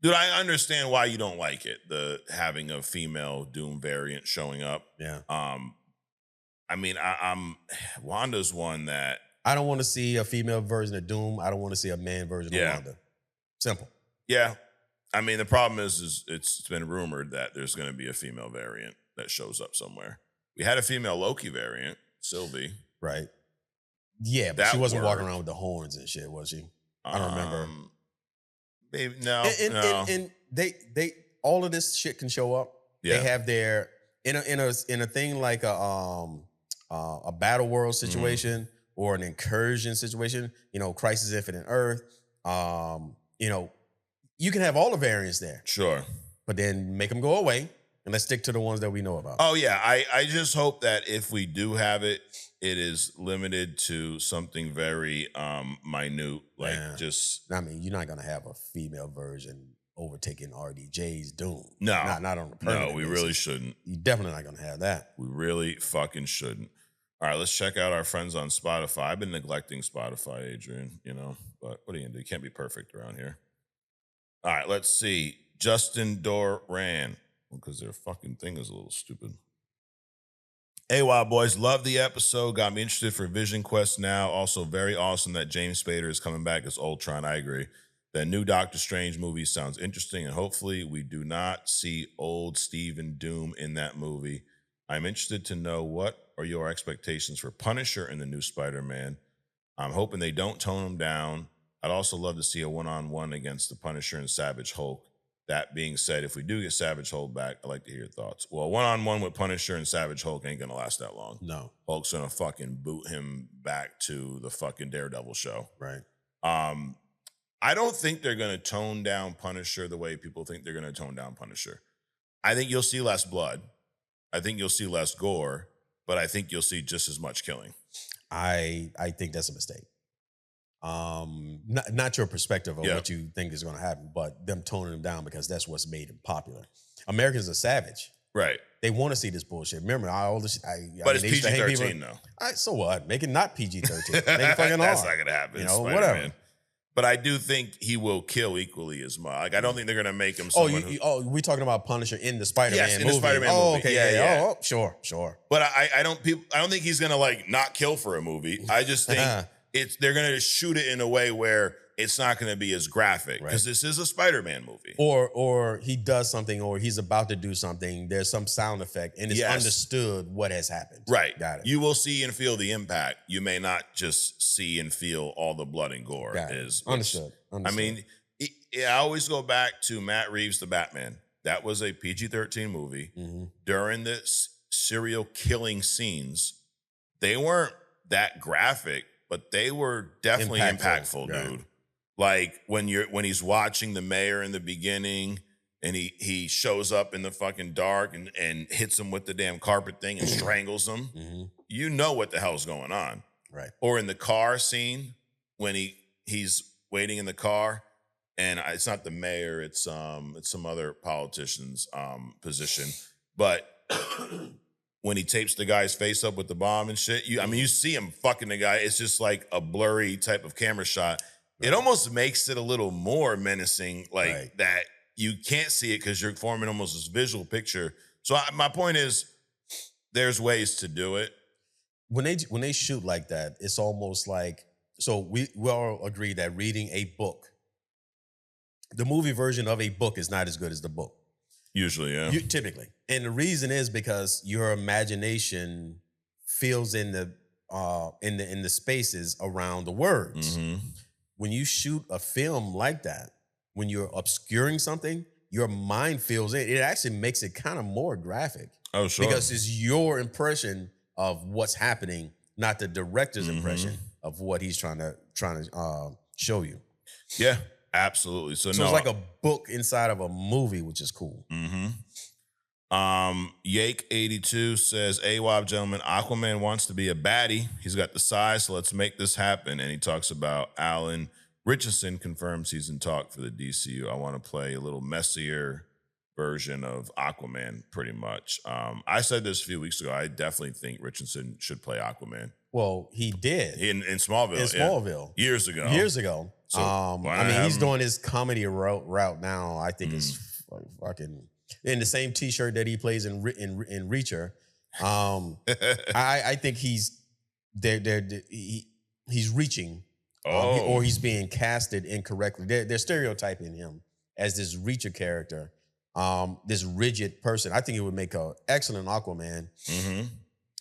Dude, I understand why you don't like it. The having a female Doom variant showing up. Yeah. I mean, I'm Wanda's one that I don't want to see a female version of Doom. I don't want to see a man version of Wanda. Simple. Yeah. I mean, the problem is it's been rumored that there's going to be a female variant that shows up somewhere. We had a female Loki variant, Sylvie. Right. Yeah, but she wasn't walking around with the horns and shit, was she? I don't remember. Maybe no. And they all of this shit can show up. Yeah. They have their in a thing like a battle world situation or an incursion situation, Crisis Infinite Earth. You can have all the variants there. Sure. But then make them go away and let's stick to the ones that we know about. Oh, yeah. I just hope that if we do have it, it is limited to something very minute. Like I mean, you're not going to have a female version overtaking RDJ's Doom. No. Not on the permanent No, we basis. really shouldn't. You're definitely not going to have that. We really fucking shouldn't. All right, let's check out our friends on Spotify. I've been neglecting Spotify, Adrian, but what are you going to do? You can't be perfect around here. All right, let's see. Justin Doran, because their fucking thing is a little stupid. Hey, Wild Boys, love the episode. Got me interested for Vision Quest now. Also, very awesome that James Spader is coming back as Ultron. I agree. That new Doctor Strange movie sounds interesting, and hopefully we do not see old Stephen Doom in that movie. I'm interested to know what are your expectations for Punisher in the new Spider-Man. I'm hoping they don't tone him down. I'd also love to see a one-on-one against the Punisher and Savage Hulk. That being said, if we do get Savage Hulk back, I'd like to hear your thoughts. Well, one-on-one with Punisher and Savage Hulk ain't going to last that long. No. Hulk's going to fucking boot him back to the fucking Daredevil show. Right. I don't think they're going to tone down Punisher the way people think they're going to tone down Punisher. I think you'll see less blood. I think you'll see less gore, but I think you'll see just as much killing. I think that's a mistake. Not your perspective of what you think is going to happen, but them toning him down because that's what's made him popular. Americans are savage. Right. They want to see this bullshit. Remember, but it's PG-13 though. So what? Make it not PG-13. Make it fucking That's R. not going to happen. Whatever. But I do think he will kill equally as much. Like, I don't think they're going to make him someone we talking about Punisher in the Spider-Man movie? Yes, in the Spider-Man movie. Okay, yeah. Oh, sure. But I don't think he's going to, like, not kill for a movie. I just think they're going to shoot it in a way where it's not going to be as graphic because this is a Spider-Man movie. Or he does something or he's about to do something. There's some sound effect and it's understood what has happened. Right. Got it. You will see and feel the impact. You may not just see and feel all the blood and gore. Understood. I mean, I always go back to Matt Reeves' The Batman. That was a PG-13 movie. Mm-hmm. During the serial killing scenes, they weren't that graphic, but they were definitely impactful, dude. Like when he's watching the mayor in the beginning and he shows up in the fucking dark and hits him with the damn carpet thing and strangles him. Mm-hmm. You know what the hell's going on. Right. Or in the car scene when he's waiting in the car and it's not the mayor, it's some other politician's position. But when he tapes the guy's face up with the bomb and shit, you see him fucking the guy. It's just like a blurry type of camera shot. It almost makes it a little more menacing, that you can't see it because you're forming almost this visual picture. So my point is, there's ways to do it. When they shoot like that, it's almost like, so we all agree that reading a book, the movie version of a book is not as good as the book. Usually, yeah. Typically. And the reason is because your imagination fills in the spaces around the words. Mm-hmm. When you shoot a film like that, when you're obscuring something, your mind fills in. It actually makes it kind of more graphic. Oh, sure. Because it's your impression of what's happening, not the director's impression of what he's trying to show you. Yeah, absolutely. So it's like a book inside of a movie, which is cool. Mm-hmm. Yake82 says, AWOB gentlemen, Aquaman wants to be a baddie. He's got the size, so let's make this happen. And he talks about Alan Richardson confirms he's in talk for the DCU. I want to play a little messier version of Aquaman, pretty much. I said this a few weeks ago. I definitely think Richardson should play Aquaman. Well, he did in Smallville. in Smallville years ago. Years ago. So, I mean, he's doing his comedy route now. I think it's fucking in the same T-shirt that he plays in Reacher. I think he's he's reaching, or he's being casted incorrectly. They're stereotyping him as this Reacher character, this rigid person. I think it would make an excellent Aquaman. Mm-hmm.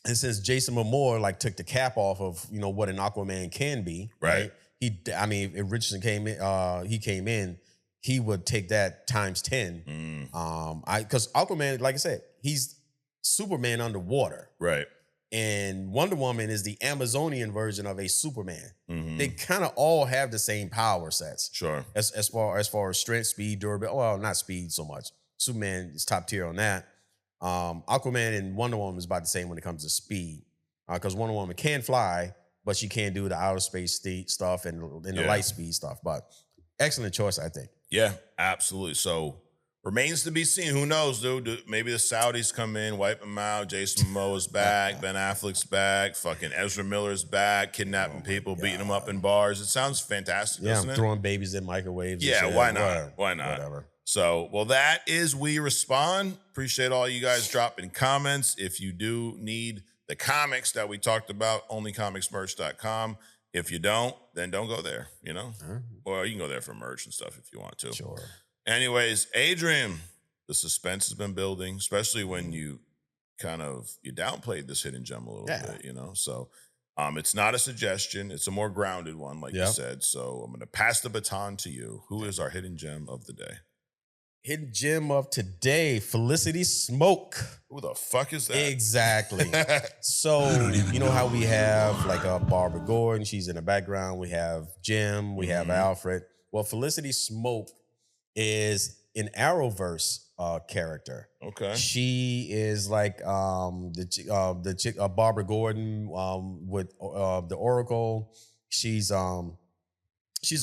And since Jason Momoa like took the cap off of what an Aquaman can be, right? If Richardson came in, he would take that times 10. Because Aquaman, like I said, he's Superman underwater, right? And Wonder Woman is the Amazonian version of a Superman. Mm-hmm. They kind of all have the same power sets. Sure. As far as strength, speed, durability. Well, not speed so much. Superman is top tier on that. Aquaman and Wonder Woman is about the same when it comes to speed, because Wonder Woman can fly, but she can't do the outer space stuff and the light speed stuff. But excellent choice, I think. Yeah, absolutely. So remains to be seen. Who knows, dude? Maybe the Saudis come in, wipe them out. Jason Momoa's back. Ben Affleck's back. Fucking Ezra Miller's back. Kidnapping people, beating them up in bars. It sounds fantastic, doesn't it? Throwing babies in microwaves. Yeah, why not? Why not? Whatever. So, well, that is We Respond. Appreciate all you guys dropping comments. If you do need the comics that we talked about, onlycomicsmerch.com. If you don't, then don't go there, Or you can go there for merch and stuff if you want to. Sure. Anyways, Adrian, the suspense has been building, especially when you downplayed this hidden gem a little bit, So it's not a suggestion. It's a more grounded one, like you said. So I'm going to pass the baton to you. Who is our hidden gem of the day? Hidden gem of today, Felicity Smoke. Who the fuck is that? Exactly. So, you know how we have like Barbara Gordon, she's in the background. We have Jim, we have Alfred. Well, Felicity Smoke is an Arrowverse character. Okay. She is like the chick Barbara Gordon with the Oracle. She's a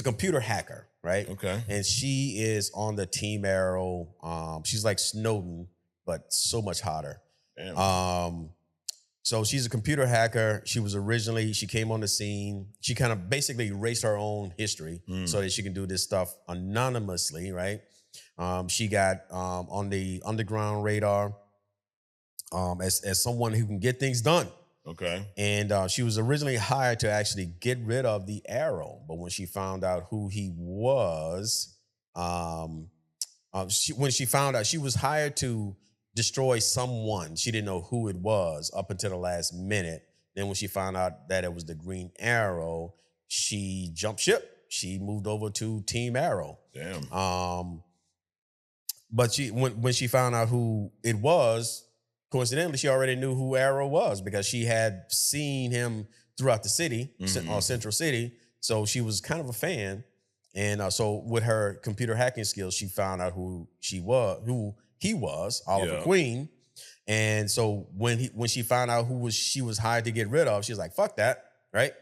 computer hacker, right? Okay. And she is on the Team Arrow. She's like Snowden, but so much hotter. Damn. So she's a computer hacker. She came on the scene. She kind of basically erased her own history so that she can do this stuff anonymously, right? She got on the underground radar as someone who can get things done. Okay. And she was originally hired to actually get rid of the Arrow, but when she found out who he was, when she found out, she was hired to destroy someone. She didn't know who it was up until the last minute. Then when she found out that it was the Green Arrow, she jumped ship. She moved over to Team Arrow. Damn. But when she found out who it was, coincidentally, she already knew who Arrow was because she had seen him throughout the city, Central City. So she was kind of a fan. And so with her computer hacking skills, she found out who he was, Oliver Queen. And so when she found out she was hired to get rid of, she was like, fuck that, right?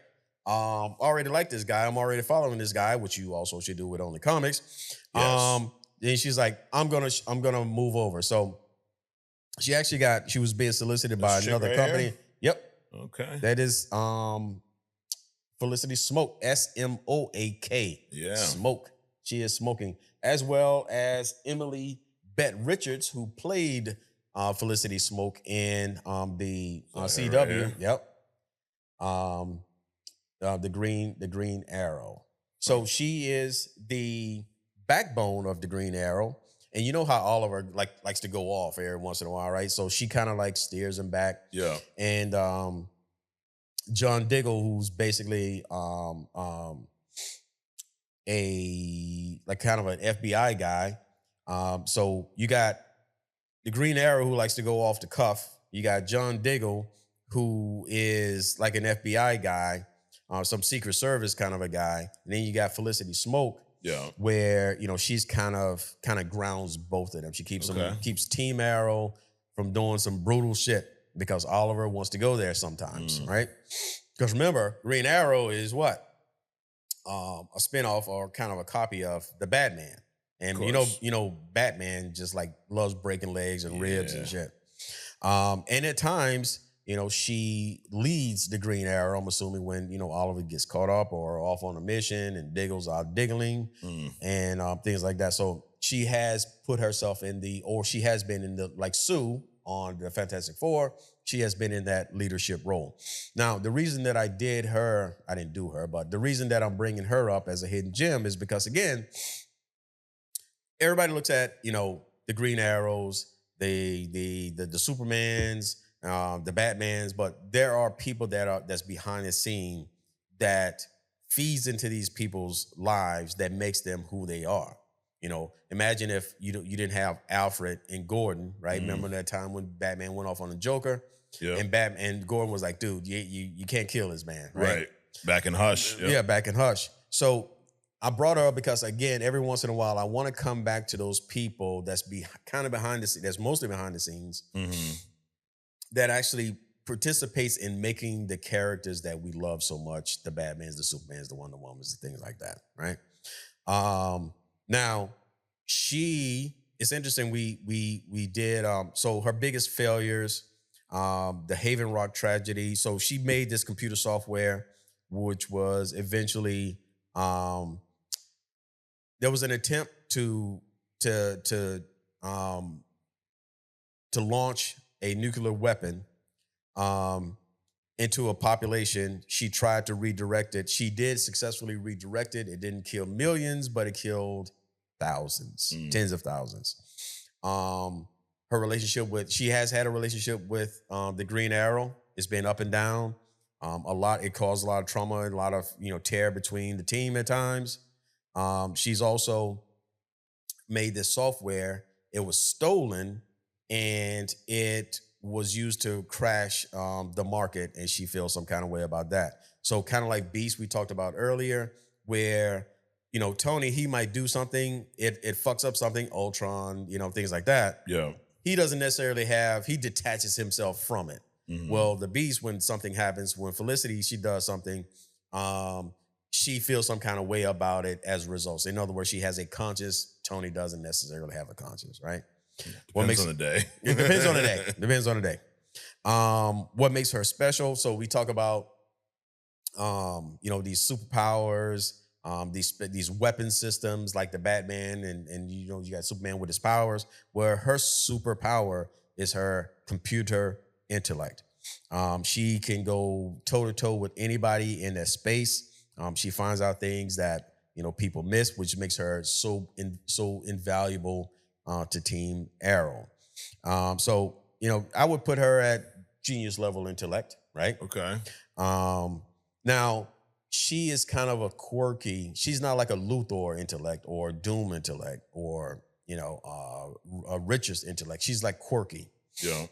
Already like this guy. I'm already following this guy, which you also should do with Only Comics. Yes. Then she's like, I'm gonna move over. So she was being solicited by another company. Here? Yep. Okay. That is Felicity Smoke, Smoak. Yeah. Smoke. She is smoking. As well as Emily Bette Richards, who played Felicity Smoke in the CW. Right. Yep. The Green Arrow. So she is the backbone of the Green Arrow. And you know how Oliver likes to go off every once in a while, right? So she kind of like steers him back. Yeah. And John Diggle, who's basically a kind of an FBI guy. So you got the Green Arrow, who likes to go off the cuff. You got John Diggle, who is like an FBI guy, some Secret Service kind of a guy. And then you got Felicity Smoke. Yeah, where she's kind of grounds both of them. She keeps keeps Team Arrow from doing some brutal shit because Oliver wants to go there sometimes, right? Because remember, Green Arrow is what a spinoff or kind of a copy of the Batman, and Batman just like loves breaking legs and ribs and shit. And at times she leads the Green Arrow, I'm assuming, when, Oliver gets caught up or off on a mission and Diggle's out diggling and things like that. So she has put herself she has been in the, like Sue on the Fantastic Four, she has been in that leadership role. Now, the reason that I didn't do her, but the reason that I'm bringing her up as a hidden gem is because, again, everybody looks at, the Green Arrows, the Supermans, the Batmans, but there are people that's behind the scene that feeds into these people's lives that makes them who they are. Imagine if you didn't have Alfred and Gordon, right? Remember that time when Batman went off on the Joker, and Gordon was like, "Dude, you can't kill this man," right? Back in Hush. Yeah, back in Hush. So I brought her up because, again, every once in a while, I want to come back to those people that's kind of behind the scenes, that's mostly behind the scenes, that actually participates in making the characters that we love so much, the Batmans, the Supermans, the Wonder Womans, the things like that, right? Now, it's interesting, we did, so her biggest failures, the Haven Rock tragedy, so she made this computer software, which was eventually, there was an attempt to launch a nuclear weapon into a population. She tried to redirect it. She did successfully redirect it. It didn't kill millions, but it killed thousands, tens of thousands. She has had a relationship with the Green Arrow. It's been up and down. It caused a lot of trauma and a lot of, tear between the team at times. She's also made this software. It was stolen and it was used to crash the market, and she feels some kind of way about that. So kind of like Beast we talked about earlier, where, Tony, he might do something, it fucks up something, Ultron, things like that. Yeah. He doesn't necessarily he detaches himself from it. Well, the Beast, when something happens, when Felicity, she does something, she feels some kind of way about it as a result. In other words, she has a conscience. Tony doesn't necessarily have a conscience, right? Depends on the day. It depends on the day. Depends on the day. What makes her special? So we talk about, these superpowers, these weapon systems like the Batman, and you got Superman with his powers, where her superpower is her computer intellect. She can go toe to toe with anybody in that space. She finds out things that people miss, which makes her so invaluable to Team Arrow. So I would put her at genius level intellect, right? Okay. Now she is kind of a quirky. She's not like a Luthor intellect or Doom intellect or a Richard's intellect. She's like quirky. Yeah.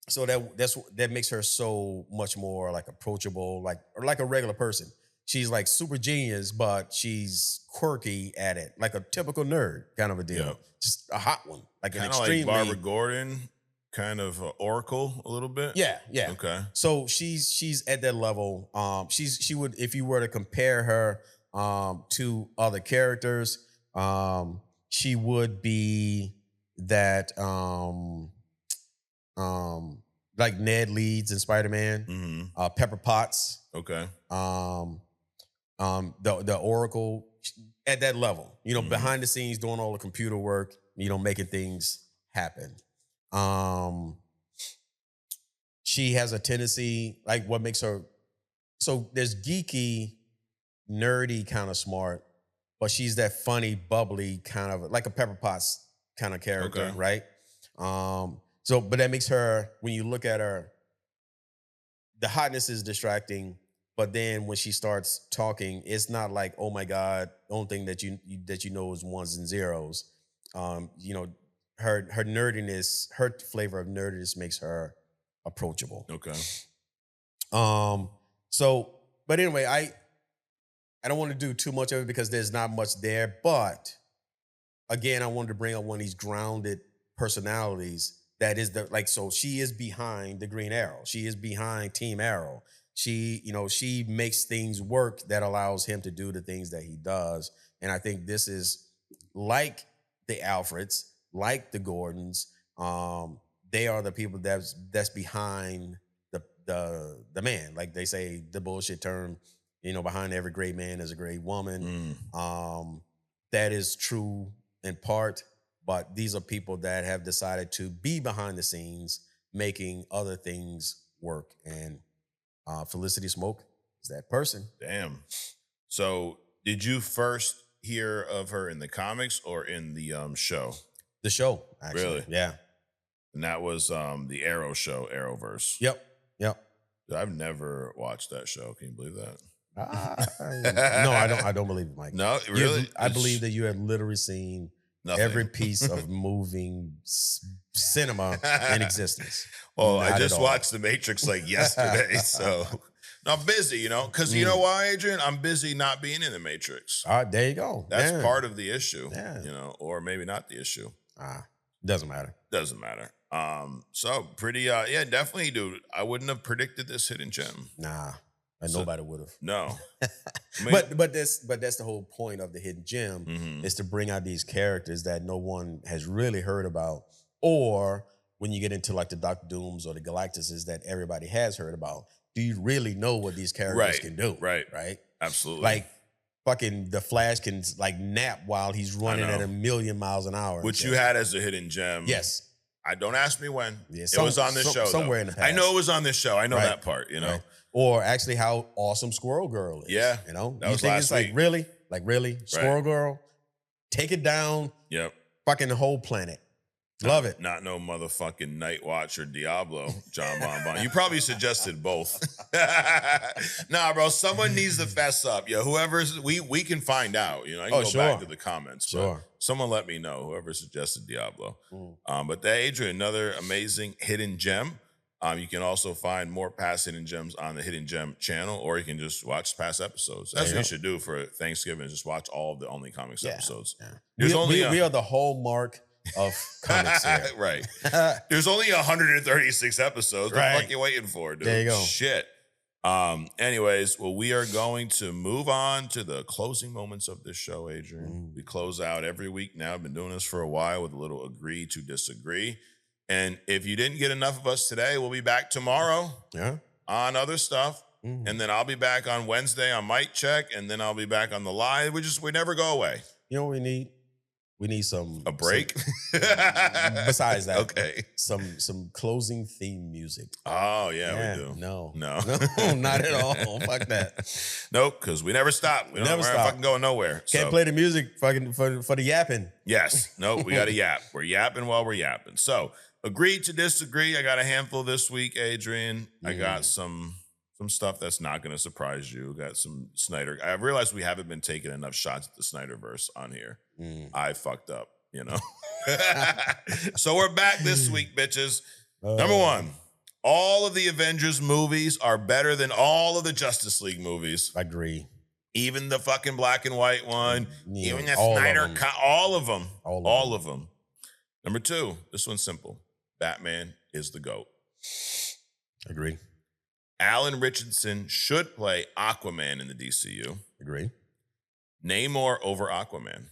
So that makes her so much more like approachable, like a regular person. She's like super genius, but she's quirky at it, like a typical nerd kind of a deal. Yeah. Just a hot one, like kind an of extremely. Like Barbara Gordon, kind of Oracle a little bit. Yeah. Okay. So she's at that level. She would, if you were to compare her to other characters, she would be that like Ned Leeds in Spider-Man, Pepper Potts. Okay. The Oracle at that level, behind the scenes doing all the computer work, making things happen. She has a tendency, like what makes her, so there's geeky, nerdy kind of smart, but she's that funny, bubbly kind of, like a Pepper Potts kind of character, right? But that makes her, when you look at her, the hotness is distracting. But then when she starts talking, it's not like, oh my God, the only thing that you know is ones and zeros. Her nerdiness, her flavor of nerdiness makes her approachable. Okay. But anyway, I don't want to do too much of it because there's not much there. But again, I wanted to bring up one of these grounded personalities that is so she is behind the Green Arrow. She is behind Team Arrow. She makes things work that allows him to do the things that he does. And I think this is like the Alfreds, like the Gordons. They are the people that's behind the man. Like they say, the bullshit term, behind every great man is a great woman. That is true in part, but these are people that have decided to be behind the scenes, making other things work. And Felicity Smoke is that person. Damn. So did you first hear of her in the comics or in the show? The show, actually. Really? Yeah. And that was the Arrow show, Arrowverse. Yep. I've never watched that show. Can you believe that? No, I don't believe it, Mike. No, really? I believe that you have literally seen every piece of moving cinema in existence. Well, I just watched The Matrix like yesterday, so I'm busy, because you know why, Adrian? I'm busy not being in The Matrix. All right, there you go. That's part of the issue, Yeah. Or maybe not the issue. Doesn't matter. Doesn't matter. So pretty, yeah, definitely, dude. I wouldn't have predicted this hidden gem. Nah, and nobody would have. No. I mean, but that's the whole point of the hidden gem is to bring out these characters that no one has really heard about, or when you get into like the Doctor Dooms or the Galactuses that everybody has heard about, do you really know what these characters can do? Right. Absolutely. Like fucking the Flash can like nap while he's running at 1,000,000 miles an hour. Which you had as a hidden gem. Yes. I don't ask me when. Yeah, it was on this show. Somewhere though. in the past. I know it was on this show. I know that part, Right. Or actually how awesome Squirrel Girl is. Yeah. That you was think last it's week. like really? Squirrel Girl? Take it down. Yep. Fucking the whole planet. Love it. Not no motherfucking Night Watch or Diablo, John Bonbon. You probably suggested both. Nah, bro, someone needs to fess up. Yeah, whoever's, we can find out. I can go back to the comments. Sure. But someone let me know, whoever suggested Diablo. But that, Adrian, another amazing hidden gem. You can also find more past hidden gems on the Hidden Gem channel, or you can just watch past episodes. That's what you should do for Thanksgiving, just watch all of the Only Comics episodes. Yeah. We are the hallmark of comics here. Right. There's only 136 episodes. What the fuck you waiting for, dude? There you go. Shit. Anyways, well, we are going to move on to the closing moments of this show, Adrian. We close out every week now. I've been doing this for a while with a little agree to disagree. And if you didn't get enough of us today, we'll be back tomorrow on other stuff. And then I'll be back on Wednesday on Mic Check. And then I'll be back on the live. We never go away. You know what we need? We need a break. Besides that, okay, some closing theme music. Oh yeah, we do. No, not at all. Fuck that. Nope, because we never stop. We're not fucking going nowhere. Can't play the music fucking for the yapping. Yes. Nope. We got to yap. We're yapping while we're yapping. So agree to disagree. I got a handful this week, Adrian. I got some stuff that's not going to surprise you. Got some Snyder. I realized we haven't been taking enough shots at the Snyderverse on here. I fucked up, So we're back this week, bitches. Number one, all of the Avengers movies are better than all of the Justice League movies. I agree. Even the fucking black and white one, even the all Snyder of them. cut, all of them. All of them. Number two, this one's simple. Batman is the GOAT. Agree. Alan Richardson should play Aquaman in the DCU. Agree. Namor over Aquaman.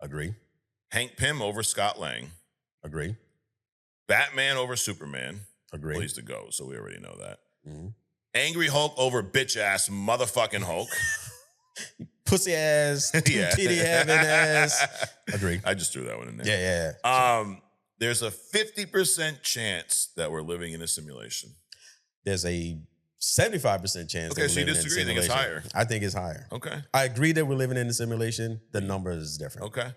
Agree. Hank Pym over Scott Lang. Agree. Batman over Superman. Agree. Well, he's the GOAT, so we already know that. Angry Hulk over bitch-ass motherfucking Hulk. Pussy ass, titty having ass. Agree. I just threw that one in there. Yeah. There's a 50% chance that we're living in a simulation. There's a 75% chance. Okay, so you disagree? You think it's higher? I think it's higher. Okay. I agree that we're living in a simulation. The number is different. Okay.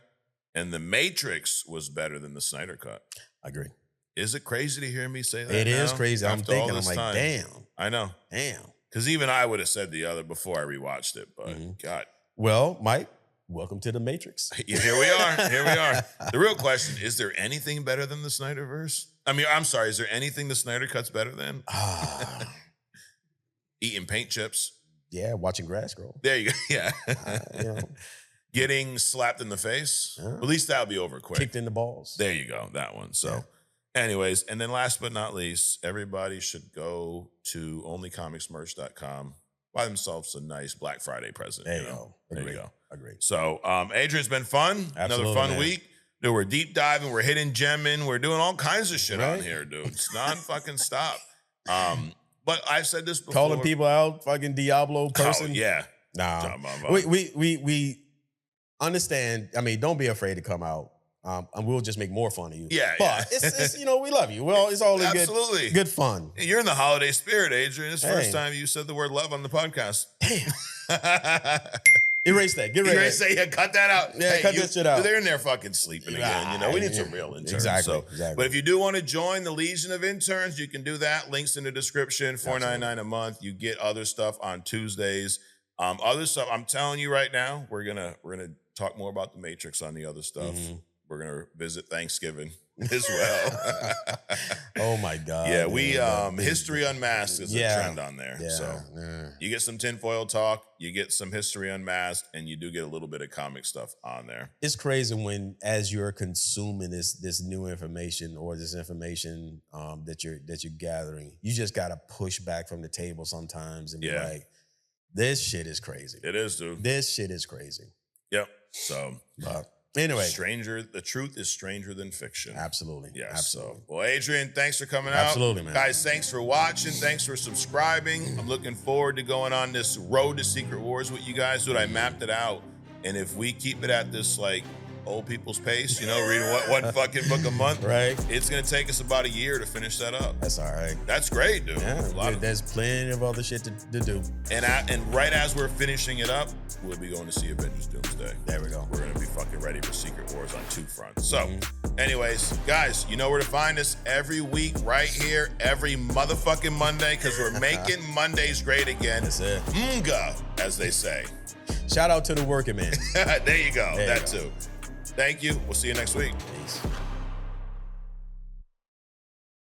And The Matrix was better than the Snyder Cut. I agree. Is it crazy to hear me say that? It is crazy. I'm thinking, I'm like, time? damn. I know. Damn. Because even I would have said the other before I rewatched it, but God. Well, Mike, welcome to the Matrix. Yeah, here we are. Here we are. The real question, is there anything better than the Snyderverse? I mean, I'm sorry, is there anything the Snyder Cut's better than? Eating paint chips. Yeah, watching grass grow. There you go. Yeah. You know, Getting slapped in the face. At least that'll be over quick. kicked in the balls. There you go. That one. So anyways, and then last but not least, everybody should go to onlycomicsmerch.com. Buy themselves a nice Black Friday present. There you go. There you go. Agreed. So, Adrian, it's been fun. Absolutely, Another fun man. week. Dude, we're deep diving. We're hidden gemming. We're doing all kinds of shit on here, dude. It's non-fucking stop. But I've said this before. Calling people out, fucking Diablo person. Oh, yeah. Nah. We understand. I mean, don't be afraid to come out. And we'll just make more fun of you. Yeah, but it's we love you. Well, it's all in good fun. You're in the holiday spirit, Adrian. It's the first time you said the word love on the podcast. Damn. Erase that. Get rid of that. Yeah, cut that out. Yeah, cut that shit out. They're in there fucking sleeping again. We need some real interns. Exactly. But if you do want to join the Legion of Interns, you can do that. Links in the description. $4.99 a month. You get other stuff on Tuesdays. Other stuff. I'm telling you right now, we're gonna talk more about the Matrix on the other stuff. Mm-hmm. We're gonna visit Thanksgiving as well. Oh my God. Yeah, we History Unmasked is a trend on there. Yeah, so you get some tinfoil talk, you get some History Unmasked, and you do get a little bit of comic stuff on there. It's crazy when, as you're consuming this new information or this information that you're gathering, you just gotta push back from the table sometimes and be like, this shit is crazy. It is, dude. This shit is crazy. Yep. So anyway, the truth is stranger than fiction. Absolutely. Yes. Absolutely. So, well, Adrian, thanks for coming out. Absolutely, man. Guys, thanks for watching. Thanks for subscribing. I'm looking forward to going on this road to Secret Wars with you guys. Dude, I mapped it out. And if we keep it at this, like, old people's pace, reading one fucking book a month, right? It's going to take us about a year to finish that up. That's all right. That's great, dude. Yeah, there's plenty of other shit to do. And right as we're finishing it up, we'll be going to see Avengers Doomsday. There we go. We're going to be fucking ready for Secret Wars on 2 fronts. So, anyways, guys, you know where to find us every week right here, every motherfucking Monday, because we're making Mondays great again. That's it. Mga, as they say. Shout out to the working man. There you go. That too. Thank you. We'll see you next week. Peace.